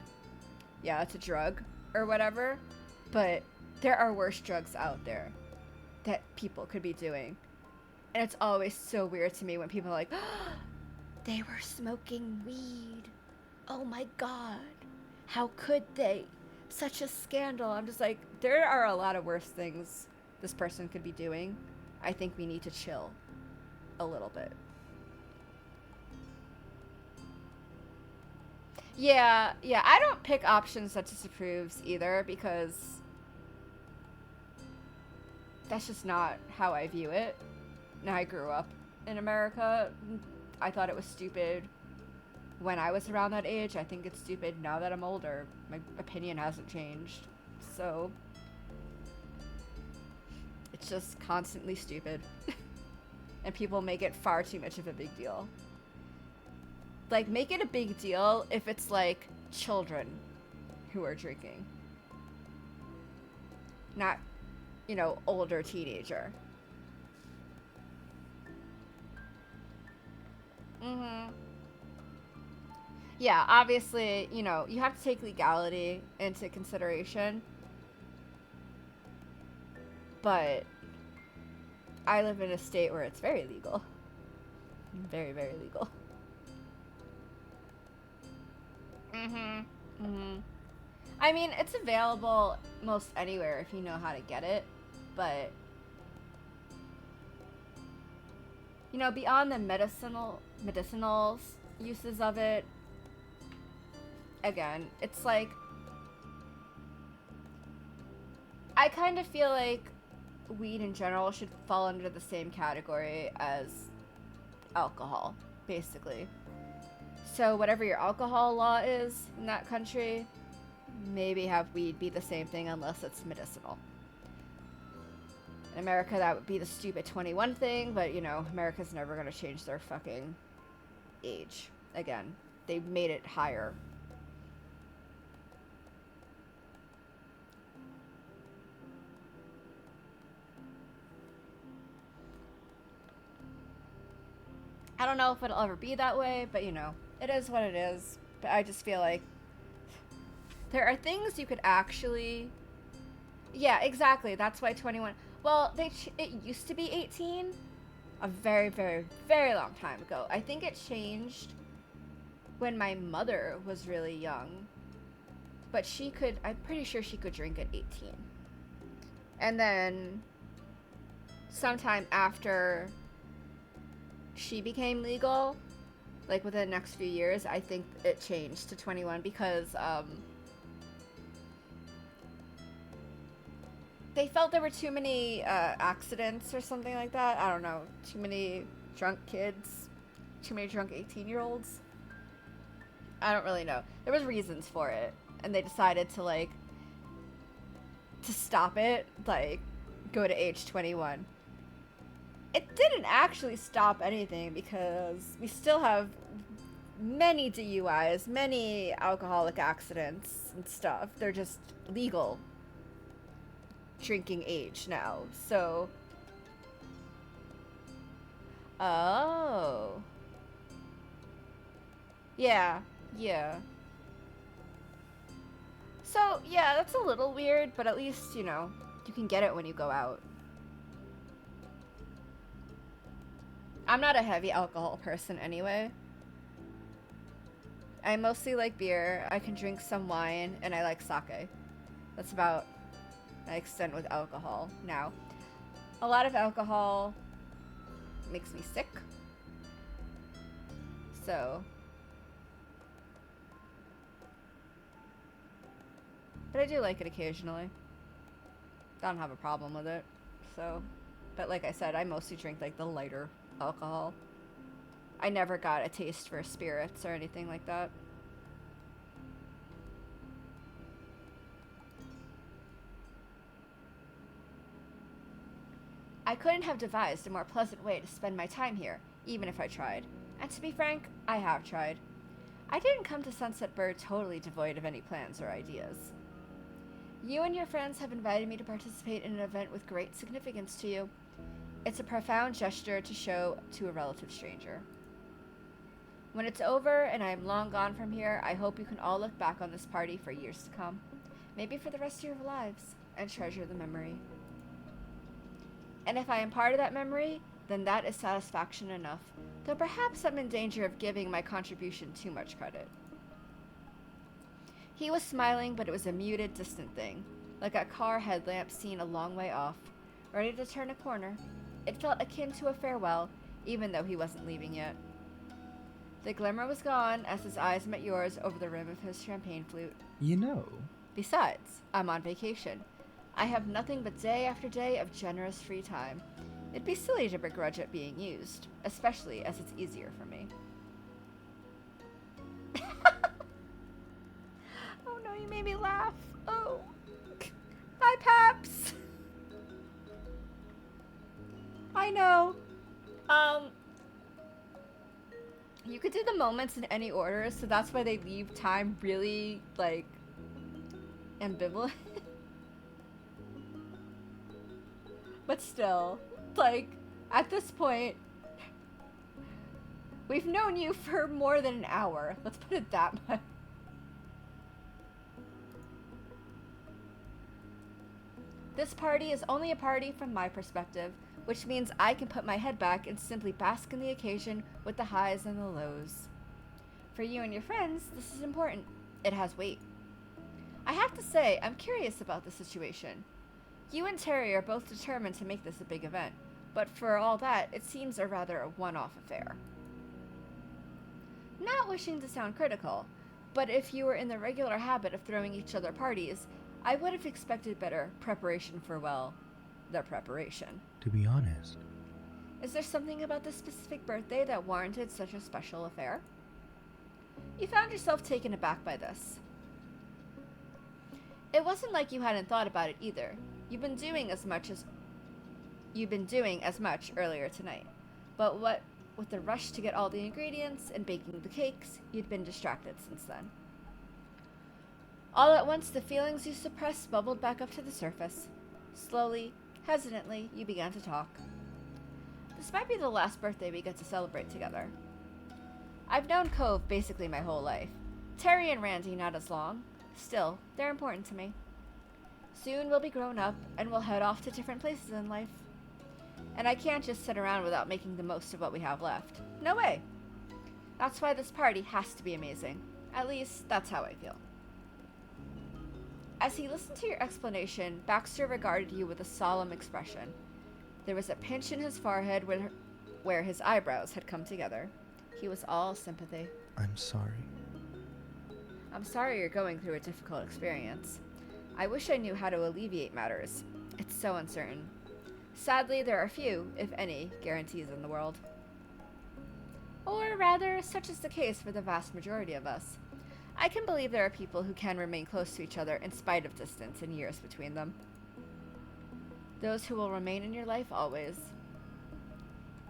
yeah, it's a drug or whatever, but there are worse drugs out there that people could be doing. And it's always so weird to me when people are like, oh, they were smoking weed. Oh my God. How could they? Such a scandal. I'm just like, there are a lot of worse things this person could be doing. I think we need to chill a little bit. Yeah, I don't pick options that disapproves either, because that's just not how I view it. and I grew up in America. I thought it was stupid when I was around that age. I think it's stupid now that I'm older. My opinion hasn't changed. So it's just constantly stupid. And people make it far too much of a big deal. Like, make it a big deal if it's like children who are drinking. Not, older teenager. Mm-hmm. Yeah, obviously, you have to take legality into consideration. But I live in a state where it's very legal. Very, very legal. I mean, it's available most anywhere if you know how to get it, but beyond the medicinal uses of it, again, it's like I kind of feel like weed in general should fall under the same category as alcohol, basically. So whatever your alcohol law is in that country, maybe have weed be the same thing unless it's medicinal. In America, that would be the stupid 21 thing, but America's never going to change their fucking age. Again, they made it higher. I don't know if it'll ever be that way, but it is what it is. But I just feel like there are things you could actually... Yeah, exactly. That's why 21... Well, it used to be 18 a very, very, very long time ago. I think it changed when my mother was really young. But I'm pretty sure she could drink at 18. And then sometime after she became legal, like within the next few years, I think it changed to 21 because they felt there were too many accidents or something like that. I don't know. Too many drunk kids. Too many drunk 18-year-olds. I don't really know. There was reasons for it. And they decided to stop it, go to age 21. It didn't actually stop anything because we still have many DUIs, many alcoholic accidents and stuff. They're just legal drinking age now. So, oh, yeah. So, yeah, that's a little weird, but at least, you can get it when you go out. I'm not a heavy alcohol person anyway. I mostly like beer. I can drink some wine, and I like sake. That's about my extent with alcohol. Now, a lot of alcohol makes me sick. So, but I do like it occasionally. I don't have a problem with it. So, but like I said, I mostly drink the lighter alcohol. I never got a taste for spirits or anything like that. I couldn't have devised a more pleasant way to spend my time here, even if I tried. And to be frank, I have tried. I didn't come to Sunset Bird totally devoid of any plans or ideas. You and your friends have invited me to participate in an event with great significance to you. It's a profound gesture to show to a relative stranger. When it's over and I am long gone from here, I hope you can all look back on this party for years to come, maybe for the rest of your lives, and treasure the memory. And if I am part of that memory, then that is satisfaction enough, though perhaps I'm in danger of giving my contribution too much credit. He was smiling, but it was a muted, distant thing, like a car headlamp seen a long way off, ready to turn a corner. It felt akin to a farewell, even though he wasn't leaving yet. The glimmer was gone as his eyes met yours over the rim of his champagne flute. Besides, I'm on vacation. I have nothing but day after day of generous free time. It'd be silly to begrudge it being used, especially as it's easier for me. Oh no, you made me laugh. Oh. Hi, Paps. I know. You could do the moments in any order, so that's why they leave time really, like, ambivalent. But still, like, at this point, we've known you for more than an hour. Let's put it that much. This party is only a party from my perspective, which means I can put my head back and simply bask in the occasion with the highs and the lows. For you and your friends, this is important. It has weight. I have to say, I'm curious about the situation. You and Terry are both determined to make this a big event, but for all that, it seems a rather a one-off affair. Not wishing to sound critical, but if you were in the regular habit of throwing each other parties, I would have expected better preparation for, well, the preparation. To be honest, Is there something about this specific birthday that warranted such a special affair? You found yourself taken aback by this. It wasn't like you hadn't thought about it either. You've been doing as much earlier tonight. But what with the rush to get all the ingredients and baking the cakes, you'd been distracted since then. All at once, the feelings you suppressed bubbled back up to the surface. Slowly, hesitantly, you began to talk. This might be the last birthday we get to celebrate together. I've known Cove basically my whole life. Terry and Randy not as long. Still, they're important to me. Soon we'll be grown up, and we'll head off to different places in life. And I can't just sit around without making the most of what we have left. No way. That's why this party has to be amazing. At least, that's how I feel. As he listened to your explanation, Baxter regarded you with a solemn expression. There was a pinch in his forehead where his eyebrows had come together. He was all sympathy. I'm sorry. I'm sorry you're going through a difficult experience. I wish I knew how to alleviate matters. It's so uncertain. Sadly, there are few, if any, guarantees in the world. Or rather, such is the case for the vast majority of us. I can believe there are people who can remain close to each other in spite of distance and years between them. Those who will remain in your life always.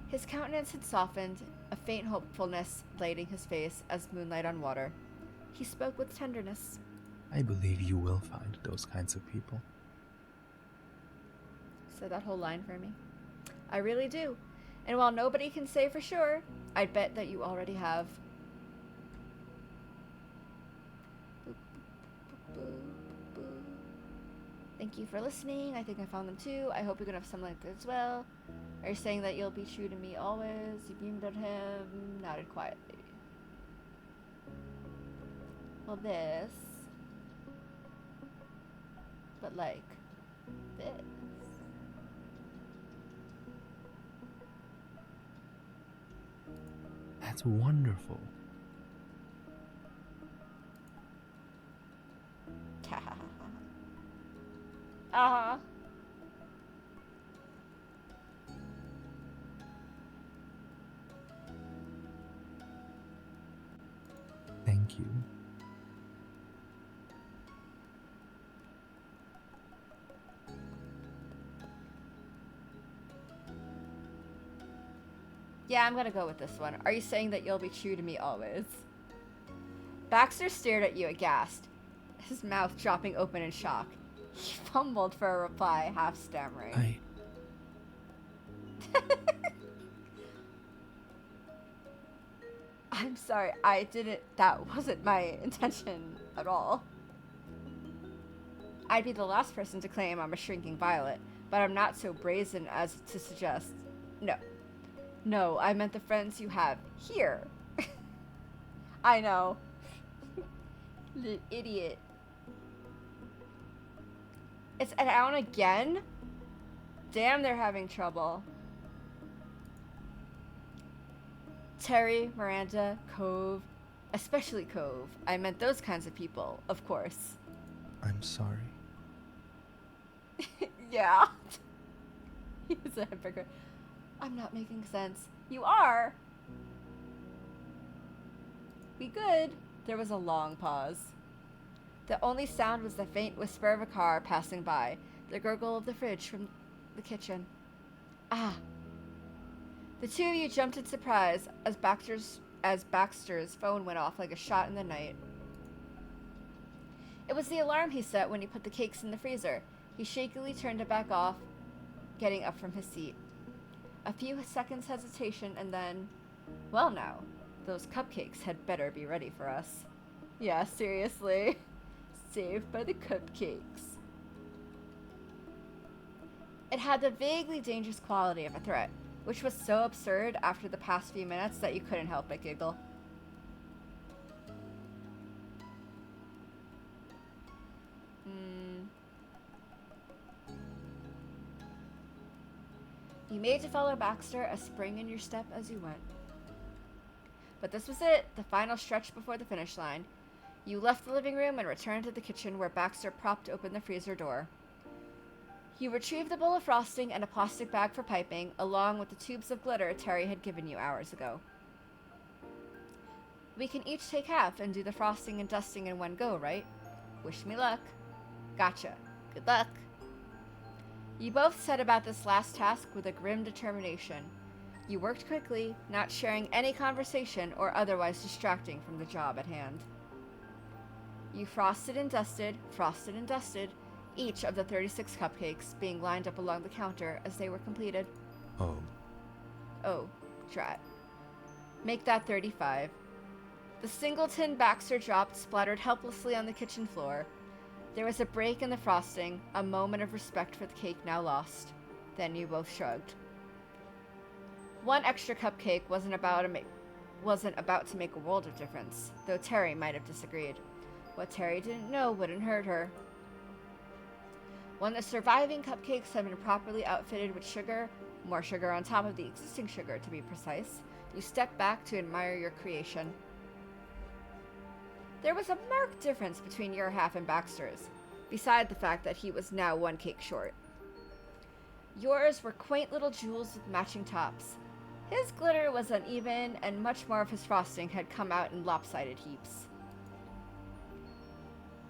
His countenance had softened, a faint hopefulness lighting his face as moonlight on water. He spoke with tenderness. I believe you will find those kinds of people. Said that whole line for me. I really do. And while nobody can say for sure, I'd bet that you already have. Thank you for listening. I think I found them too. I hope you're gonna have something like this as well. Are you saying that you'll be true to me always? You beamed at him, nodded quietly. Well, this. But like this. That's wonderful. Uh-huh. Thank you. Yeah, I'm gonna go with this one. Are you saying that you'll be true to me always? Baxter stared at you aghast, his mouth dropping open in shock. He fumbled for a reply, half stammering. I'm sorry, that wasn't my intention at all. I'd be the last person to claim I'm a shrinking violet, but I'm not so brazen as to suggest. No, I meant the friends you have here. I know. Little idiot. It's an out again? Damn, they're having trouble. Terry, Miranda, Cove, especially Cove. I meant those kinds of people, of course. I'm sorry. Yeah. He's a hypocrite. I'm not making sense. You are? We good? There was a long pause. The only sound was the faint whisper of a car passing by, the gurgle of the fridge from the kitchen. Ah! The two of you jumped in surprise as Baxter's phone went off like a shot in the night. It was the alarm he set when he put the cakes in the freezer. He shakily turned it back off, getting up from his seat. A few seconds hesitation and then, well now, those cupcakes had better be ready for us. Yeah, seriously. Saved by the cupcakes. It had the vaguely dangerous quality of a threat, which was so absurd after the past few minutes that you couldn't help but giggle. You made to follow Baxter, a spring in your step as you went. But this was it, the final stretch before the finish line. You left the living room and returned to the kitchen where Baxter propped open the freezer door. You retrieved the bowl of frosting and a plastic bag for piping, along with the tubes of glitter Terry had given you hours ago. We can each take half and do the frosting and dusting in one go, right? Wish me luck. Gotcha. Good luck. You both set about this last task with a grim determination. You worked quickly, not sharing any conversation or otherwise distracting from the job at hand. You frosted and dusted, each of the 36 cupcakes being lined up along the counter as they were completed. Oh, drat. Make that 35. The singleton Baxter dropped splattered helplessly on the kitchen floor. There was a break in the frosting, a moment of respect for the cake now lost. Then you both shrugged. One extra cupcake wasn't about to make a world of difference, though Terry might have disagreed. What Terry didn't know wouldn't hurt her. When the surviving cupcakes had been properly outfitted with sugar, more sugar on top of the existing sugar to be precise, you stepped back to admire your creation. There was a marked difference between your half and Baxter's, beside the fact that he was now one cake short. Yours were quaint little jewels with matching tops. His glitter was uneven, and much more of his frosting had come out in lopsided heaps.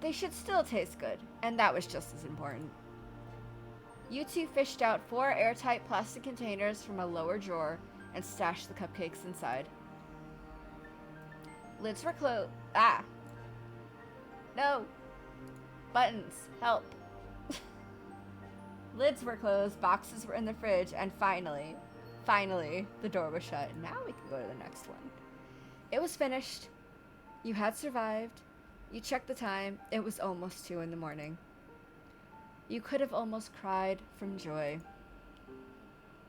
They should still taste good, and that was just as important. You two fished out 4 airtight plastic containers from a lower drawer and stashed the cupcakes inside. Lids were closed. Ah! No! Buttons, help! Lids were closed, boxes were in the fridge, and finally, the door was shut. Now we can go to the next one. It was finished. You had survived. You checked the time. It was almost 2 in the morning. You could have almost cried from joy.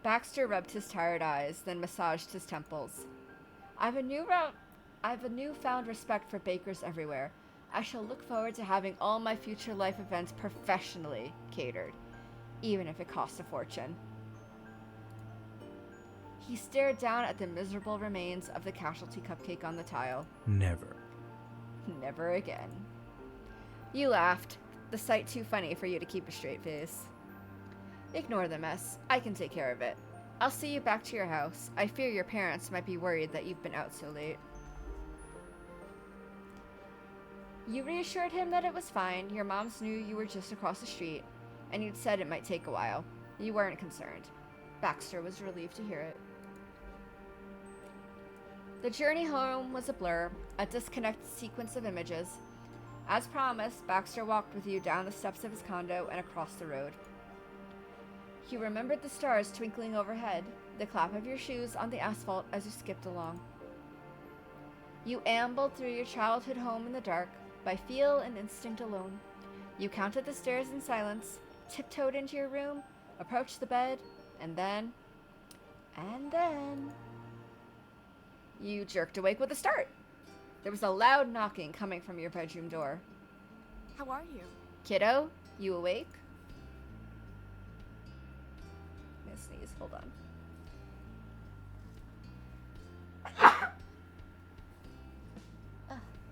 Baxter rubbed his tired eyes, then massaged his temples. I've a newfound respect for bakers everywhere. I shall look forward to having all my future life events professionally catered, even if it costs a fortune. He stared down at the miserable remains of the casualty cupcake on the tile. Never. Never again. You laughed, the sight too funny for you to keep a straight face. Ignore the mess. I can take care of it. I'll see you back to your house. I fear your parents might be worried that you've been out so late. You reassured him that it was fine. Your moms knew you were just across the street, and you'd said it might take a while. You weren't concerned. Baxter was relieved to hear it. The journey home was a blur, a disconnected sequence of images. As promised, Baxter walked with you down the steps of his condo and across the road. He remembered the stars twinkling overhead, the clap of your shoes on the asphalt as you skipped along. You ambled through your childhood home in the dark, by feel and instinct alone. You counted the stairs in silence, tiptoed into your room, approached the bed, and then... you jerked awake with a start. There was a loud knocking coming from your bedroom door. How are you? Kiddo, you awake? I'm gonna sneeze, hold on.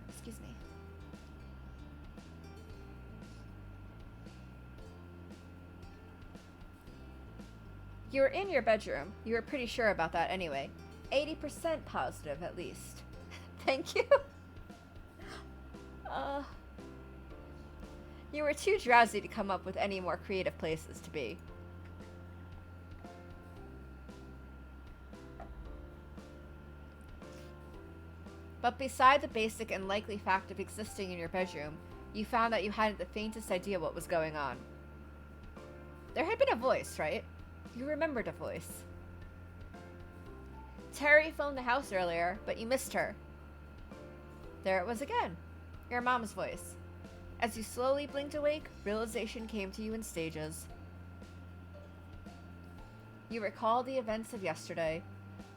Excuse me. You were in your bedroom. You were pretty sure about that anyway. 80% positive, at least. Thank you. You were too drowsy to come up with any more creative places to be. But beside the basic and likely fact of existing in your bedroom, you found that you hadn't the faintest idea what was going on. There had been a voice, right? You remembered a voice. Terry phoned the house earlier, but you missed her. There it was again. Your mom's voice. As you slowly blinked awake, realization came to you in stages. You recall the events of yesterday.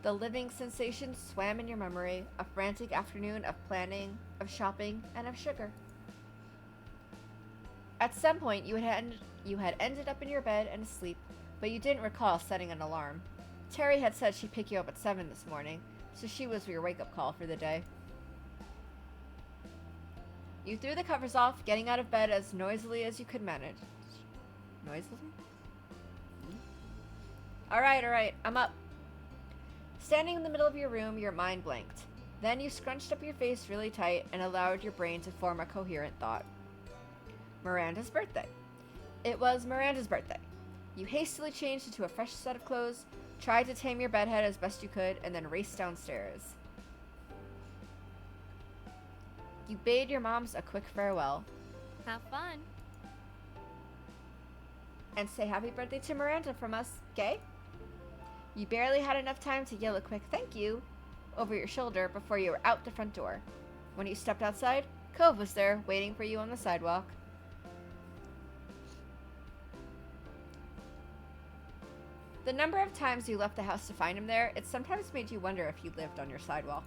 The living sensations swam in your memory, a frantic afternoon of planning, of shopping, and of sugar. At some point, you had ended up in your bed and asleep, but you didn't recall setting an alarm. Terry had said she'd pick you up at 7 this morning, so she was your wake-up call for the day. You threw the covers off, getting out of bed as noisily as you could manage. Noisily? Alright, I'm up. Standing in the middle of your room, your mind blanked. Then you scrunched up your face really tight and allowed your brain to form a coherent thought. Miranda's birthday. It was Miranda's birthday. You hastily changed into a fresh set of clothes, tried to tame your bedhead as best you could, and then raced downstairs. You bade your moms a quick farewell. Have fun. And say happy birthday to Miranda from us, okay? You barely had enough time to yell a quick thank you over your shoulder before you were out the front door. When you stepped outside, Cove was there, waiting for you on the sidewalk. The number of times you left the house to find him there, it sometimes made you wonder if he lived on your sidewalk.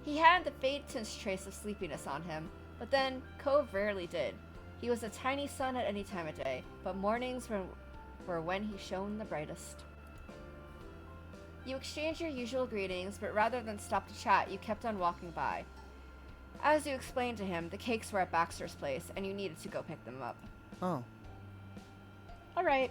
He hadn't the faintest trace of sleepiness on him, but then Cove rarely did. He was a tiny sun at any time of day, but mornings were when he shone the brightest. You exchanged your usual greetings, but rather than stop to chat, you kept on walking by. As you explained to him, the cakes were at Baxter's place, and you needed to go pick them up. Oh, Alright.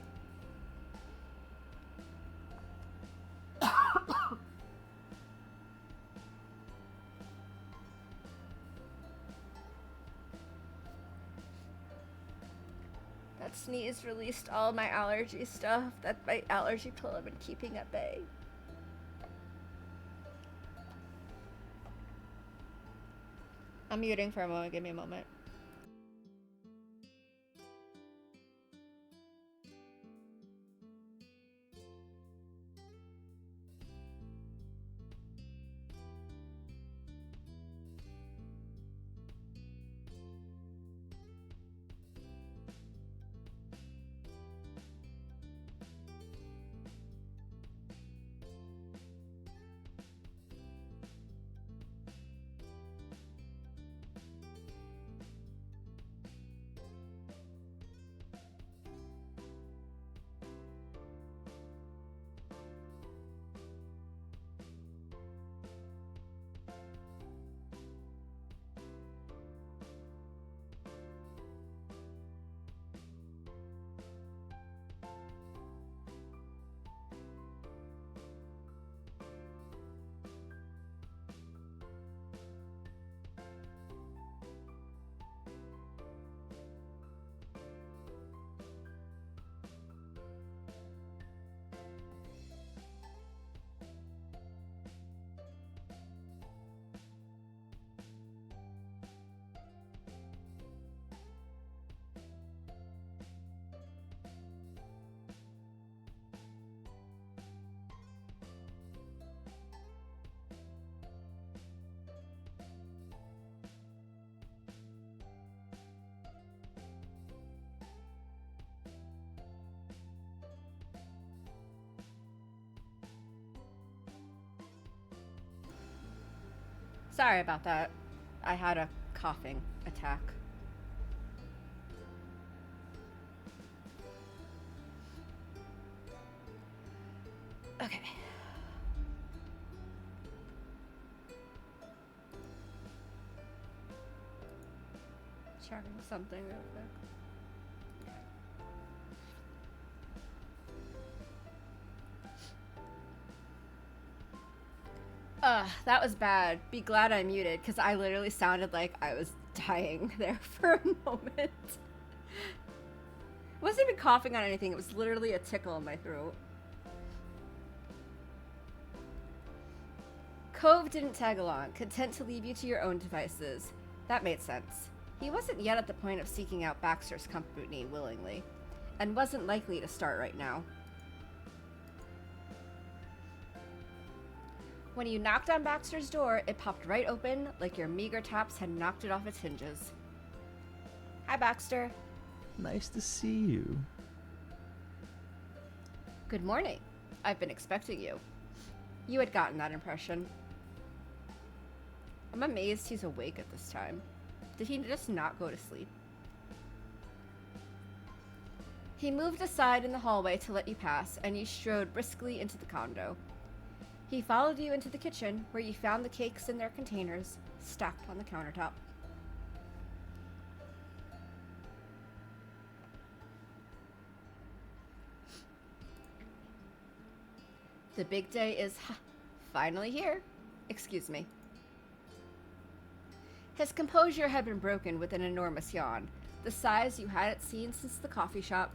That sneeze released all my allergy stuff that my allergy pill had been keeping at bay. I'm muting for a moment, give me a moment. Sorry about that. I had a coughing attack. Okay. Checking something real quick. Ugh, that was bad. Be glad I muted, because I literally sounded like I was dying there for a moment. I wasn't even coughing on anything, it was literally a tickle in my throat. Cove didn't tag along, content to leave you to your own devices. That made sense. He wasn't yet at the point of seeking out Baxter's company willingly, and wasn't likely to start right now. When you knocked on Baxter's door, it popped right open like your meager taps had knocked it off its hinges. Hi, Baxter. Nice to see you. Good morning. I've been expecting you. You had gotten that impression. I'm amazed he's awake at this time. Did he just not go to sleep? He moved aside in the hallway to let you pass, and you strode briskly into the condo. He followed you into the kitchen, where you found the cakes in their containers, stacked on the countertop. The big day is finally here. Excuse me. His composure had been broken with an enormous yawn, the size you hadn't seen since the coffee shop.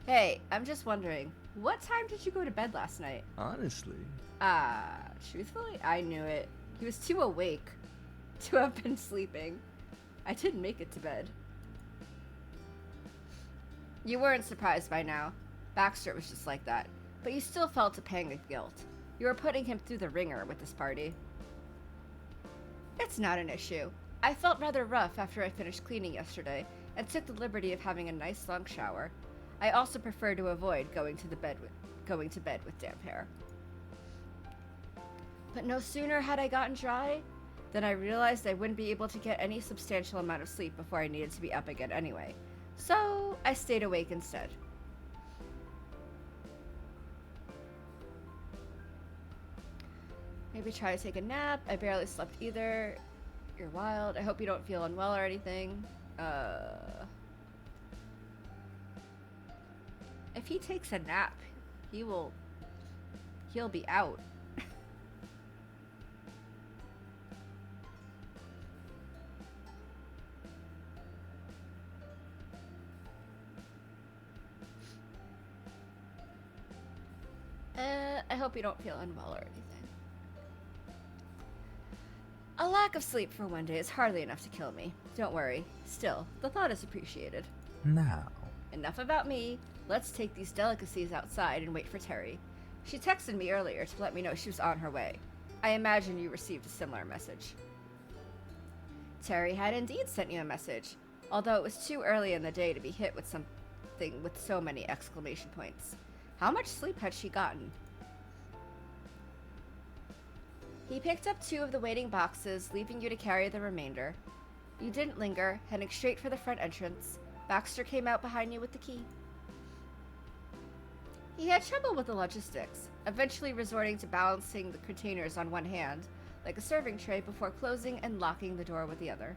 Hey, I'm just wondering, what time did you go to bed last night? Honestly. Truthfully, I knew it. He was too awake to have been sleeping. I didn't make it to bed. You weren't surprised by now. Baxter was just like that, but you still felt a pang of guilt. You were putting him through the ringer with this party. It's not an issue. I felt rather rough after I finished cleaning yesterday, and took the liberty of having a nice long shower. I also prefer to avoid going to bed with damp hair. But no sooner had I gotten dry than I realized I wouldn't be able to get any substantial amount of sleep before I needed to be up again anyway. So I stayed awake instead. Maybe try to take a nap. I barely slept either. You're wild. I hope you don't feel unwell or anything. If he takes a nap, he'll be out. I hope you don't feel unwell or anything. A lack of sleep for one day is hardly enough to kill me. Don't worry. Still, the thought is appreciated. Now. Enough about me. Let's take these delicacies outside and wait for Terry. She texted me earlier to let me know she was on her way. I imagine you received a similar message. Terry had indeed sent you a message, although it was too early in the day to be hit with something with so many exclamation points. How much sleep had she gotten? He picked up 2 of the waiting boxes, leaving you to carry the remainder. You didn't linger, heading straight for the front entrance. Baxter came out behind you with the key. He had trouble with the logistics, eventually resorting to balancing the containers on one hand, like a serving tray, before closing and locking the door with the other.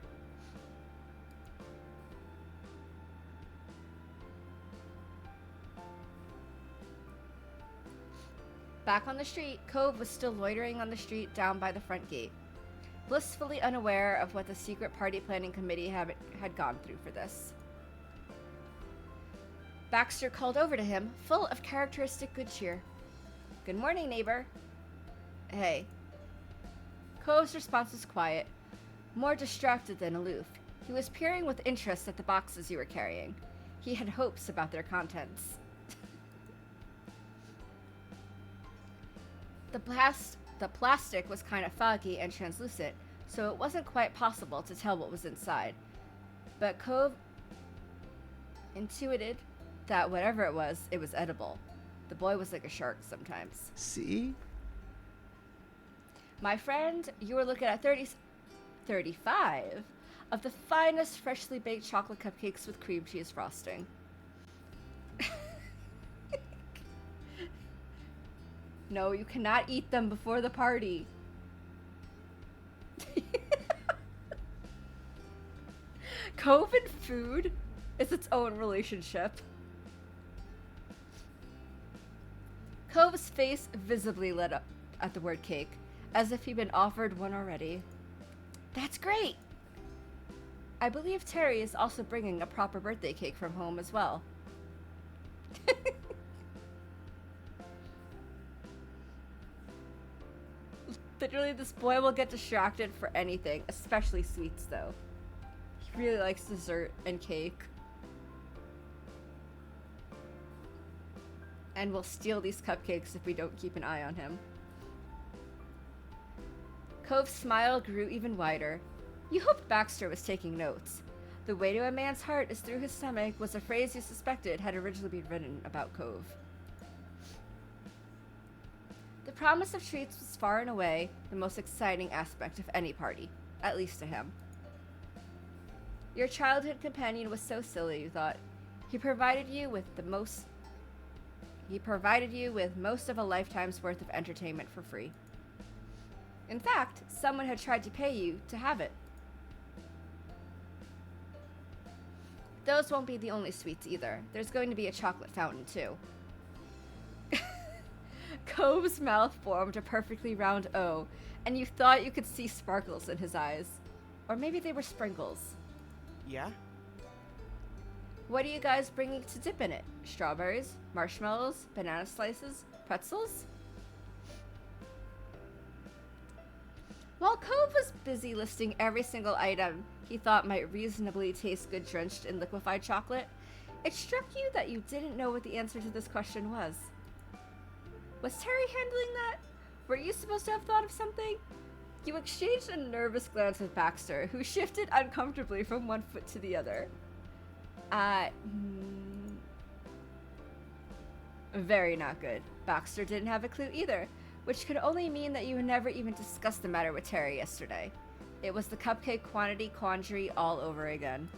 Back on the street, Cove was still loitering on the street down by the front gate, blissfully unaware of what the secret party planning committee had gone through for this. Baxter called over to him, full of characteristic good cheer. Good morning, neighbor. Hey. Cove's response was quiet, more distracted than aloof. He was peering with interest at the boxes you were carrying. He had hopes about their contents. The plastic was kind of foggy and translucent, so it wasn't quite possible to tell what was inside. But Cove intuited that whatever it was edible. The boy was like a shark sometimes. See? My friend, you were looking at 35 of the finest freshly baked chocolate cupcakes with cream cheese frosting. No, you cannot eat them before the party. Cove and food is its own relationship. Cove's face visibly lit up. at the word cake, as if he'd been offered one already. That's great! I believe Terry is also bringing a proper birthday cake from home as well. Literally, this boy will get distracted for anything, especially sweets, though. He really likes dessert and cake. And will steal these cupcakes if we don't keep an eye on him. Cove's smile grew even wider. You hoped Baxter was taking notes. The way to a man's heart is through his stomach was a phrase you suspected had originally been written about Cove. The promise of treats was far and away the most exciting aspect of any party, at least to him. Your childhood companion was so silly, you thought. He provided you with most of a lifetime's worth of entertainment for free. In fact, someone had tried to pay you to have it. Those won't be the only sweets either. There's going to be a chocolate fountain, too. Cove's mouth formed a perfectly round O, and you thought you could see sparkles in his eyes. Or maybe they were sprinkles. Yeah? What are you guys bringing to dip in it? Strawberries, marshmallows, banana slices, pretzels? While Cove was busy listing every single item he thought might reasonably taste good drenched in liquefied chocolate, it struck you that you didn't know what the answer to this question was. Was Terry handling that? Were you supposed to have thought of something? You exchanged a nervous glance with Baxter, who shifted uncomfortably from one foot to the other. Very not good. Baxter didn't have a clue either, which could only mean that you had never even discussed the matter with Terry yesterday. It was the cupcake quantity quandary all over again.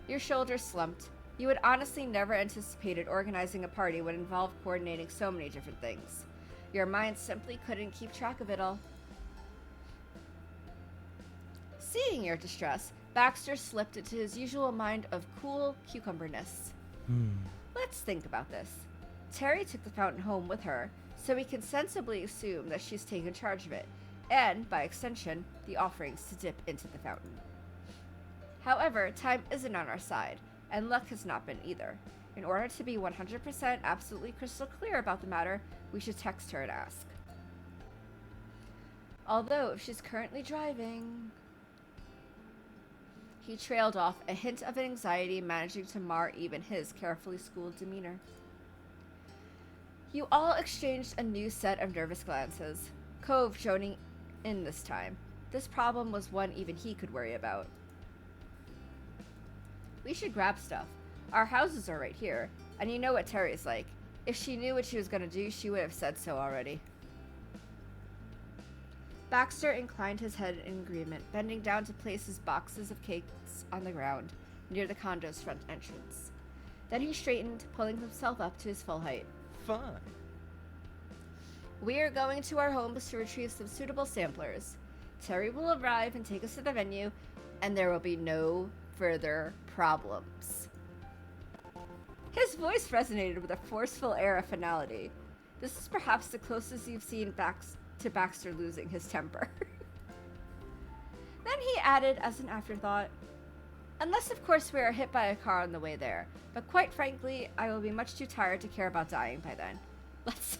Your shoulders slumped. You had honestly never anticipated organizing a party would involve coordinating so many different things. Your mind simply couldn't keep track of it all. Seeing your distress, Baxter slipped into his usual mind of cool cucumberness. Let's think about this. Terry took the fountain home with her, so we can sensibly assume that she's taken charge of it, and, by extension, the offerings to dip into the fountain. However, time isn't on our side, and luck has not been either. In order to be 100% absolutely crystal clear about the matter, we should text her and ask. Although, if she's currently driving... He trailed off, a hint of anxiety managing to mar even his carefully schooled demeanor. You all exchanged a new set of nervous glances, Cove joining in this time. This problem was one even he could worry about. We should grab stuff. Our houses are right here, and you know what Terry's like. If she knew what she was going to do, she would have said so already. Baxter inclined his head in agreement, bending down to place his boxes of cakes on the ground, near the condo's front entrance. Then he straightened, pulling himself up to his full height. Fine. We are going to our homes to retrieve some suitable samplers. Terry will arrive and take us to the venue, and there will be no further problems. His voice resonated with a forceful air of finality. This is perhaps the closest you've seen to Baxter losing his temper. Then he added as an afterthought, unless of course we are hit by a car on the way there, but quite frankly, I will be much too tired to care about dying by then. Let's...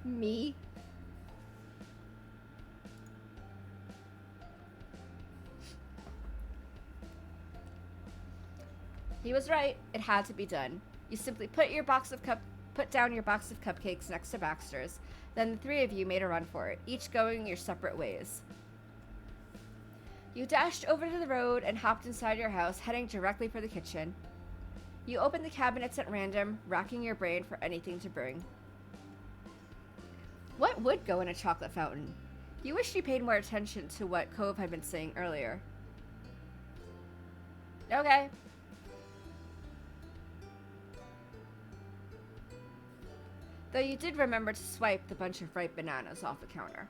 Me? He was right. It had to be done. You simply put down your box of cupcakes next to Baxter's. Then the three of you made a run for it, each going your separate ways. You dashed over to the road and hopped inside your house, heading directly for the kitchen. You opened the cabinets at random, racking your brain for anything to bring. What would go in a chocolate fountain? You wished you paid more attention to what Cove had been saying earlier. Okay. Though you did remember to swipe the bunch of ripe bananas off the counter.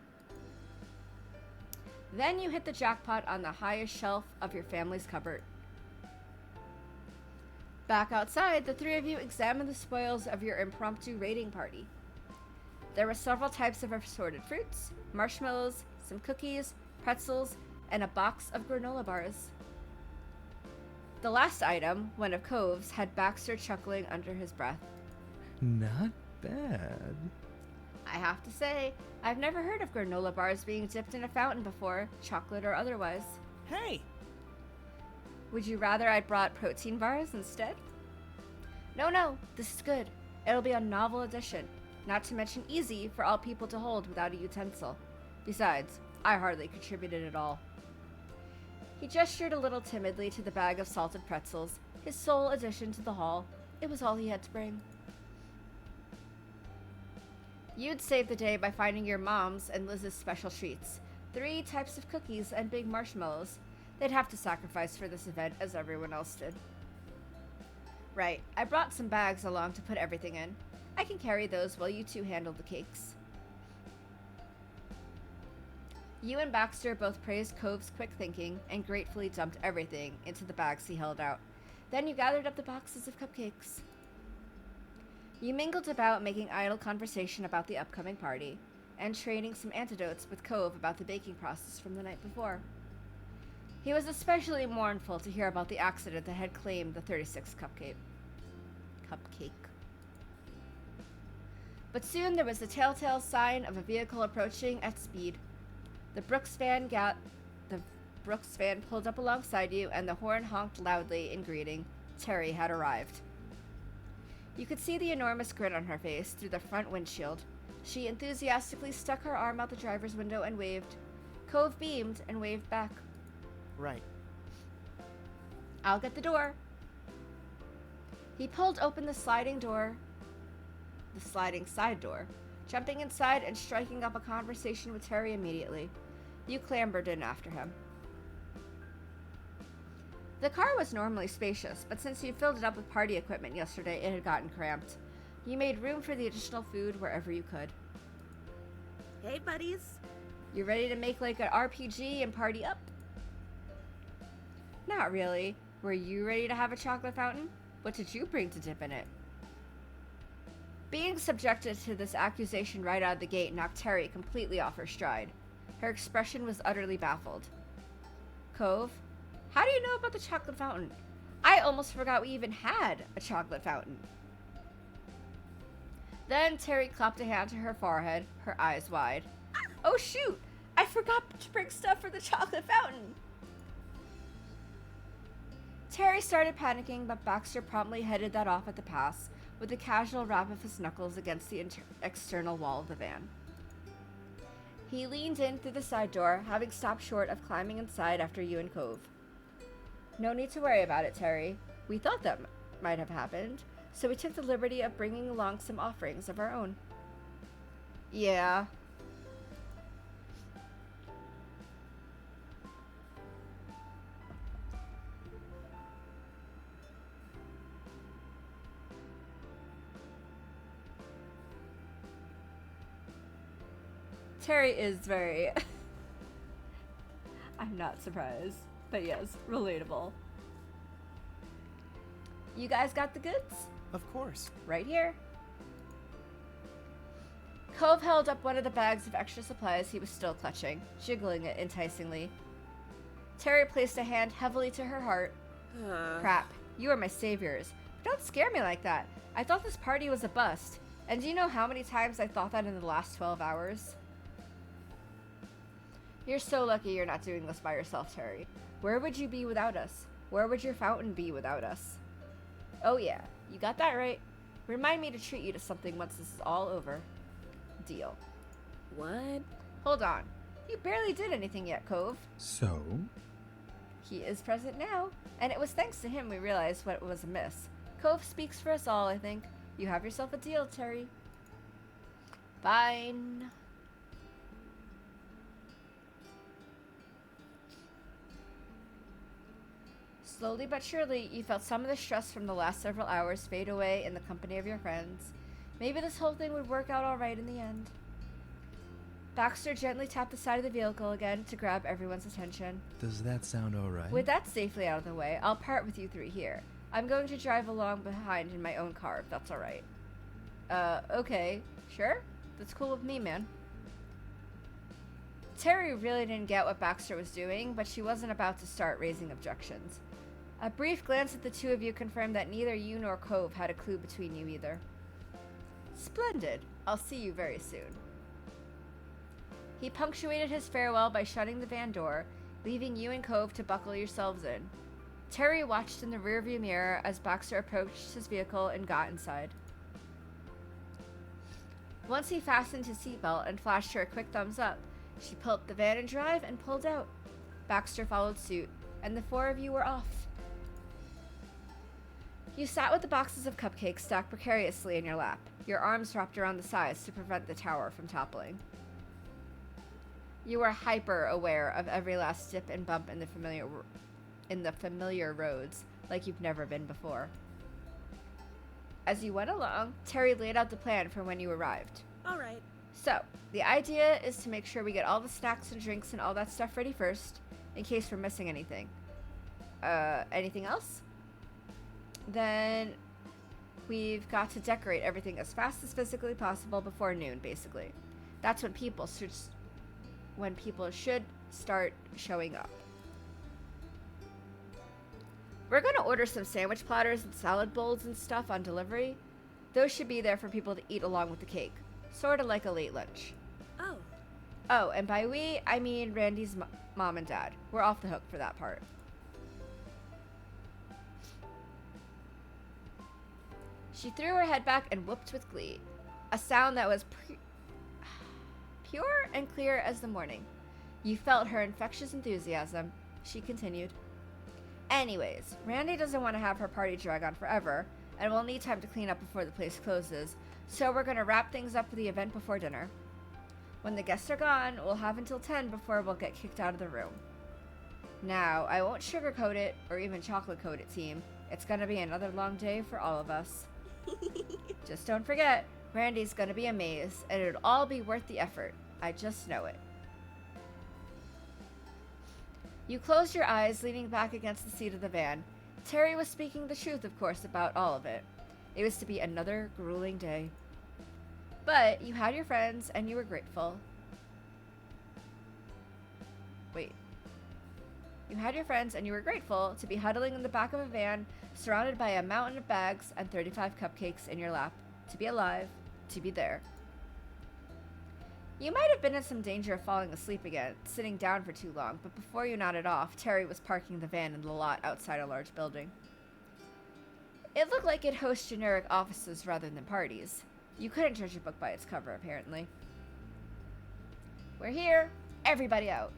Then you hit the jackpot on the highest shelf of your family's cupboard. Back outside, the three of you examine the spoils of your impromptu raiding party. There were several types of assorted fruits, marshmallows, some cookies, pretzels, and a box of granola bars. The last item, one of Cove's, had Baxter chuckling under his breath. Not bad. I have to say, I've never heard of granola bars being dipped in a fountain before, chocolate or otherwise. Hey! Would you rather I'd brought protein bars instead? No, this is good. It'll be a novel addition, not to mention easy for all people to hold without a utensil. Besides, I hardly contributed at all. He gestured a little timidly to the bag of salted pretzels, his sole addition to the haul. It was all he had to bring. You'd save the day by finding your mom's and Liz's special treats. 3 types of cookies and big marshmallows. They'd have to sacrifice for this event, as everyone else did. Right, I brought some bags along to put everything in. I can carry those while you two handle the cakes. You and Baxter both praised Cove's quick thinking and gratefully dumped everything into the bags he held out. Then you gathered up the boxes of cupcakes. You mingled about, making idle conversation about the upcoming party, and trading some anecdotes with Cove about the baking process from the night before. He was especially mournful to hear about the accident that had claimed the 36th cupcake. But soon there was the telltale sign of a vehicle approaching at speed. The Brooks van pulled up alongside you, and the horn honked loudly in greeting. Terry had arrived. You could see the enormous grin on her face through the front windshield. She enthusiastically stuck her arm out the driver's window and waved. Cove beamed and waved back. Right. I'll get the door. He pulled open the sliding side door, jumping inside and striking up a conversation with Terry immediately. You clambered in after him. The car was normally spacious, but since you filled it up with party equipment yesterday, it had gotten cramped. You made room for the additional food wherever you could. Hey, buddies. You ready to make like an RPG and party up? Not really. Were you ready to have a chocolate fountain? What did you bring to dip in it? Being subjected to this accusation right out of the gate knocked Terry completely off her stride. Her expression was utterly baffled. Cove, how do you know about the chocolate fountain? I almost forgot we even had a chocolate fountain. Then Terry clapped a hand to her forehead, her eyes wide. Oh shoot! I forgot to bring stuff for the chocolate fountain! Terry started panicking, but Baxter promptly headed that off at the pass, with a casual rap of his knuckles against the external wall of the van. He leaned in through the side door, having stopped short of climbing inside after you and Cove. No need to worry about it, Terry. We thought that might have happened, so we took the liberty of bringing along some offerings of our own. Yeah. Terry is very... I'm not surprised, but yes, relatable. You guys got the goods? Of course. Right here. Cove held up one of the bags of extra supplies he was still clutching, jiggling it enticingly. Terry placed a hand heavily to her heart. Crap, you are my saviors. But don't scare me like that. I thought this party was a bust. And do you know how many times I thought that in the last 12 hours? You're so lucky you're not doing this by yourself, Terry. Where would you be without us? Where would your fountain be without us? Oh yeah, you got that right. Remind me to treat you to something once this is all over. Deal. What? Hold on. You barely did anything yet, Cove. So? He is present now, and it was thanks to him we realized what was amiss. Cove speaks for us all, I think. You have yourself a deal, Terry. Fine. Slowly but surely, you felt some of the stress from the last several hours fade away in the company of your friends. Maybe this whole thing would work out all right in the end. Baxter gently tapped the side of the vehicle again to grab everyone's attention. Does that sound alright? With that safely out of the way, I'll part with you three here. I'm going to drive along behind in my own car, if that's alright. Okay. Sure? That's cool with me, man. Terry really didn't get what Baxter was doing, but she wasn't about to start raising objections. A brief glance at the two of you confirmed that neither you nor Cove had a clue between you either. Splendid. I'll see you very soon. He punctuated his farewell by shutting the van door, leaving you and Cove to buckle yourselves in. Terry watched in the rearview mirror as Baxter approached his vehicle and got inside. Once he fastened his seatbelt and flashed her a quick thumbs up, she pulled up the van and drive and pulled out. Baxter followed suit, and the four of you were off. You sat with the boxes of cupcakes stacked precariously in your lap, your arms wrapped around the sides to prevent the tower from toppling. You were hyper aware of every last dip and bump in the familiar roads, like you've never been before. As you went along, Terry laid out the plan for when you arrived. All right. So, the idea is to make sure we get all the snacks and drinks and all that stuff ready first, in case we're missing anything. Anything else? Then we've got to decorate everything as fast as physically possible before noon, basically. That's when people should start showing up. We're going to order some sandwich platters and salad bowls and stuff on delivery. Those should be there for people to eat along with the cake. Sort of like a late lunch. Oh. Oh, and by we, I mean Randy's mom and dad. We're off the hook for that part. She threw her head back and whooped with glee. A sound that was pure and clear as the morning. You felt her infectious enthusiasm. She continued. Anyways, Randy doesn't want to have her party drag on forever, and we'll need time to clean up before the place closes, so we're going to wrap things up for the event before dinner. When the guests are gone, we'll have until 10 before we'll get kicked out of the room. Now, I won't sugarcoat it, or even chocolate coat it, team. It's going to be another long day for all of us. Just don't forget, Randy's going to be amazed, and it'll all be worth the effort. I just know it. You closed your eyes, leaning back against the seat of the van. Terry was speaking the truth, of course, about all of it. It was to be another grueling day. But you had your friends, and you were grateful. Wait. You had your friends, and you were grateful to be huddling in the back of a van, surrounded by a mountain of bags and 35 cupcakes in your lap. To be alive, to be there. You might have been in some danger of falling asleep again, sitting down for too long, but before you nodded off, Terry was parking the van in the lot outside a large building. It looked like it hosts generic offices rather than parties. You couldn't judge a book by its cover, apparently. We're here. Everybody out.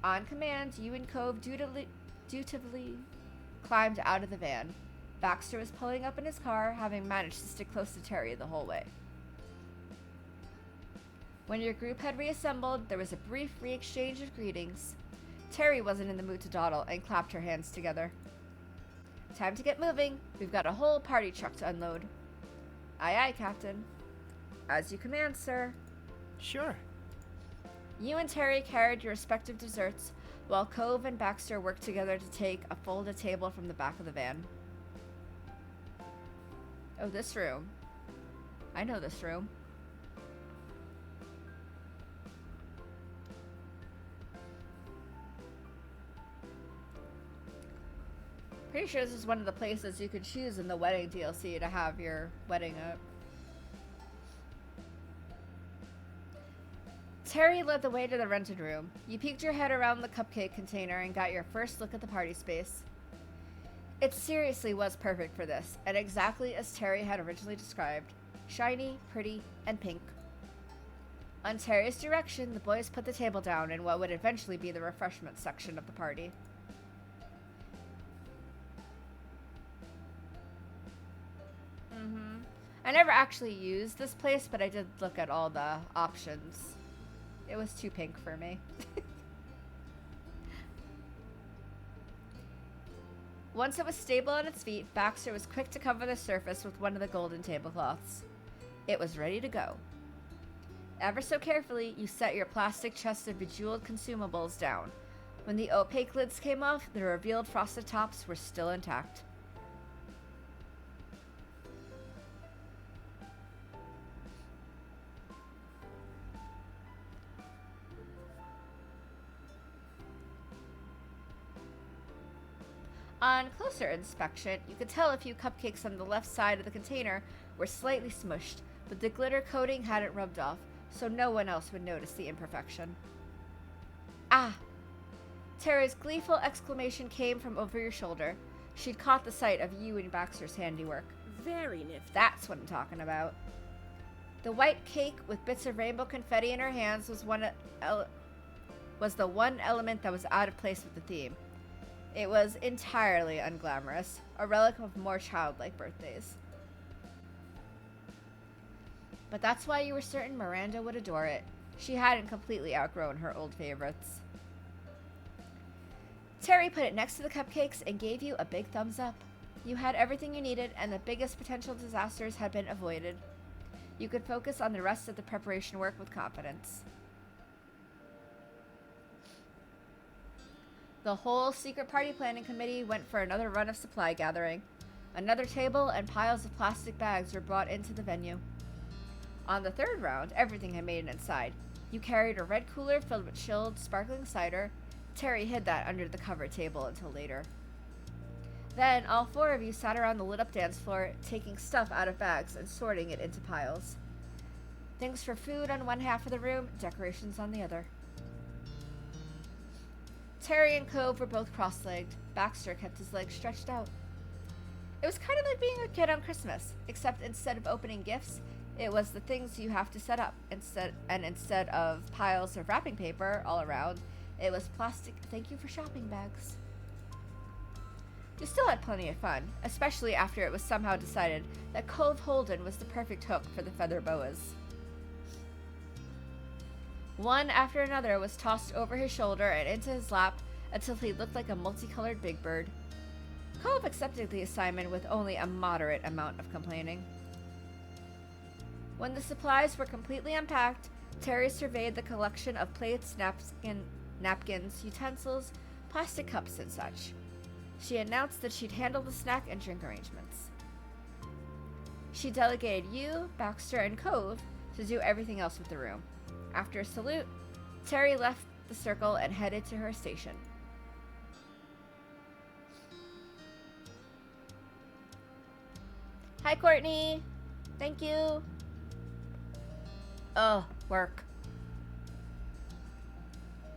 On command, you and Cove dutifully climbed out of the van. Baxter was pulling up in his car, having managed to stick close to Terry the whole way. When your group had reassembled, there was a brief re-exchange of greetings. Terry wasn't in the mood to dawdle and clapped her hands together. Time to get moving. We've got a whole party truck to unload. Aye, aye, Captain. As you command, sir. Sure. You and Terry carried your respective desserts, while Cove and Baxter worked together to take a folded table from the back of the van. Oh, this room. I know this room. Pretty sure this is one of the places you could choose in the wedding DLC to have your wedding up. Terry led the way to the rented room. You peeked your head around the cupcake container and got your first look at the party space. It seriously was perfect for this, and exactly as Terry had originally described. Shiny, pretty, and pink. On Terry's direction, the boys put the table down in what would eventually be the refreshment section of the party. I never actually used this place, but I did look at all the options. It was too pink for me. Once it was stable on its feet, Baxter was quick to cover the surface with one of the golden tablecloths. It was ready to go. Ever so carefully, you set your plastic chest of bejeweled consumables down. When the opaque lids came off, the revealed frosted tops were still intact. On closer inspection, you could tell a few cupcakes on the left side of the container were slightly smushed, but the glitter coating hadn't rubbed off, so no one else would notice the imperfection. Ah! Tara's gleeful exclamation came from over your shoulder. She'd caught the sight of you and Baxter's handiwork. Very nifty. That's what I'm talking about. The white cake with bits of rainbow confetti in her hands was the one element that was out of place with the theme. It was entirely unglamorous, a relic of more childlike birthdays. But that's why you were certain Miranda would adore it. She hadn't completely outgrown her old favorites. Terry put it next to the cupcakes and gave you a big thumbs up. You had everything you needed, and the biggest potential disasters had been avoided. You could focus on the rest of the preparation work with confidence. The whole secret party planning committee went for another run of supply gathering. Another table and piles of plastic bags were brought into the venue. On the third round, everything had made it inside. You carried a red cooler filled with chilled, sparkling cider. Terry hid that under the covered table until later. Then, all four of you sat around the lit-up dance floor, taking stuff out of bags and sorting it into piles. Things for food on one half of the room, decorations on the other. Terry and Cove were both cross-legged. Baxter kept his legs stretched out. It was kind of like being a kid on Christmas, except instead of opening gifts, it was the things you have to set up. Instead of piles of wrapping paper all around, it was plastic thank you for shopping bags. You still had plenty of fun, especially after it was somehow decided that Cove Holden was the perfect hook for the feather boas. One after another was tossed over his shoulder and into his lap until he looked like a multicolored big bird. Cove accepted the assignment with only a moderate amount of complaining. When the supplies were completely unpacked, Terry surveyed the collection of plates, napkins, utensils, plastic cups, and such. She announced that she'd handle the snack and drink arrangements. She delegated you, Baxter, and Cove to do everything else with the room. After a salute, Terry left the circle and headed to her station. Hi, Courtney. Thank you. Oh, work.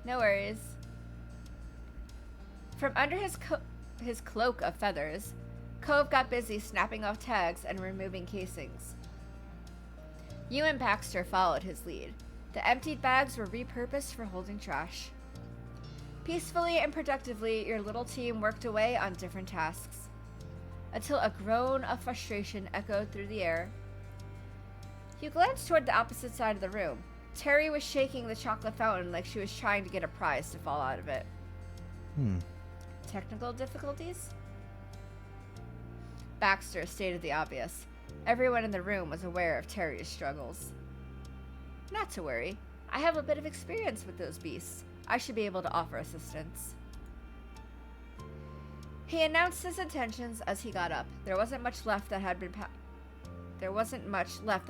No worries. From under his cloak of feathers, Cove got busy snapping off tags and removing casings. You and Baxter followed his lead. The emptied bags were repurposed for holding trash. Peacefully and productively, your little team worked away on different tasks, until a groan of frustration echoed through the air. You glanced toward the opposite side of the room. Terry was shaking the chocolate fountain like she was trying to get a prize to fall out of it. Technical difficulties? Baxter stated the obvious. Everyone in the room was aware of Terry's struggles. Not to worry. I have a bit of experience with those beasts. I should be able to offer assistance. He announced his intentions as he got up. There wasn't much left that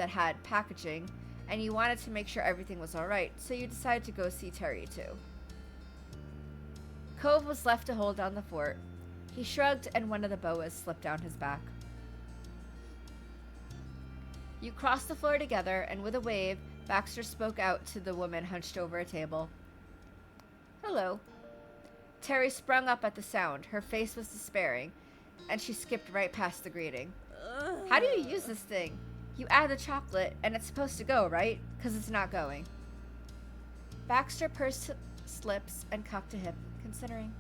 had packaging, and you wanted to make sure everything was alright, so you decided to go see Terry too. Cove was left to hold down the fort. He shrugged, and one of the boas slipped down his back. You crossed the floor together, and with a wave, Baxter spoke out to the woman hunched over a table. Hello. Terry sprung up at the sound. Her face was despairing, and she skipped right past the greeting. How do you use this thing? You add the chocolate, and it's supposed to go, right? 'Cause it's not going. Baxter pursed his lips and cocked a hip, considering.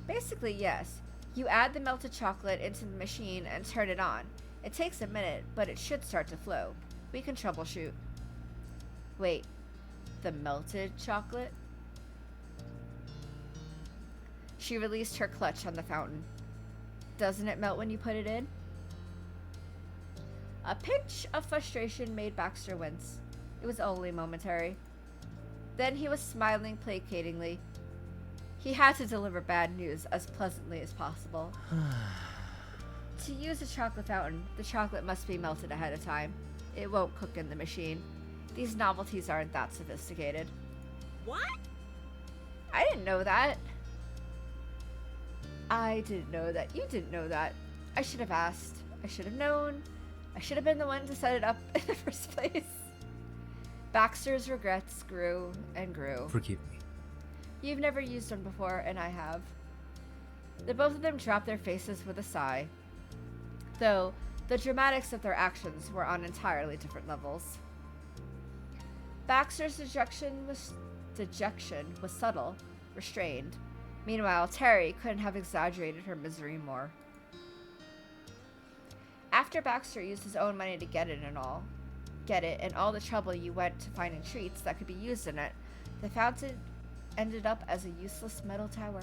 Basically, yes. You add the melted chocolate into the machine and turn it on. It takes a minute, but it should start to flow. We can troubleshoot. Wait, the melted chocolate? She released her clutch on the fountain. Doesn't it melt when you put it in? A pinch of frustration made Baxter wince. It was only momentary. Then he was smiling placatingly. He had to deliver bad news as pleasantly as possible. To use a chocolate fountain, the chocolate must be melted ahead of time. It won't cook in the machine. These novelties aren't that sophisticated. What? I didn't know that. I didn't know that. You didn't know that. I should have asked. I should have known. I should have been the one to set it up in the first place. Baxter's regrets grew and grew. Forgive me. You've never used one before, and I have. The both of them dropped their faces with a sigh, though the dramatics of their actions were on entirely different levels. Baxter's dejection was subtle, restrained. Meanwhile, Terry couldn't have exaggerated her misery more. After Baxter used his own money to get it and all the trouble you went to finding treats that could be used in it, the fountain ended up as a useless metal tower.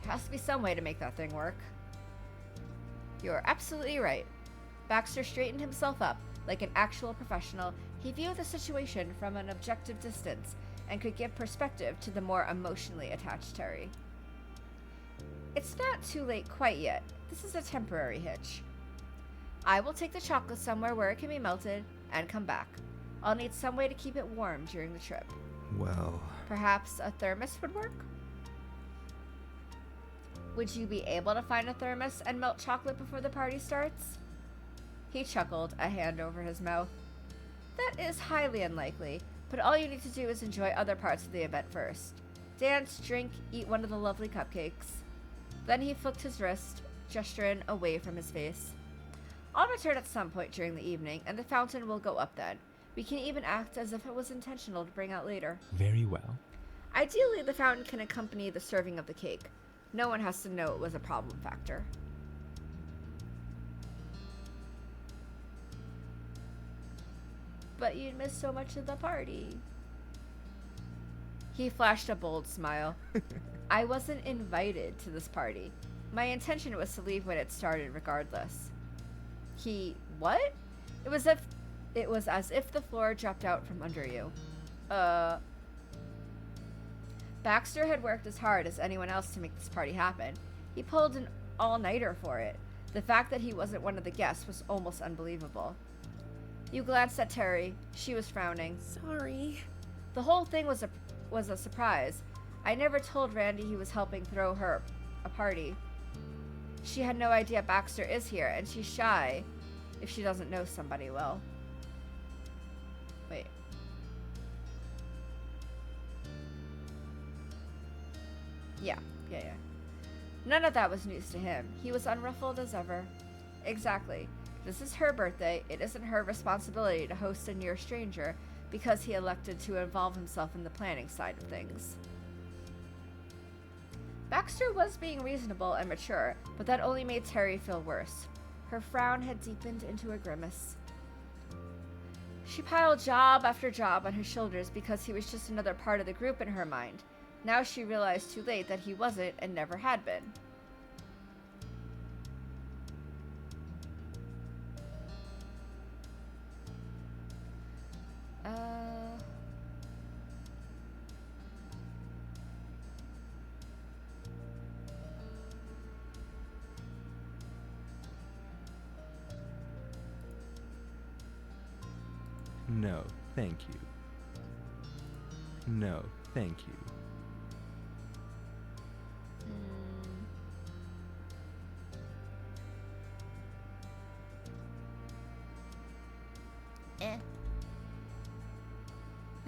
There has to be some way to make that thing work. You're absolutely right. Baxter straightened himself up. Like an actual professional, he viewed the situation from an objective distance and could give perspective to the more emotionally attached Terry. It's not too late quite yet. This is a temporary hitch. I will take the chocolate somewhere where it can be melted and come back. I'll need some way to keep it warm during the trip. Well, Perhaps a thermos would work? Would you be able to find a thermos and melt chocolate before the party starts? He chuckled, a hand over his mouth. That is highly unlikely, but all you need to do is enjoy other parts of the event first. Dance, drink, eat one of the lovely cupcakes. Then he flicked his wrist, gesturing away from his face. I'll return at some point during the evening, and the fountain will go up then. We can even act as if it was intentional to bring out later. very well. Ideally, the fountain can accompany the serving of the cake. No one has to know it was a problem factor. But you'd miss so much of the party. He flashed a bold smile. I wasn't invited to this party. My intention was to leave when it started regardless. What? It was as if the floor dropped out from under you. Baxter had worked as hard as anyone else to make this party happen. He pulled an all-nighter for it. The fact that he wasn't one of the guests was almost unbelievable. You glanced at Terry. She was frowning. Sorry. The whole thing was a surprise. I never told Randy he was helping throw her a party. She had no idea Baxter is here, and she's shy if she doesn't know somebody well. Wait. Yeah. None of that was news to him. He was unruffled as ever. Exactly. This is her birthday. It isn't her responsibility to host a near stranger because he elected to involve himself in the planning side of things. Baxter was being reasonable and mature, but that only made Terry feel worse. Her frown had deepened into a grimace. She piled job after job on his shoulders because he was just another part of the group in her mind. Now she realized too late that he wasn't and never had been. No, thank you. No, thank you.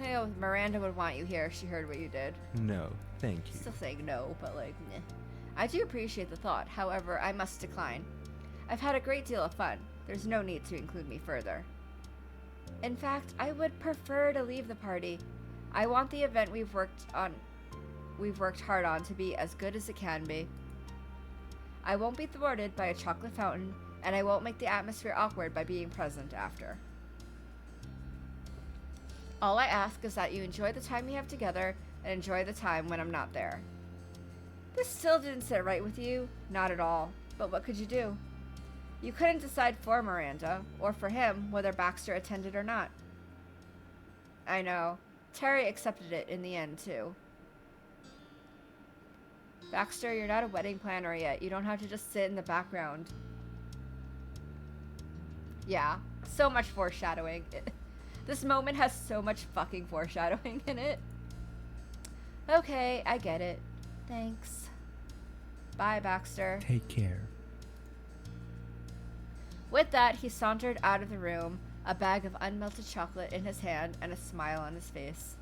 I know Miranda would want you here if she heard what you did. No, thank you. Still saying no, but like, meh. I do appreciate the thought, however, I must decline. I've had a great deal of fun. There's no need to include me further. In fact, I would prefer to leave the party. I want the event we've worked hard on to be as good as it can be. I won't be thwarted by a chocolate fountain, and I won't make the atmosphere awkward by being present after. All I ask is that you enjoy the time you have together and enjoy the time when I'm not there. This still didn't sit right with you, not at all, but what could you do? You couldn't decide for Miranda, or for him, whether Baxter attended or not. I know. Terry accepted it in the end, too. Baxter, you're not a wedding planner yet. You don't have to just sit in the background. Yeah, so much foreshadowing. This moment has so much fucking foreshadowing in it. Okay, I get it. Thanks. Bye, Baxter. Take care. With that, he sauntered out of the room, a bag of unmelted chocolate in his hand and a smile on his face.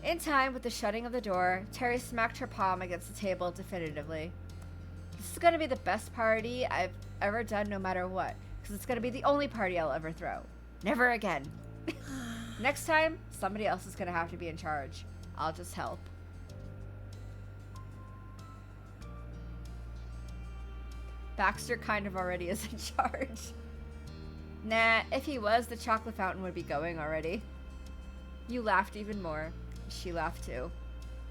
In time with the shutting of the door, Terry smacked her palm against the table definitively. This is going to be the best party I've ever done no matter what, because it's going to be the only party I'll ever throw. Never again. Next time, somebody else is going to have to be in charge. I'll just help. Baxter kind of already is in charge. Nah, if he was, the chocolate fountain would be going already. You laughed even more. She laughed too.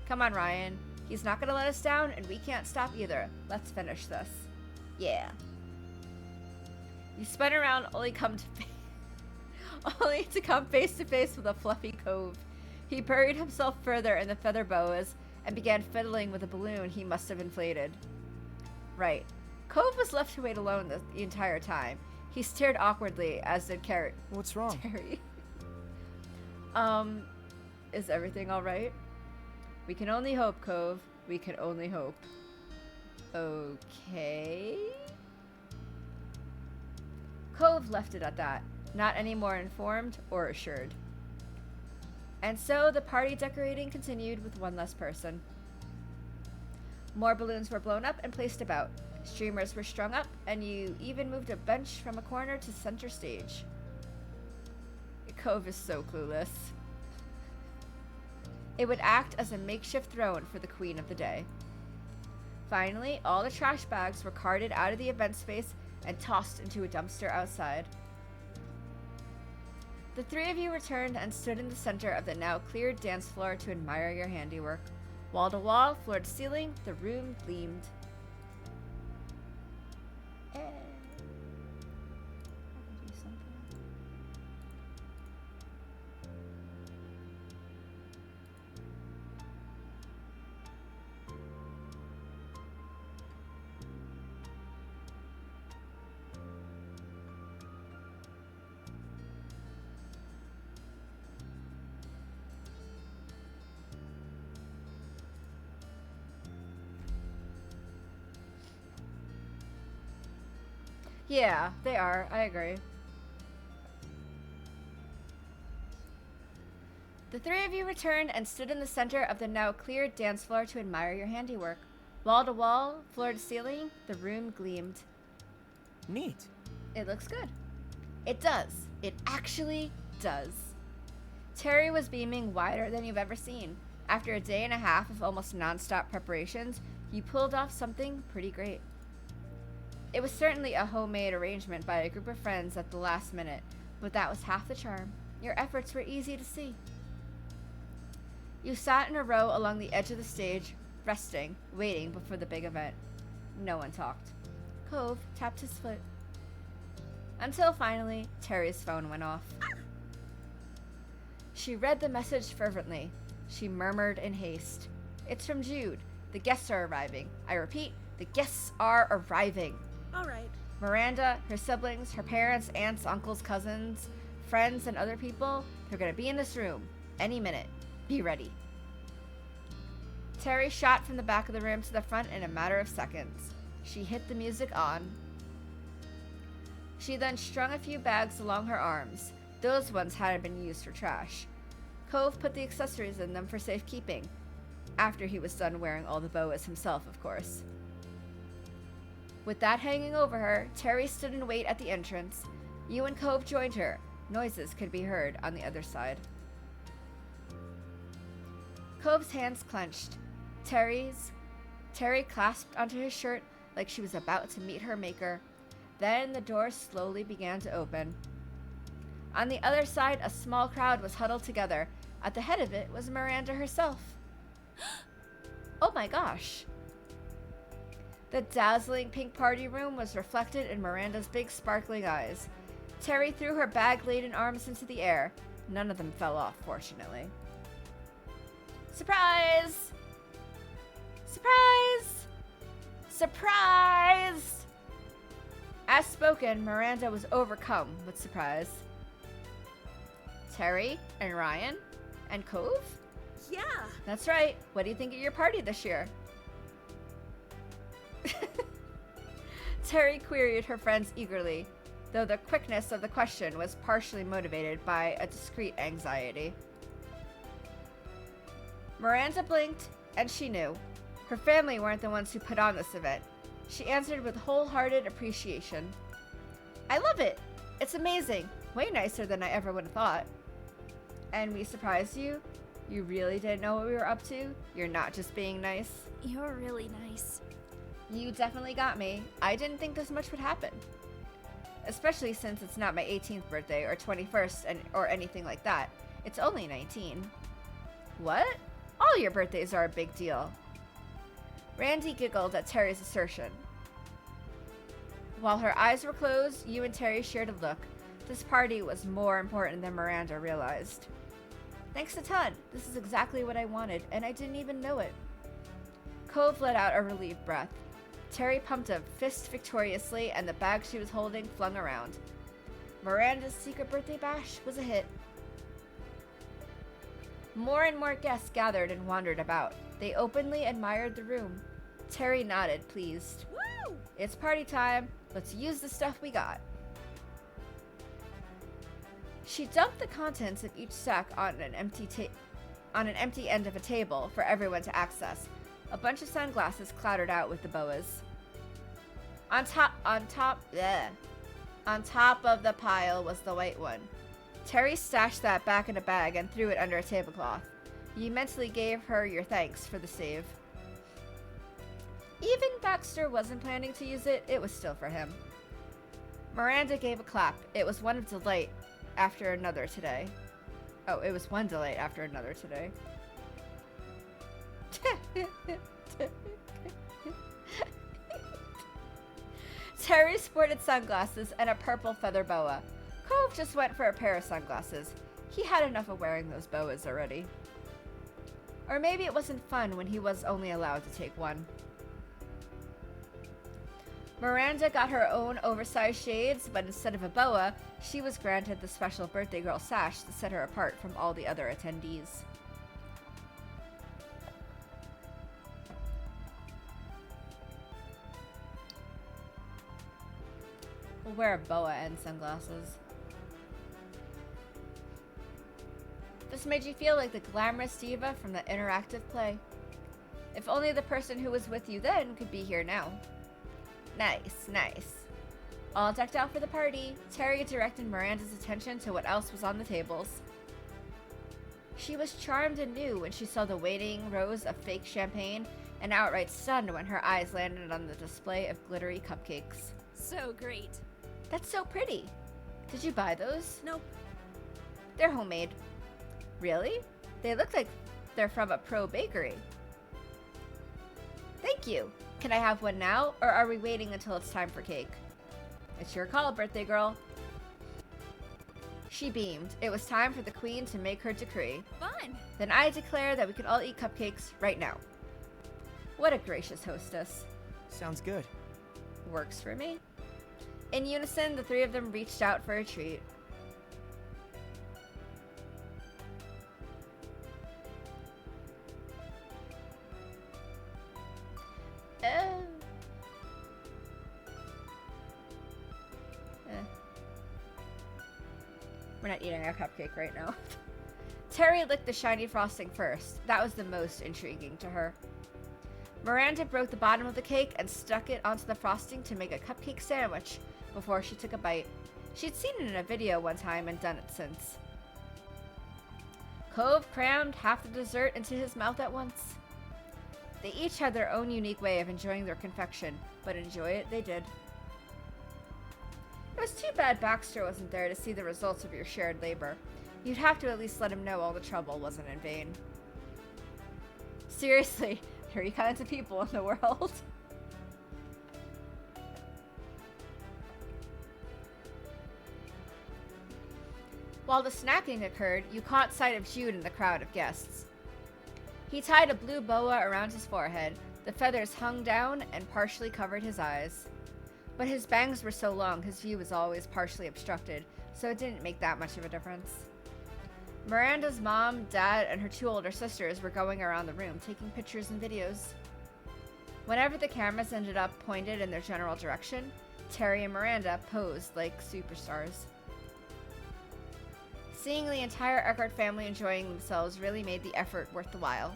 Come on, Ryan. He's not gonna let us down, and we can't stop either. Let's finish this. Yeah. You spun around, only to come face to face with a fluffy Cove. He buried himself further in the feather boas and began fiddling with a balloon he must have inflated. Right. Cove was left to wait alone the entire time. He stared awkwardly, as did What's wrong? Terry. Is everything alright? We can only hope, Cove. We can only hope. Okay. Cove left it at that, not any more informed or assured. And so the party decorating continued with one less person. More balloons were blown up and placed about. Streamers were strung up, and you even moved a bench from a corner to center stage. Cove is so clueless. It would act as a makeshift throne for the queen of the day. Finally, all the trash bags were carted out of the event space and tossed into a dumpster outside. The three of you returned and stood in the center of the now cleared dance floor to admire your handiwork. Wall to wall, floor to ceiling, the room gleamed. Yeah, they are. I agree. The three of you returned and stood in the center of the now cleared dance floor to admire your handiwork. Wall to wall, floor to ceiling, the room gleamed. Neat. It looks good. It does. It actually does. Terry was beaming wider than you've ever seen. After a day and a half of almost non-stop preparations, you pulled off something pretty great. It was certainly a homemade arrangement by a group of friends at the last minute, but that was half the charm. Your efforts were easy to see. You sat in a row along the edge of the stage, resting, waiting before the big event. No one talked. Cove tapped his foot. Until finally, Terry's phone went off. She read the message fervently. She murmured in haste. It's from Jude. The guests are arriving. I repeat, the guests are arriving. All right. Miranda, her siblings, her parents, aunts, uncles, cousins, friends, and other people, they're going to be in this room any minute. Be ready. Terry shot from the back of the room to the front in a matter of seconds. She hit the music on. She then strung a few bags along her arms. Those ones hadn't been used for trash. Cove put the accessories in them for safekeeping. After he was done wearing all the boas himself, of course. With that hanging over her, Terry stood in wait at the entrance. You and Cove joined her. Noises could be heard on the other side. Cove's hands clenched. Terry clasped onto his shirt like she was about to meet her maker. Then the door slowly began to open. On the other side, a small crowd was huddled together. At the head of it was Miranda herself. Oh my gosh. The dazzling pink party room was reflected in Miranda's big sparkling eyes. Terry threw her bag-laden arms into the air. None of them fell off, fortunately. Surprise! Surprise! Surprise! As spoken, Miranda was overcome with surprise. Terry and Ryan and Cove? Yeah. That's right. What do you think of your party this year? Terry queried her friends eagerly, though the quickness of the question was partially motivated by a discreet anxiety. Miranda blinked, and she knew. Her family weren't the ones who put on this event. She answered with wholehearted appreciation. I love it! It's amazing! Way nicer than I ever would have thought. And we surprised you? You really didn't know what we were up to? You're not just being nice? You're really nice. You definitely got me. I didn't think this much would happen. Especially since it's not my 18th birthday or 21st or anything like that. It's only 19. What? All your birthdays are a big deal. Randy giggled at Terry's assertion. While her eyes were closed, you and Terry shared a look. This party was more important than Miranda realized. Thanks a ton. This is exactly what I wanted, and I didn't even know it. Cove let out a relieved breath. Terry pumped a fist victoriously, and the bag she was holding flung around. Miranda's secret birthday bash was a hit. More and more guests gathered and wandered about. They openly admired the room. Terry nodded, pleased. Woo! It's party time. Let's use the stuff we got. She dumped the contents of each sack on an empty end of a table for everyone to access. A bunch of sunglasses clattered out with the boas. On top of the pile was the white one. Terry stashed that back in a bag and threw it under a tablecloth. You mentally gave her your thanks for the save. Even Baxter wasn't planning to use it, it was still for him. Miranda gave a clap. It was one delight after another today. Oh, it was one delight after another today. Terry sported sunglasses and a purple feather boa. Cove just went for a pair of sunglasses. He had enough of wearing those boas already. Or maybe it wasn't fun when he was only allowed to take one. Miranda got her own oversized shades, but instead of a boa, she was granted the special birthday girl sash to set her apart from all the other attendees. We'll wear a boa and sunglasses. This made you feel like the glamorous diva from the interactive play. If only the person who was with you then could be here now. Nice, nice. All decked out for the party, Terry directed Miranda's attention to what else was on the tables. She was charmed anew when she saw the waiting rows of fake champagne and outright stunned when her eyes landed on the display of glittery cupcakes. So great. That's so pretty. Did you buy those? Nope. They're homemade. Really? They look like they're from a pro bakery. Thank you. Can I have one now, or are we waiting until it's time for cake? It's your call, birthday girl. She beamed. It was time for the queen to make her decree. Fun. Then I declare that we can all eat cupcakes right now. What a gracious hostess. Sounds good. Works for me. In unison, the three of them reached out for a treat. We're not eating our cupcake right now. Terry licked the shiny frosting first. That was the most intriguing to her. Miranda broke the bottom of the cake and stuck it onto the frosting to make a cupcake sandwich before she took a bite. She'd seen it in a video one time and done it since. Cove crammed half the dessert into his mouth at once. They each had their own unique way of enjoying their confection, but enjoy it they did. It was too bad Baxter wasn't there to see the results of your shared labor. You'd have to at least let him know all the trouble wasn't in vain. Seriously, 3 kinds of people in the world. While the snacking occurred, you caught sight of Jude in the crowd of guests. He tied a blue boa around his forehead, the feathers hung down and partially covered his eyes. But his bangs were so long his view was always partially obstructed, so it didn't make that much of a difference. Miranda's mom, dad, and her 2 older sisters were going around the room taking pictures and videos. Whenever the cameras ended up pointed in their general direction, Terry and Miranda posed like superstars. Seeing the entire Eckhart family enjoying themselves really made the effort worth the while.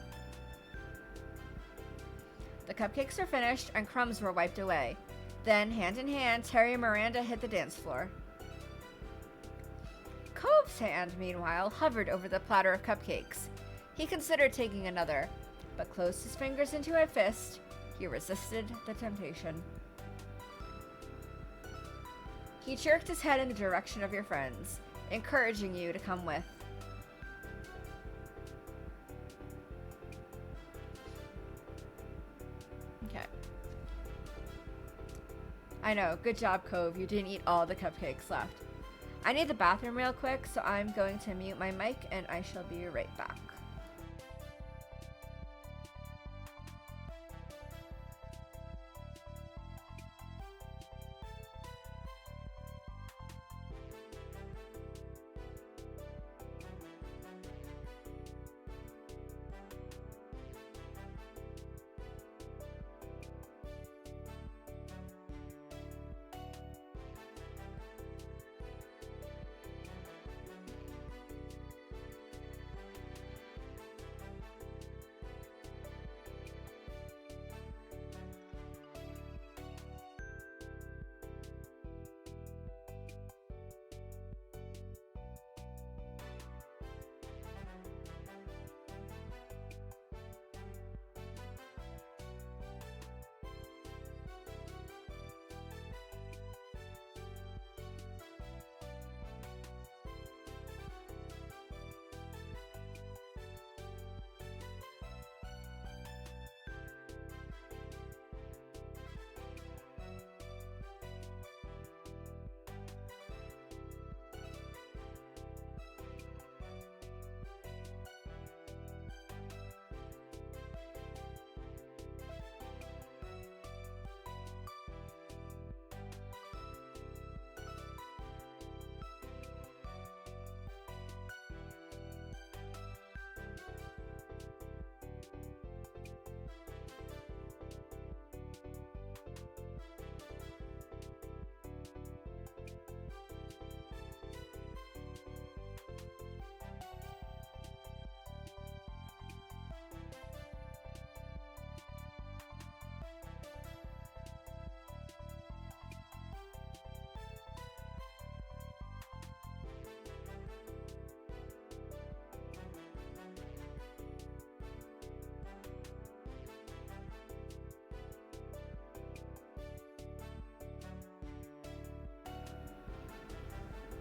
The cupcakes were finished and crumbs were wiped away. Then, hand in hand, Terry and Miranda hit the dance floor. Cove's hand, meanwhile, hovered over the platter of cupcakes. He considered taking another, but closed his fingers into a fist. He resisted the temptation. He jerked his head in the direction of your friends, encouraging you to come with. Okay. I know, good job, Cove. You didn't eat all the cupcakes left. I need the bathroom real quick, so I'm going to mute my mic and I shall be right back.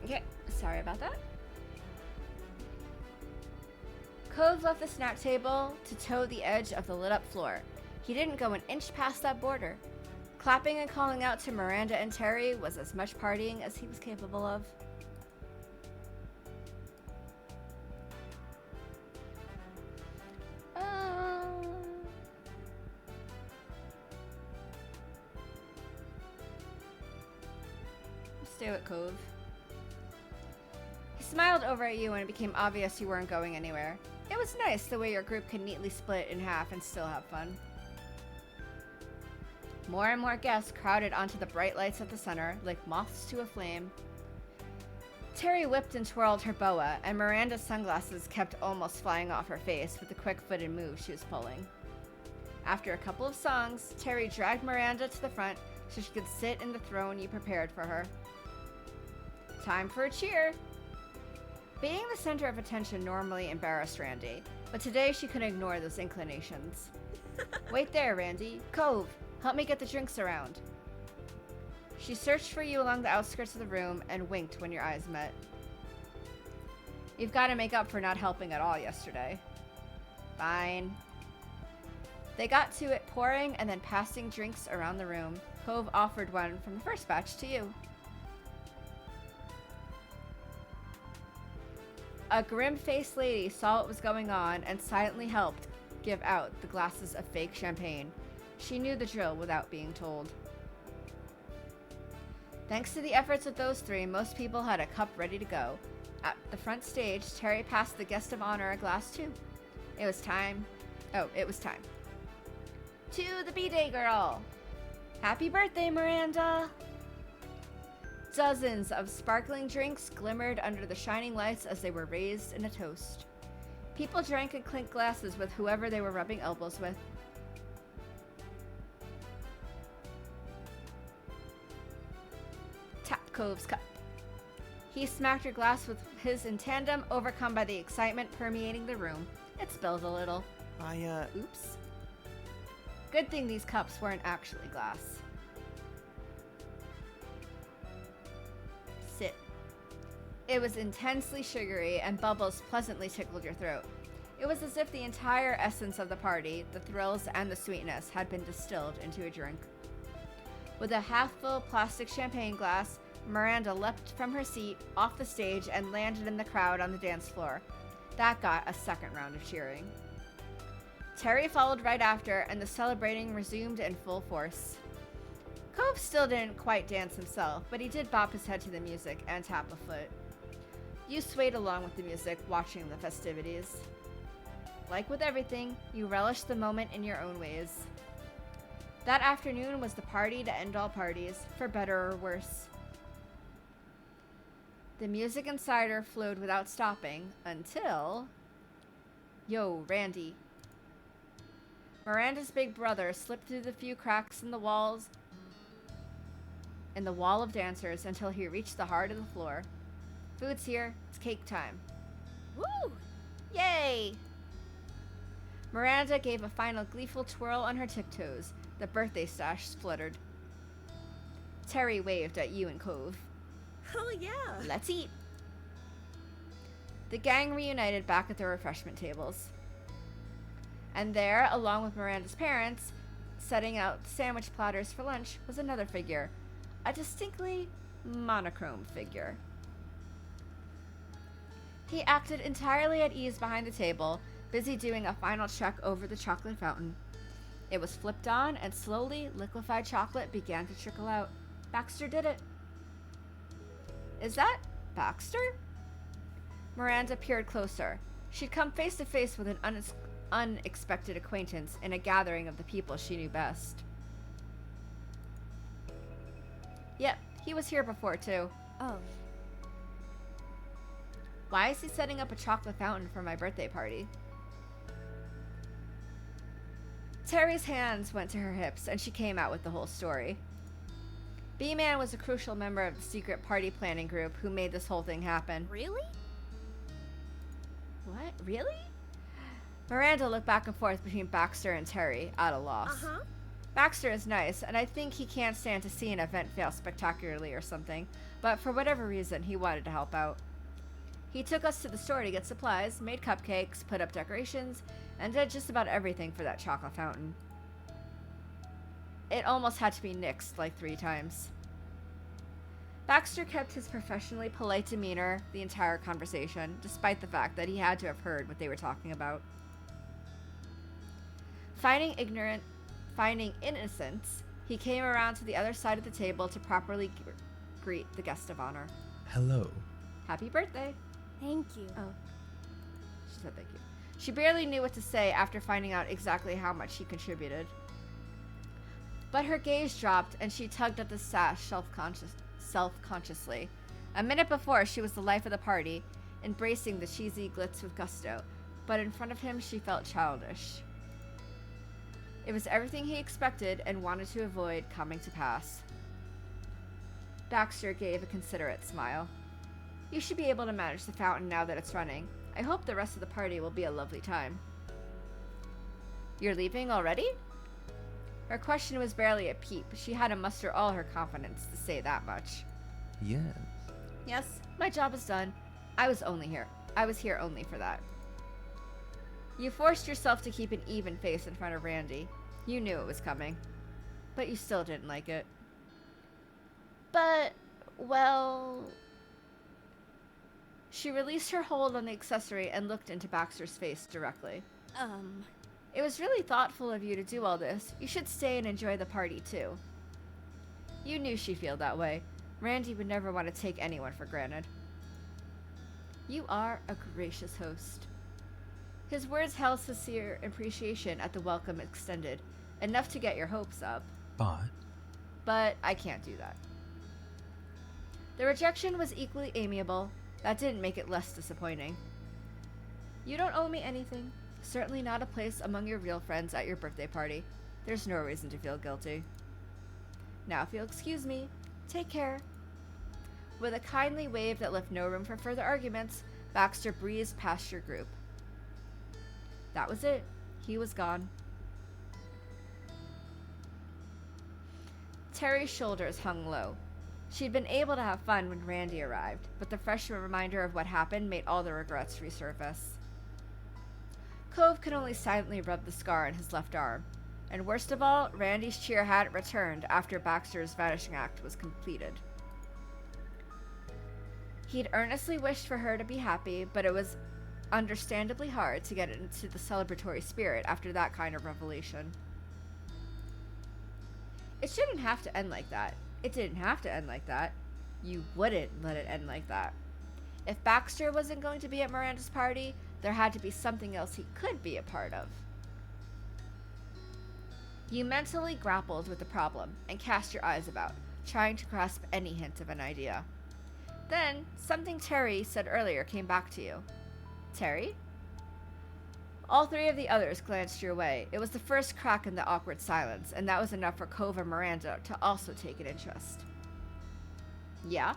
Okay, sorry about that. Cove left the snack table to toe the edge of the lit-up floor. He didn't go an inch past that border. Clapping and calling out to Miranda and Terry was as much partying as he was capable of. Stay with Cove. He smiled over at you when it became obvious you weren't going anywhere. It was nice the way your group could neatly split in half and still have fun. More and more guests crowded onto the bright lights at the center, like moths to a flame. Terry whipped and twirled her boa, and Miranda's sunglasses kept almost flying off her face with the quick-footed move she was pulling. After a couple of songs, Terry dragged Miranda to the front so she could sit in the throne you prepared for her. Time for a cheer! Being the center of attention normally embarrassed Randy, but today she couldn't ignore those inclinations. Wait there, Randy. Cove, help me get the drinks around. She searched for you along the outskirts of the room and winked when your eyes met. You've got to make up for not helping at all yesterday. Fine. They got to it pouring and then passing drinks around the room. Cove offered one from the first batch to you. A grim-faced lady saw what was going on and silently helped give out the glasses of fake champagne. She knew the drill without being told. Thanks to the efforts of those three, most people had a cup ready to go. At the front stage, Terry passed the guest of honor a glass too. It was time. Oh, it was time. To the B-Day girl! Happy birthday, Miranda! Dozens of sparkling drinks glimmered under the shining lights as they were raised in a toast. People drank and clinked glasses with whoever they were rubbing elbows with. Tap Cove's cup. He smacked her glass with his in tandem, overcome by the excitement permeating the room. It spilled a little. Oops. Good thing these cups weren't actually glass. Sit. It was intensely sugary, and bubbles pleasantly tickled your throat. It was as if the entire essence of the party, the thrills and the sweetness, had been distilled into a drink. With a half-full plastic champagne glass, Miranda leapt from her seat, off the stage, and landed in the crowd on the dance floor. That got a second round of cheering. Terry followed right after, and the celebrating resumed in full force. Cove still didn't quite dance himself, but he did bop his head to the music and tap a foot. You swayed along with the music, watching the festivities. Like with everything, you relished the moment in your own ways. That afternoon was the party to end all parties, for better or worse. The music and cider flowed without stopping until... Yo, Randy. Miranda's big brother slipped through the few cracks in the wall of dancers until he reached the heart of the floor. Food's here. It's cake time. Woo! Yay! Miranda gave a final gleeful twirl on her tiptoes. The birthday stash spluttered. Terry waved at you and Cove. Oh, yeah. Let's eat. The gang reunited back at the refreshment tables. And there, along with Miranda's parents, setting out sandwich platters for lunch, was another figure. A distinctly monochrome figure. He acted entirely at ease behind the table, busy doing a final check over the chocolate fountain. It was flipped on, and slowly, liquefied chocolate began to trickle out. Baxter did it. Is that Baxter? Miranda peered closer. She'd come face to face with an unexpected acquaintance in a gathering of the people she knew best. Yep, he was here before, too. Oh, Why is he setting up a chocolate fountain for my birthday party? Terry's hands went to her hips, and she came out with the whole story. B-Man was a crucial member of the secret party planning group who made this whole thing happen. Really? What? Really? Miranda looked back and forth between Baxter and Terry, at a loss. Uh-huh. Baxter is nice, and I think he can't stand to see an event fail spectacularly or something, but for whatever reason, he wanted to help out. He took us to the store to get supplies, made cupcakes, put up decorations, and did just about everything for that chocolate fountain. It almost had to be nixed like 3 times. Baxter kept his professionally polite demeanor the entire conversation, despite the fact that he had to have heard what they were talking about. Finding innocence, he came around to the other side of the table to properly greet the guest of honor. Hello. Happy birthday. Thank you. Oh. She said thank you. She barely knew what to say after finding out exactly how much he contributed. But her gaze dropped, and she tugged at the sash self-consciously. A minute before, she was the life of the party, embracing the cheesy glitz with gusto, but in front of him, she felt childish. It was everything he expected and wanted to avoid coming to pass. Baxter gave a considerate smile. You should be able to manage the fountain now that it's running. I hope the rest of the party will be a lovely time. You're leaving already? Her question was barely a peep. She had to muster all her confidence to say that much. Yes. Yes, my job is done. I was here only for that. You forced yourself to keep an even face in front of Randy. You knew it was coming. But you still didn't like it. But, well... She released her hold on the accessory and looked into Baxter's face directly. It was really thoughtful of you to do all this. You should stay and enjoy the party, too. You knew she'd feel that way. Randy would never want to take anyone for granted. You are a gracious host. His words held sincere appreciation at the welcome extended, enough to get your hopes up. But I can't do that. The rejection was equally amiable. That didn't make it less disappointing. You don't owe me anything. Certainly not a place among your real friends at your birthday party. There's no reason to feel guilty. Now, if you'll excuse me, take care. With a kindly wave that left no room for further arguments, Baxter breezed past your group. That was it. He was gone. Terry's shoulders hung low. She'd been able to have fun when Randy arrived, but the fresh reminder of what happened made all the regrets resurface. Cove could only silently rub the scar on his left arm, and worst of all, Randy's cheer hadn't returned after Baxter's vanishing act was completed. He'd earnestly wished for her to be happy, but it was understandably hard to get into the celebratory spirit after that kind of revelation. It shouldn't have to end like that. It didn't have to end like that. You wouldn't let it end like that. If Baxter wasn't going to be at Miranda's party, there had to be something else he could be a part of. You mentally grappled with the problem and cast your eyes about, trying to grasp any hint of an idea. Then, something Terry said earlier came back to you. Terry? All three of the others glanced your way. It was the first crack in the awkward silence, and that was enough for Cove and Miranda to also take an interest. Yeah?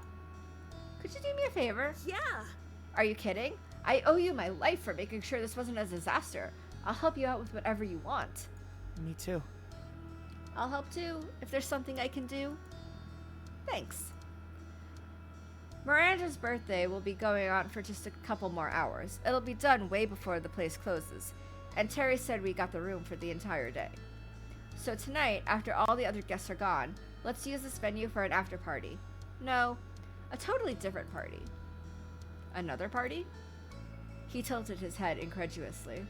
Could you do me a favor? Yeah. Are you kidding? I owe you my life for making sure this wasn't a disaster. I'll help you out with whatever you want. Me too. I'll help too, if there's something I can do. Thanks. Miranda's birthday will be going on for just a couple more hours. It'll be done way before the place closes, and Terry said we got the room for the entire day. So tonight, after all the other guests are gone, let's use this venue for an after party. No, a totally different party. Another party? He tilted his head incredulously.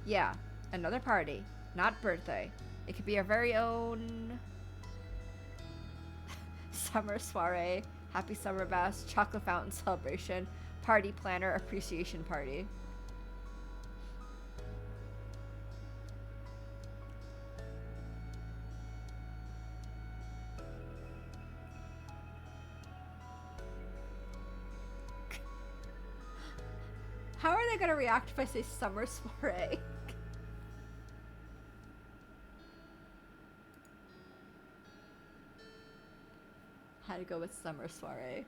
Yeah, another party, not birthday. It could be our very own summer soiree, happy summer bash, chocolate fountain celebration, party planner appreciation party. How are they going to react if I say summer soiree? How to go with summer soiree.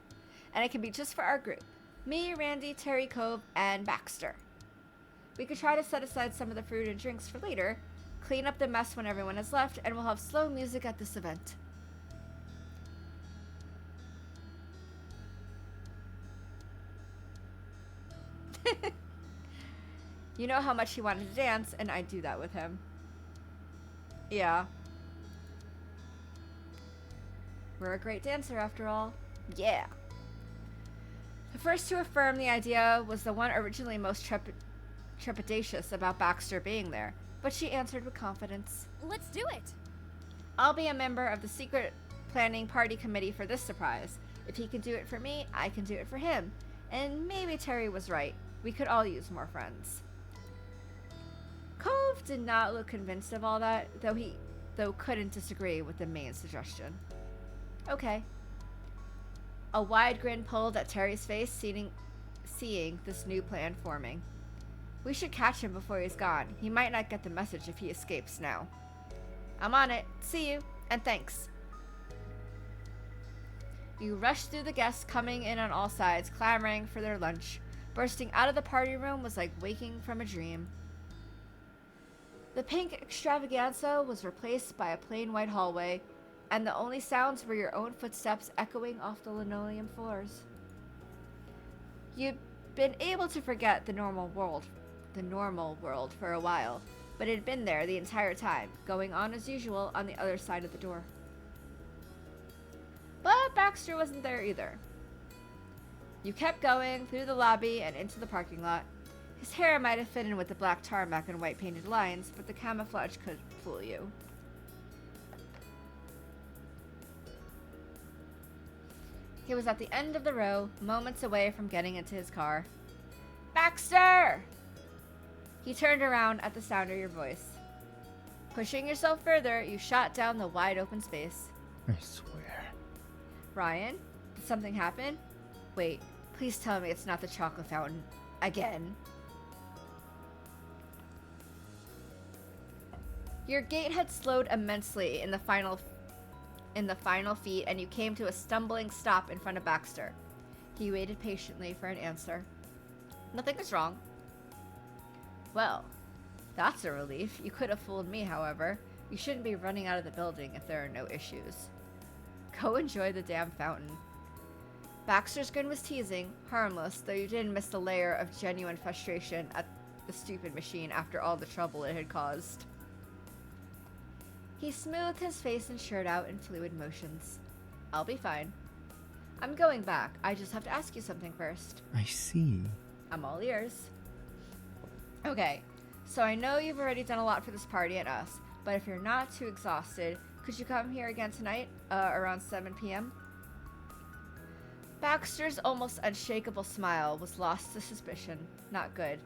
And it can be just for our group. Me, Randy, Terry, Cove, and Baxter. We could try to set aside some of the food and drinks for later, clean up the mess when everyone has left, and we'll have slow music at this event. You know how much he wanted to dance, and I'd do that with him. Yeah. We're a great dancer, after all. Yeah. The first to affirm the idea was the one originally most trepidatious about Baxter being there, but she answered with confidence. Let's do it. I'll be a member of the secret planning party committee for this surprise. If he can do it for me, I can do it for him. And maybe Terry was right. We could all use more friends. Cove did not look convinced of all that, though couldn't disagree with the main suggestion. Okay. A wide grin pulled at Terry's face, seeing this new plan forming. We should catch him before he's gone. He might not get the message if he escapes now. I'm on it. See you, and thanks. You rushed through the guests coming in on all sides, clamoring for their lunch. Bursting out of the party room was like waking from a dream. The pink extravaganza was replaced by a plain white hallway, and the only sounds were your own footsteps echoing off the linoleum floors. You'd been able to forget the normal world for a while, but it had been there the entire time, going on as usual on the other side of the door. But Baxter wasn't there either. You kept going through the lobby and into the parking lot. His hair might have fit in with the black tarmac and white painted lines, but the camouflage could fool you. He was at the end of the row, moments away from getting into his car. Baxter! He turned around at the sound of your voice. Pushing yourself further, you shot down the wide open space. I swear. Ryan, did something happen? Wait, please tell me it's not the chocolate fountain. Again. Your gait had slowed immensely in the final feet, and you came to a stumbling stop in front of Baxter. He waited patiently for an answer. Nothing was wrong. Well, that's a relief. You could have fooled me, however. You shouldn't be running out of the building if there are no issues. Go enjoy the damn fountain. Baxter's grin was teasing, harmless, though you didn't miss the layer of genuine frustration at the stupid machine after all the trouble it had caused. He smoothed his face and shirt out in fluid motions. I'll be fine. I'm going back. I just have to ask you something first. I see. I'm all ears. Okay, so I know you've already done a lot for this party and us, but if you're not too exhausted, could you come here again tonight, around 7 p.m.? Baxter's almost unshakable smile was lost to suspicion. Not good.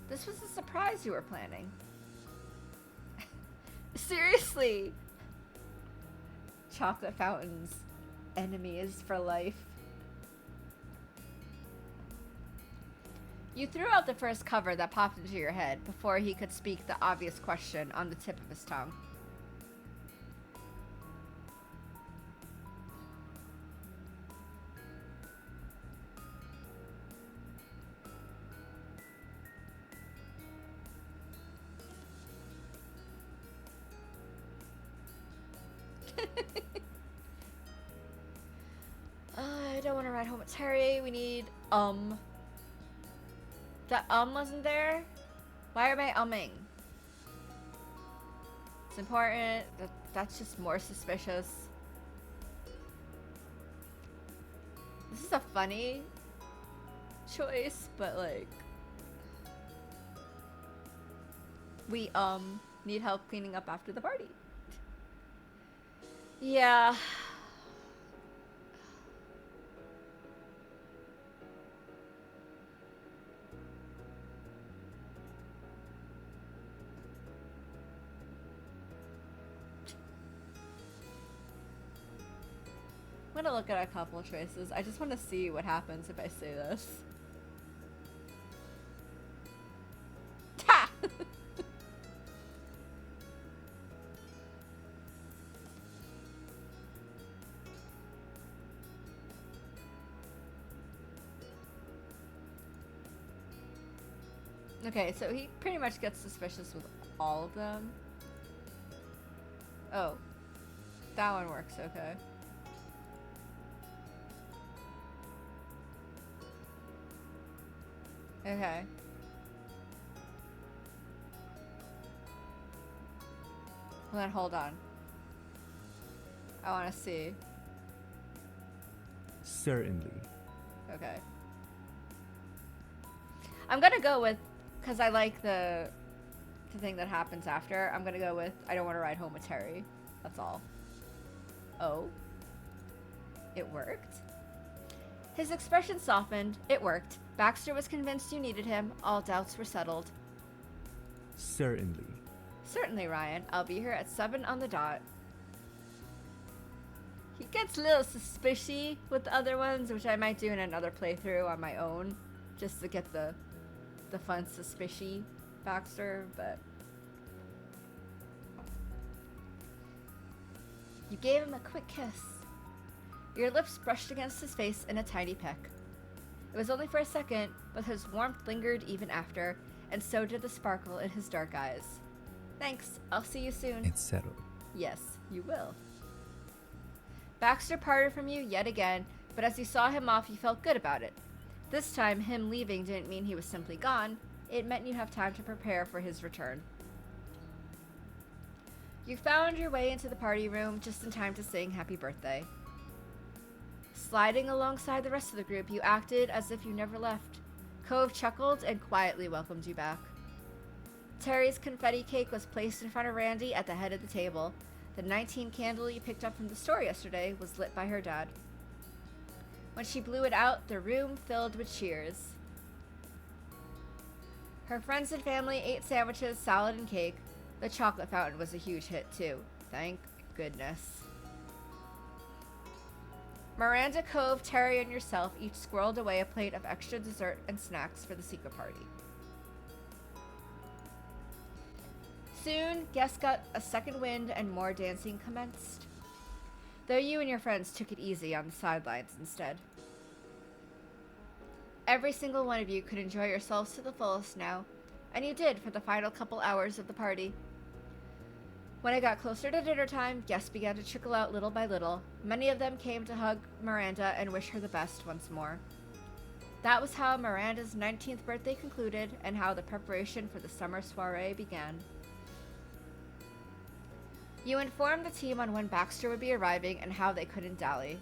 This was a surprise you were planning. Seriously! Chocolate fountains. Enemies for life. You threw out the first cover that popped into your head before he could speak the obvious question on the tip of his tongue. I don't want to ride home with Terry. We need, That wasn't there? Why am I umming? It's important. That's just more suspicious. This is a funny choice, but like... We, need help cleaning up after the party. Yeah. I'm gonna look at a couple of choices. I just want to see what happens if I say this. Ta! Okay, so he pretty much gets suspicious with all of them. Oh. That one works, okay. Okay. Well, then hold on. I want to see. Certainly. Okay. I'm gonna go with, because I like the thing that happens after, I'm gonna go with I don't want to ride home with Terry. That's all. Oh. It worked? His expression softened. It worked. Baxter was convinced you needed him. All doubts were settled. Certainly. Certainly, Ryan. I'll be here at 7 on the dot. He gets a little suspicious with the other ones, which I might do in another playthrough on my own, just to get the fun suspicious Baxter, but... You gave him a quick kiss. Your lips brushed against his face in a tiny peck. It was only for a second, but his warmth lingered even after, and so did the sparkle in his dark eyes. Thanks. I'll see you soon. It's settled. Yes, you will. Baxter parted from you yet again, but as you saw him off, you felt good about it. This time, him leaving didn't mean he was simply gone. It meant you have time to prepare for his return. You found your way into the party room just in time to sing happy birthday. Sliding alongside the rest of the group, you acted as if you never left. Cove chuckled and quietly welcomed you back. Terry's confetti cake was placed in front of Randy at the head of the table. The 19 candle you picked up from the store yesterday was lit by her dad. When she blew it out, the room filled with cheers. Her friends and family ate sandwiches, salad, and cake. The chocolate fountain was a huge hit, too. Thank goodness. Miranda, Cove, Terry, and yourself each squirreled away a plate of extra dessert and snacks for the secret party. Soon, guests got a second wind and more dancing commenced, though you and your friends took it easy on the sidelines instead. Every single one of you could enjoy yourselves to the fullest now, and you did for the final couple hours of the party. When it got closer to dinner time, guests began to trickle out little by little. Many of them came to hug Miranda and wish her the best once more. That was how Miranda's 19th birthday concluded and how the preparation for the summer soiree began. You informed the team on when Baxter would be arriving and how they couldn't dally.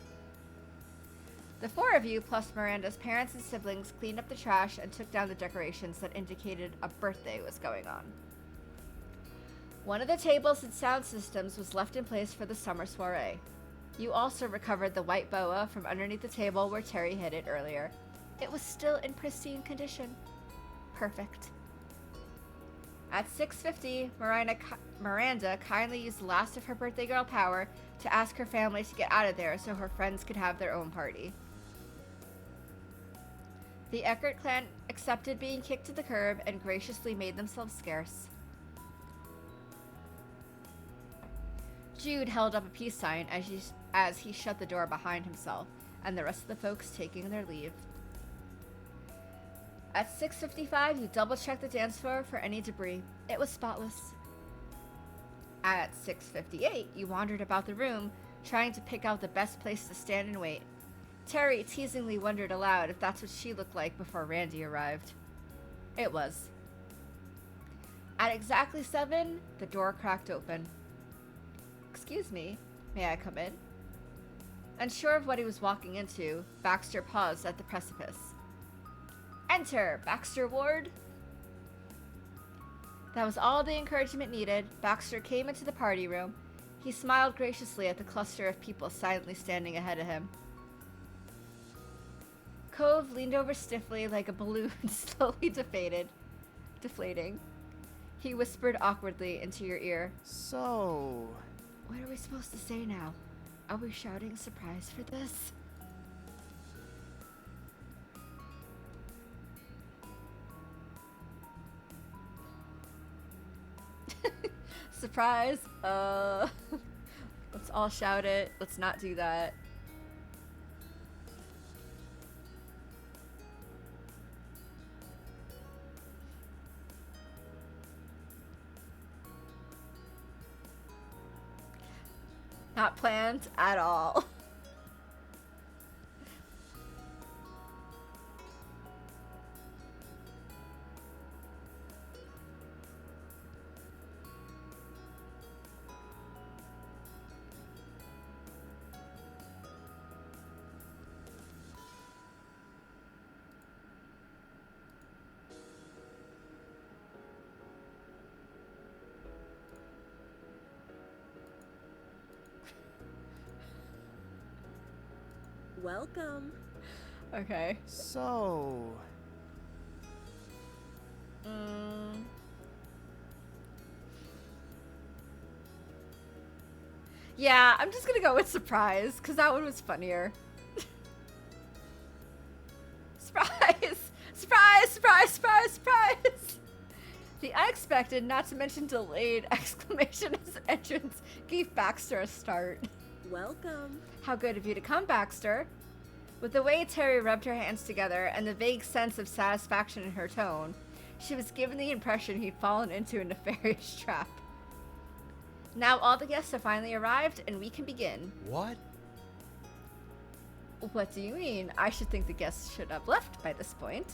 The four of you, plus Miranda's parents and siblings, cleaned up the trash and took down the decorations that indicated a birthday was going on. One of the tables and sound systems was left in place for the summer soiree. You also recovered the white boa from underneath the table where Terry hid it earlier. It was still in pristine condition. Perfect. At 6:50, Miranda kindly used the last of her birthday girl power to ask her family to get out of there so her friends could have their own party. The Eckert clan accepted being kicked to the curb and graciously made themselves scarce. Jude held up a peace sign as he shut the door behind himself and the rest of the folks taking their leave. At 6:55, you double-checked the dance floor for any debris. It was spotless. At 6:58, you wandered about the room, trying to pick out the best place to stand and wait. Terry teasingly wondered aloud if that's what she looked like before Randy arrived. It was. At exactly 7, the door cracked open. "Excuse me, may I come in?" Unsure of what he was walking into, Baxter paused at the precipice. "Enter, Baxter Ward." That was all the encouragement needed. Baxter came into the party room. He smiled graciously at the cluster of people silently standing ahead of him. Cove leaned over stiffly like a balloon slowly deflating. He whispered awkwardly into your ear. So, "What are we supposed to say now? Are we shouting a surprise for this?" Surprise? Let's all shout it. Let's not do that. Not planned at all. Welcome. Okay. so, Yeah, I'm just gonna go with surprise, because that one was funnier. Surprise! Surprise! Surprise! Surprise! Surprise! The unexpected, not to mention delayed, exclamation as entrance gave Baxter a start. Welcome. How good of you to come, Baxter. With the way Terry rubbed her hands together and the vague sense of satisfaction in her tone, she was given the impression he'd fallen into a nefarious trap. Now all the guests have finally arrived, and we can begin. What? What do you mean? I should think the guests should have left by this point.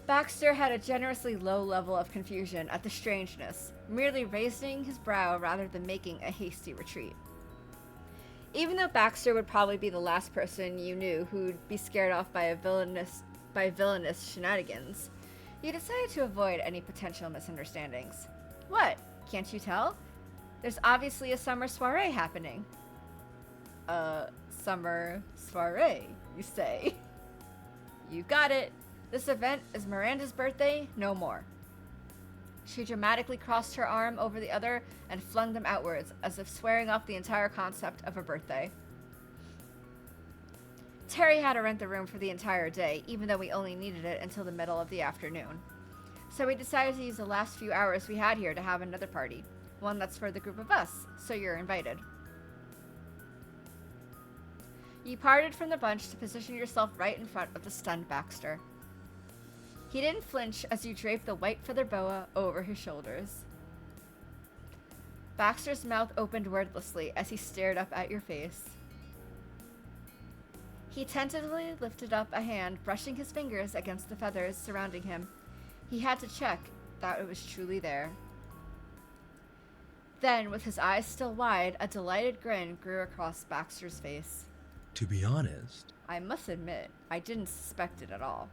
Baxter had a generously low level of confusion at the strangeness, merely raising his brow rather than making a hasty retreat. Even though Baxter would probably be the last person you knew who'd be scared off by villainous shenanigans, you decided to avoid any potential misunderstandings. What? Can't you tell? There's obviously a summer soiree happening. Summer soiree, you say? You've got it. This event is Miranda's birthday, no more. She dramatically crossed her arm over the other and flung them outwards, as if swearing off the entire concept of a birthday. Terry had to rent the room for the entire day, even though we only needed it until the middle of the afternoon. So we decided to use the last few hours we had here to have another party. One that's for the group of us, so you're invited. You parted from the bunch to position yourself right in front of the stunned Baxter. He didn't flinch as you draped the white feather boa over his shoulders. Baxter's mouth opened wordlessly as he stared up at your face. He tentatively lifted up a hand, brushing his fingers against the feathers surrounding him. He had to check that it was truly there. Then, with his eyes still wide, a delighted grin grew across Baxter's face. To be honest, I must admit, I didn't suspect it at all.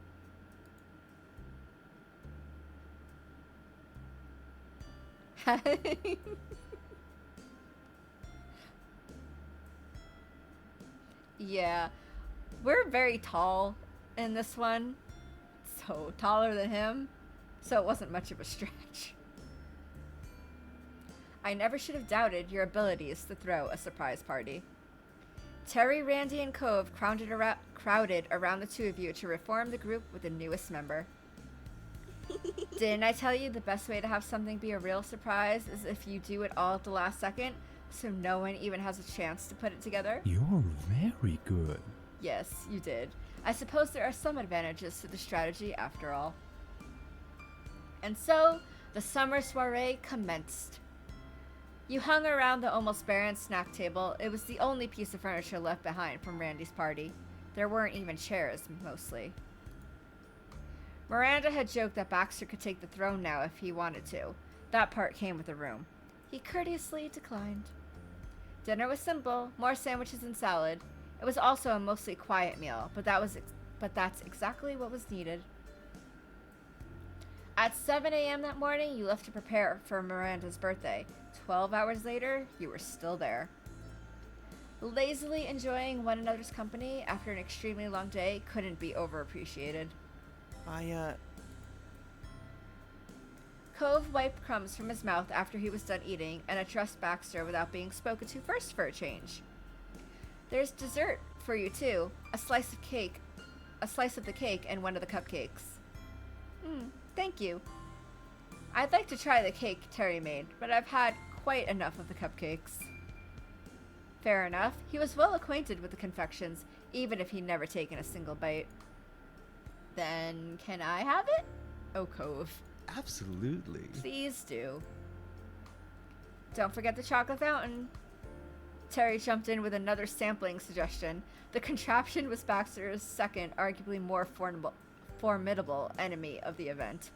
Yeah, we're very tall in this one, so taller than him, so it wasn't much of a stretch. I never should have doubted your abilities to throw a surprise party. Terry, Randy, and Cove crowded around the two of you to reform the group with the newest member. Didn't I tell you the best way to have something be a real surprise is if you do it all at the last second, so no one even has a chance to put it together? You're very good. Yes, you did. I suppose there are some advantages to the strategy after all. And so, the summer soiree commenced. You hung around the almost barren snack table. It was the only piece of furniture left behind from Randy's party. There weren't even chairs, mostly. Miranda had joked that Baxter could take the throne now if he wanted to. That part came with the room. He courteously declined. Dinner was simple, more sandwiches and salad. It was also a mostly quiet meal, but that's exactly what was needed. At 7 a.m. that morning, you left to prepare for Miranda's birthday. 12 hours later, you were still there. Lazily enjoying one another's company after an extremely long day couldn't be overappreciated. Cove wiped crumbs from his mouth after he was done eating and addressed Baxter without being spoken to first for a change. There's dessert for you too. A slice of the cake and one of the cupcakes. Thank you. I'd like to try the cake Terry made, but I've had quite enough of the cupcakes. Fair enough. He was well acquainted with the confections, even if he'd never taken a single bite. Then, can I have it? Oh, Cove. absolutely. Please do. Don't forget the chocolate fountain. Terry jumped in with another sampling suggestion. The contraption was Baxter's second, arguably more formidable enemy of the event.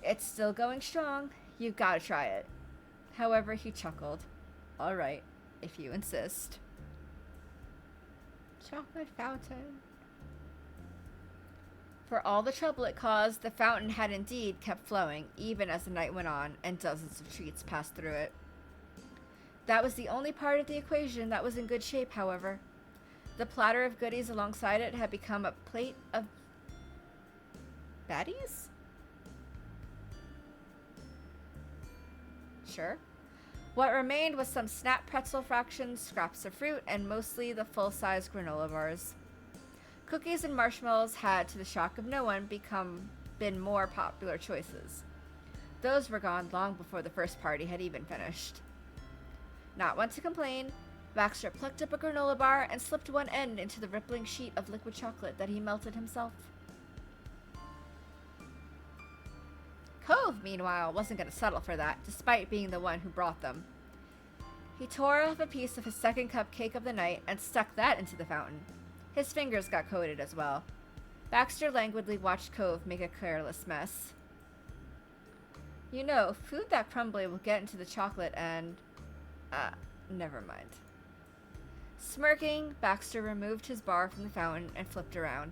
It's still going strong. You gotta try it. However, he chuckled. All right, if you insist. Chocolate fountain. For all the trouble it caused, the fountain had indeed kept flowing, even as the night went on and dozens of treats passed through it. That was the only part of the equation that was in good shape, however. The platter of goodies alongside it had become a plate of baddies? Sure. What remained was some snap pretzel fractions, scraps of fruit, and mostly the full-size granola bars. Cookies and marshmallows had, to the shock of no one, been more popular choices. Those were gone long before the first party had even finished. Not one to complain, Baxter plucked up a granola bar and slipped one end into the rippling sheet of liquid chocolate that he melted himself. Cove meanwhile, wasn't going to settle for that, despite being the one who brought them. He tore off a piece of his second cupcake of the night and stuck that into the fountain. His fingers got coated as well. Baxter languidly watched Cove make a careless mess. You know, food that crumbly will get into the chocolate and... never mind. Smirking, Baxter removed his bar from the fountain and flipped around.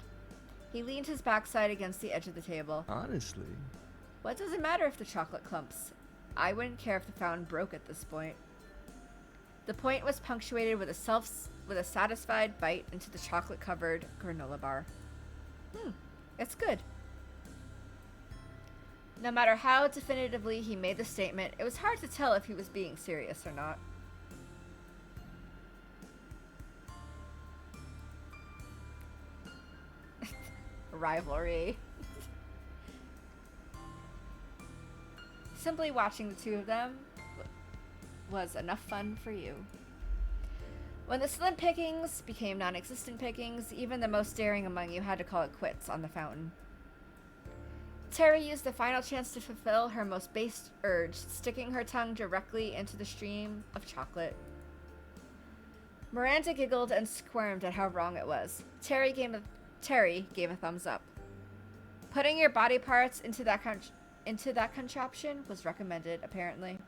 He leaned his backside against the edge of the table. Honestly. What does it matter if the chocolate clumps? I wouldn't care if the fountain broke at this point. The point was punctuated with a satisfied bite into the chocolate-covered granola bar. It's good. No matter how definitively he made the statement, it was hard to tell if he was being serious or not. Rivalry. Simply watching the two of them was enough fun for you. When the slim pickings became non-existent pickings, even the most daring among you had to call it quits on the fountain. Terry used the final chance to fulfill her most base urge, sticking her tongue directly into the stream of chocolate. Miranda giggled and squirmed at how wrong it was. Terry gave a thumbs up. Putting your body parts into that contraption was recommended, apparently.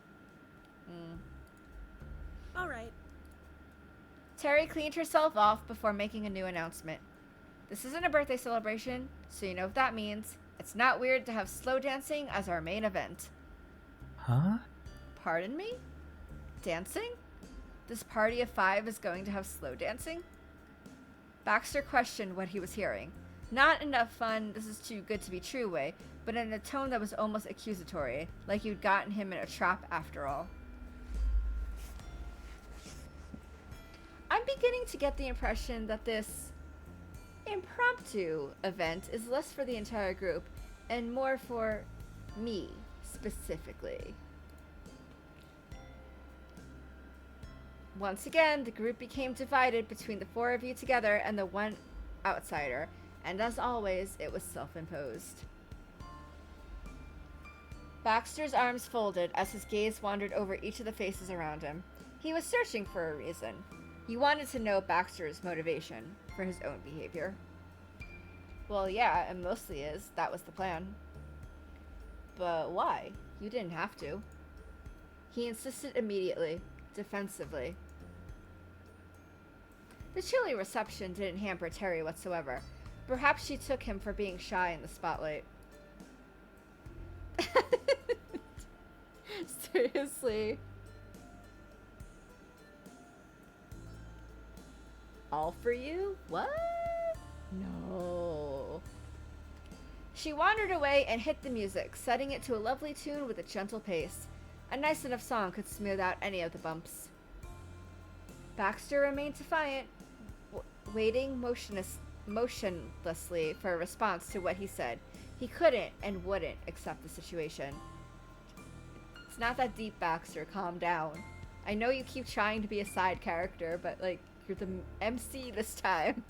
All right. Terry cleaned herself off before making a new announcement. This isn't a birthday celebration, so you know what that means. It's not weird to have slow dancing as our main event. Huh? Pardon me? Dancing? This party of 5 is going to have slow dancing? Baxter questioned what he was hearing. Not in a fun, this is too good to be true way, but in a tone that was almost accusatory, like you'd gotten him in a trap after all. I'm beginning to get the impression that this impromptu event is less for the entire group and more for me, specifically. Once again, the group became divided between the 4 of you together and the one outsider, and as always, it was self-imposed. Baxter's arms folded as his gaze wandered over each of the faces around him. He was searching for a reason. He wanted to know Baxter's motivation for his own behavior. Well, yeah, it mostly is. That was the plan. But why? You didn't have to. He insisted immediately, defensively. The chilly reception didn't hamper Terry whatsoever. Perhaps she took him for being shy in the spotlight. Seriously. All for you? What? No. She wandered away and hit the music, setting it to a lovely tune with a gentle pace. A nice enough song could smooth out any of the bumps. Baxter remained defiant, waiting motionlessly for a response to what he said. He couldn't and wouldn't accept the situation. It's not that deep, Baxter. Calm down. I know you keep trying to be a side character, but, like, you're the MC this time.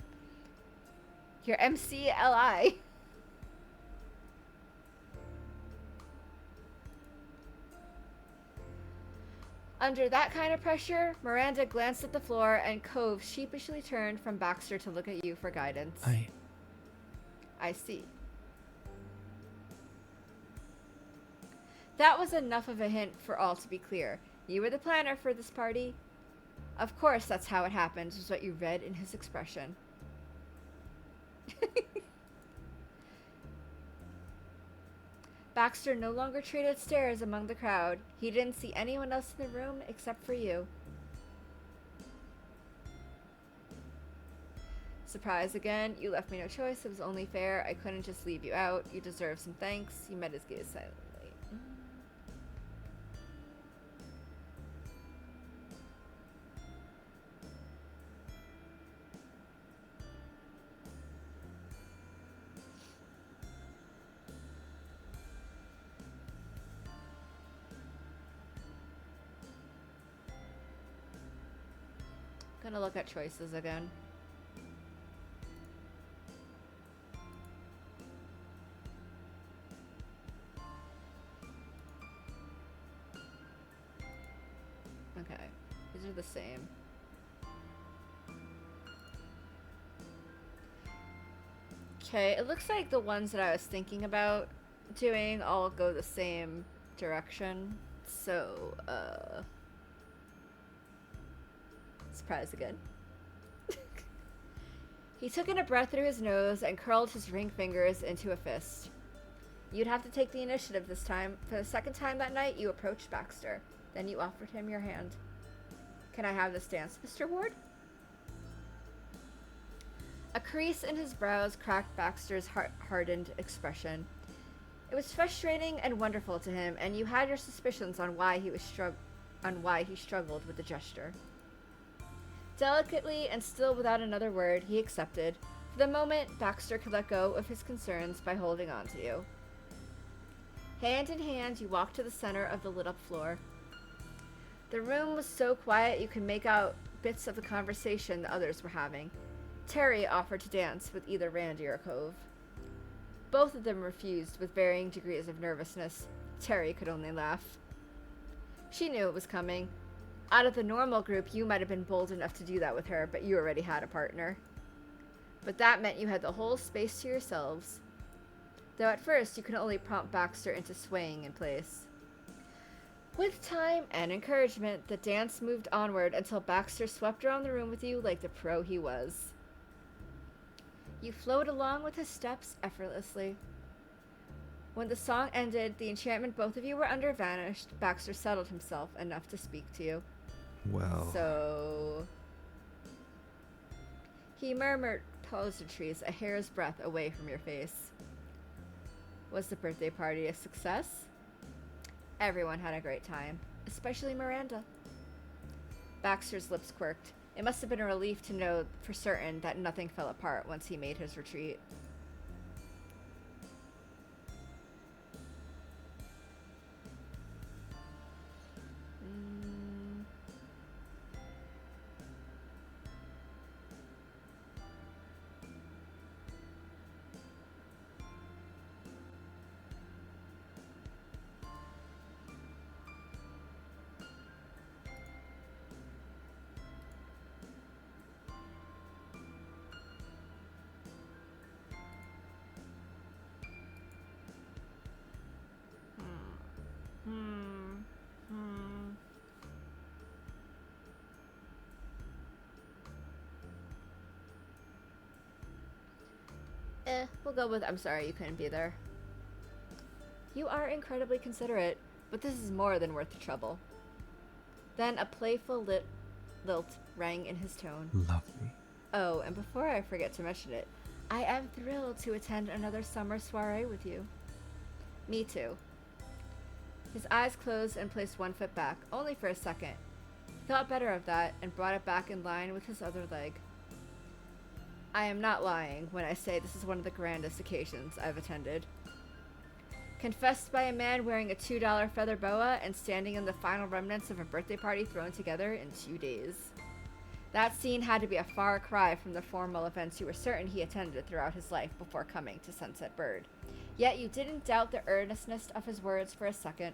You're MCLI. Under that kind of pressure, Miranda glanced at the floor and Cove sheepishly turned from Baxter to look at you for guidance. I see. That was enough of a hint for all to be clear. You were the planner for this party. Of course, that's how it happened, was what you read in his expression. Baxter no longer traded stares among the crowd. He didn't see anyone else in the room except for you. Surprise again. You left me no choice. It was only fair. I couldn't just leave you out. You deserve some thanks. He met his gaze silently. Gonna look at choices again. the same. Okay, it looks like the ones that I was thinking about doing all go the same direction. So, surprise again. He took in a breath through his nose and curled his ring fingers into a fist. You'd have to take the initiative this time. For the second time that night, you approached Baxter. Then you offered him your hand. Can I have this dance, Mr. Ward? A crease in his brows cracked Baxter's hardened expression. It was frustrating and wonderful to him, and you had your suspicions on why he struggled with the gesture. Delicately and still without another word, he accepted. For the moment, Baxter could let go of his concerns by holding on to you. Hand in hand, you walked to the center of the lit-up floor. The room was so quiet you could make out bits of the conversation the others were having. Terry offered to dance with either Randy or Cove. Both of them refused with varying degrees of nervousness. Terry could only laugh. She knew it was coming. Out of the normal group, you might have been bold enough to do that with her, but you already had a partner. But that meant you had the whole space to yourselves. Though at first, you could only prompt Baxter into swaying in place. With time and encouragement, the dance moved onward until Baxter swept around the room with you like the pro he was. You flowed along with his steps effortlessly. When the song ended, the enchantment both of you were under vanished. Baxter settled himself enough to speak to you. Well, So... He murmured pleasantries a hair's breadth away from your face. Was the birthday party a success? Everyone had a great time, especially Miranda. Baxter's lips quirked. It must have been a relief to know for certain that nothing fell apart once he made his retreat. We'll go with I'm sorry you couldn't be there. You are incredibly considerate, but this is more than worth the trouble. Then a playful lilt rang in his tone. Lovely. Oh, and before I forget to mention it, I am thrilled to attend another summer soiree with you. Me too. His eyes closed and placed one foot back, only for a second. He thought better of that and brought it back in line with his other leg. I am not lying when I say this is one of the grandest occasions I've attended. Confessed by a man wearing a $2 feather boa and standing in the final remnants of a birthday party thrown together in 2 days. That scene had to be a far cry from the formal events you were certain he attended throughout his life before coming to Sunset Bird. Yet you didn't doubt the earnestness of his words for a second.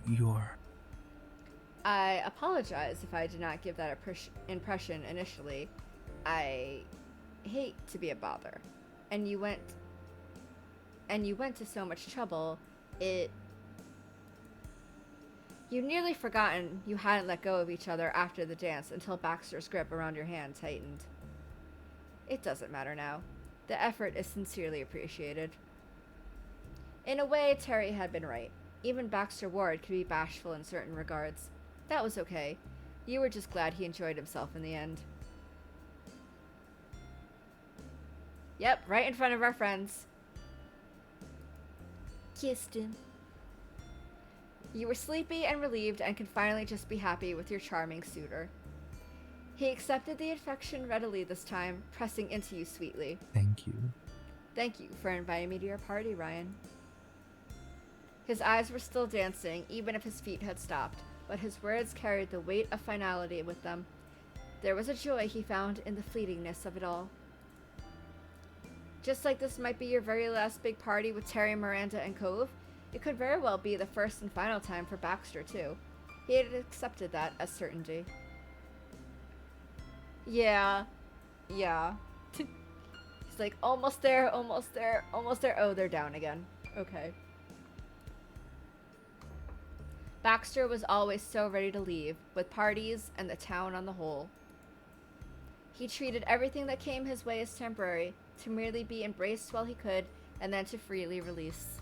You're... I apologize if I did not give that impression initially. I hate to be a bother. And you went to so much trouble, you'd nearly forgotten you hadn't let go of each other after the dance until Baxter's grip around your hand tightened. It doesn't matter now. The effort is sincerely appreciated. In a way, Terry had been right. Even Baxter Ward could be bashful in certain regards. That was okay. You were just glad he enjoyed himself in the end. Yep, right in front of our friends. Kissed him. You were sleepy and relieved and could finally just be happy with your charming suitor. He accepted the affection readily this time, pressing into you sweetly. Thank you. Thank you for inviting me to your party, Ryan. His eyes were still dancing, even if his feet had stopped, but his words carried the weight of finality with them. There was a joy he found in the fleetingness of it all. Just like this might be your very last big party with Terry, Miranda, and Cove, it could very well be the first and final time for Baxter, too. He had accepted that as certainty. Yeah. Yeah. He's like, almost there, almost there, almost there. Oh, they're down again. Okay. Baxter was always so ready to leave, with parties and the town on the whole. He treated everything that came his way as temporary, to merely be embraced while he could, and then to freely release.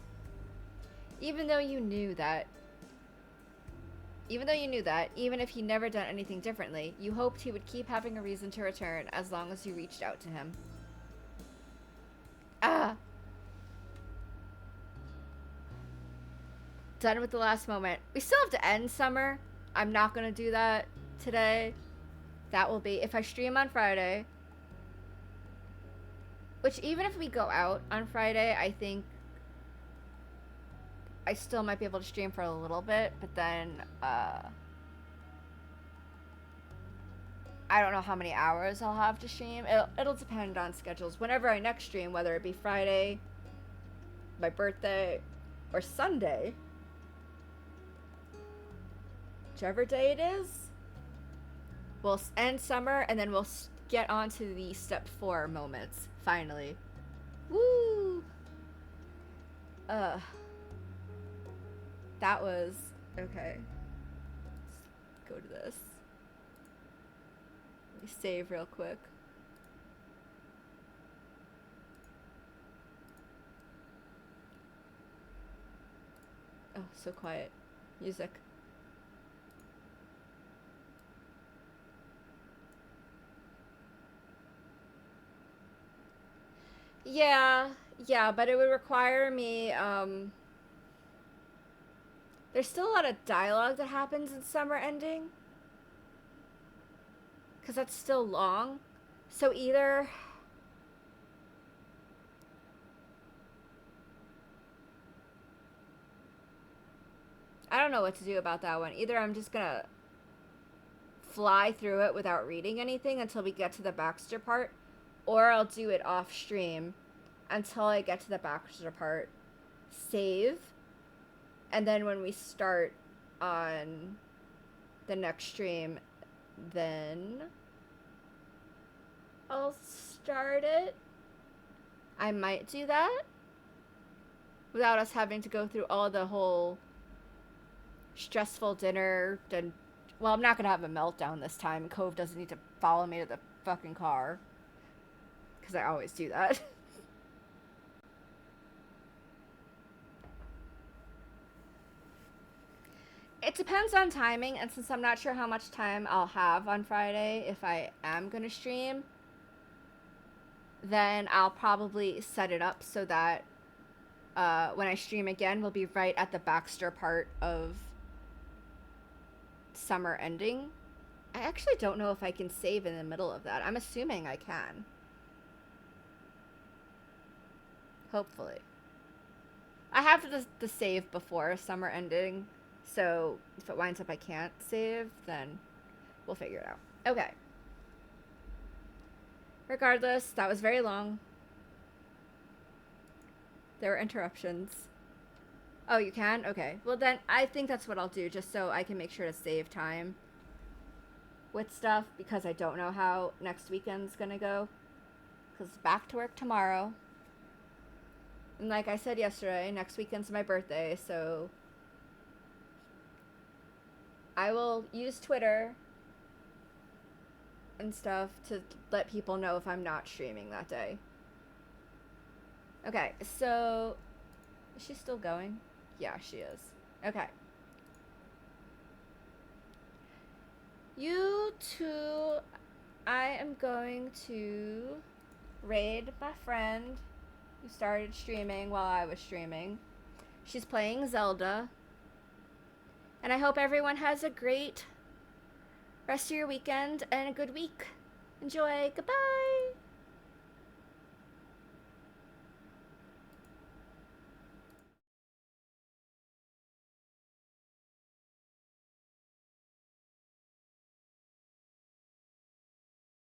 Even though you knew that, even if he never done anything differently, you hoped he would keep having a reason to return as long as you reached out to him. Ah! Done with the last moment. We still have to end summer. I'm not gonna do that today. That will be if I stream on Friday. Which, even if we go out on Friday, I think I still might be able to stream for a little bit, but then, I don't know how many hours I'll have to stream. It'll depend on schedules. Whenever I next stream, whether it be Friday, my birthday, or Sunday, whichever day it is, we'll end summer, and then we'll get on to the step 4 moments, finally. Woo! That was... Okay. Let's go to this. Let me save real quick. Oh, so quiet. Music. Yeah, but it would require me, there's still a lot of dialogue that happens in summer ending. Because that's still long. So either... I don't know what to do about that one. Either I'm just gonna fly through it without reading anything until we get to the Baxter part, or I'll do it off stream until I get to the Baxter part, save, and then when we start on the next stream, then I'll start it. I might do that without us having to go through all the whole stressful dinner. Well, I'm not gonna have a meltdown this time. Cove doesn't need to follow me to the fucking car, because I always do that. It depends on timing, and since I'm not sure how much time I'll have on Friday if I am gonna stream, then I'll probably set it up so that when I stream again, we'll be right at the Baxter part of summer ending. I actually don't know if I can save in the middle of that. I'm assuming I can. Hopefully. I have the save before summer ending, so if it winds up I can't save, then we'll figure it out. Okay. Regardless, that was very long. There were interruptions. Oh, you can? Okay. Well, then I think that's what I'll do, just so I can make sure to save time with stuff, because I don't know how next weekend's gonna go. Because back to work tomorrow. And like I said yesterday, next weekend's my birthday, so I will use Twitter and stuff to let people know if I'm not streaming that day. Okay, so is she still going? Yeah, she is. Okay. You two, I am going to raid my friend who started streaming while I was streaming. She's playing Zelda. And I hope everyone has a great rest of your weekend and a good week. Enjoy. Goodbye.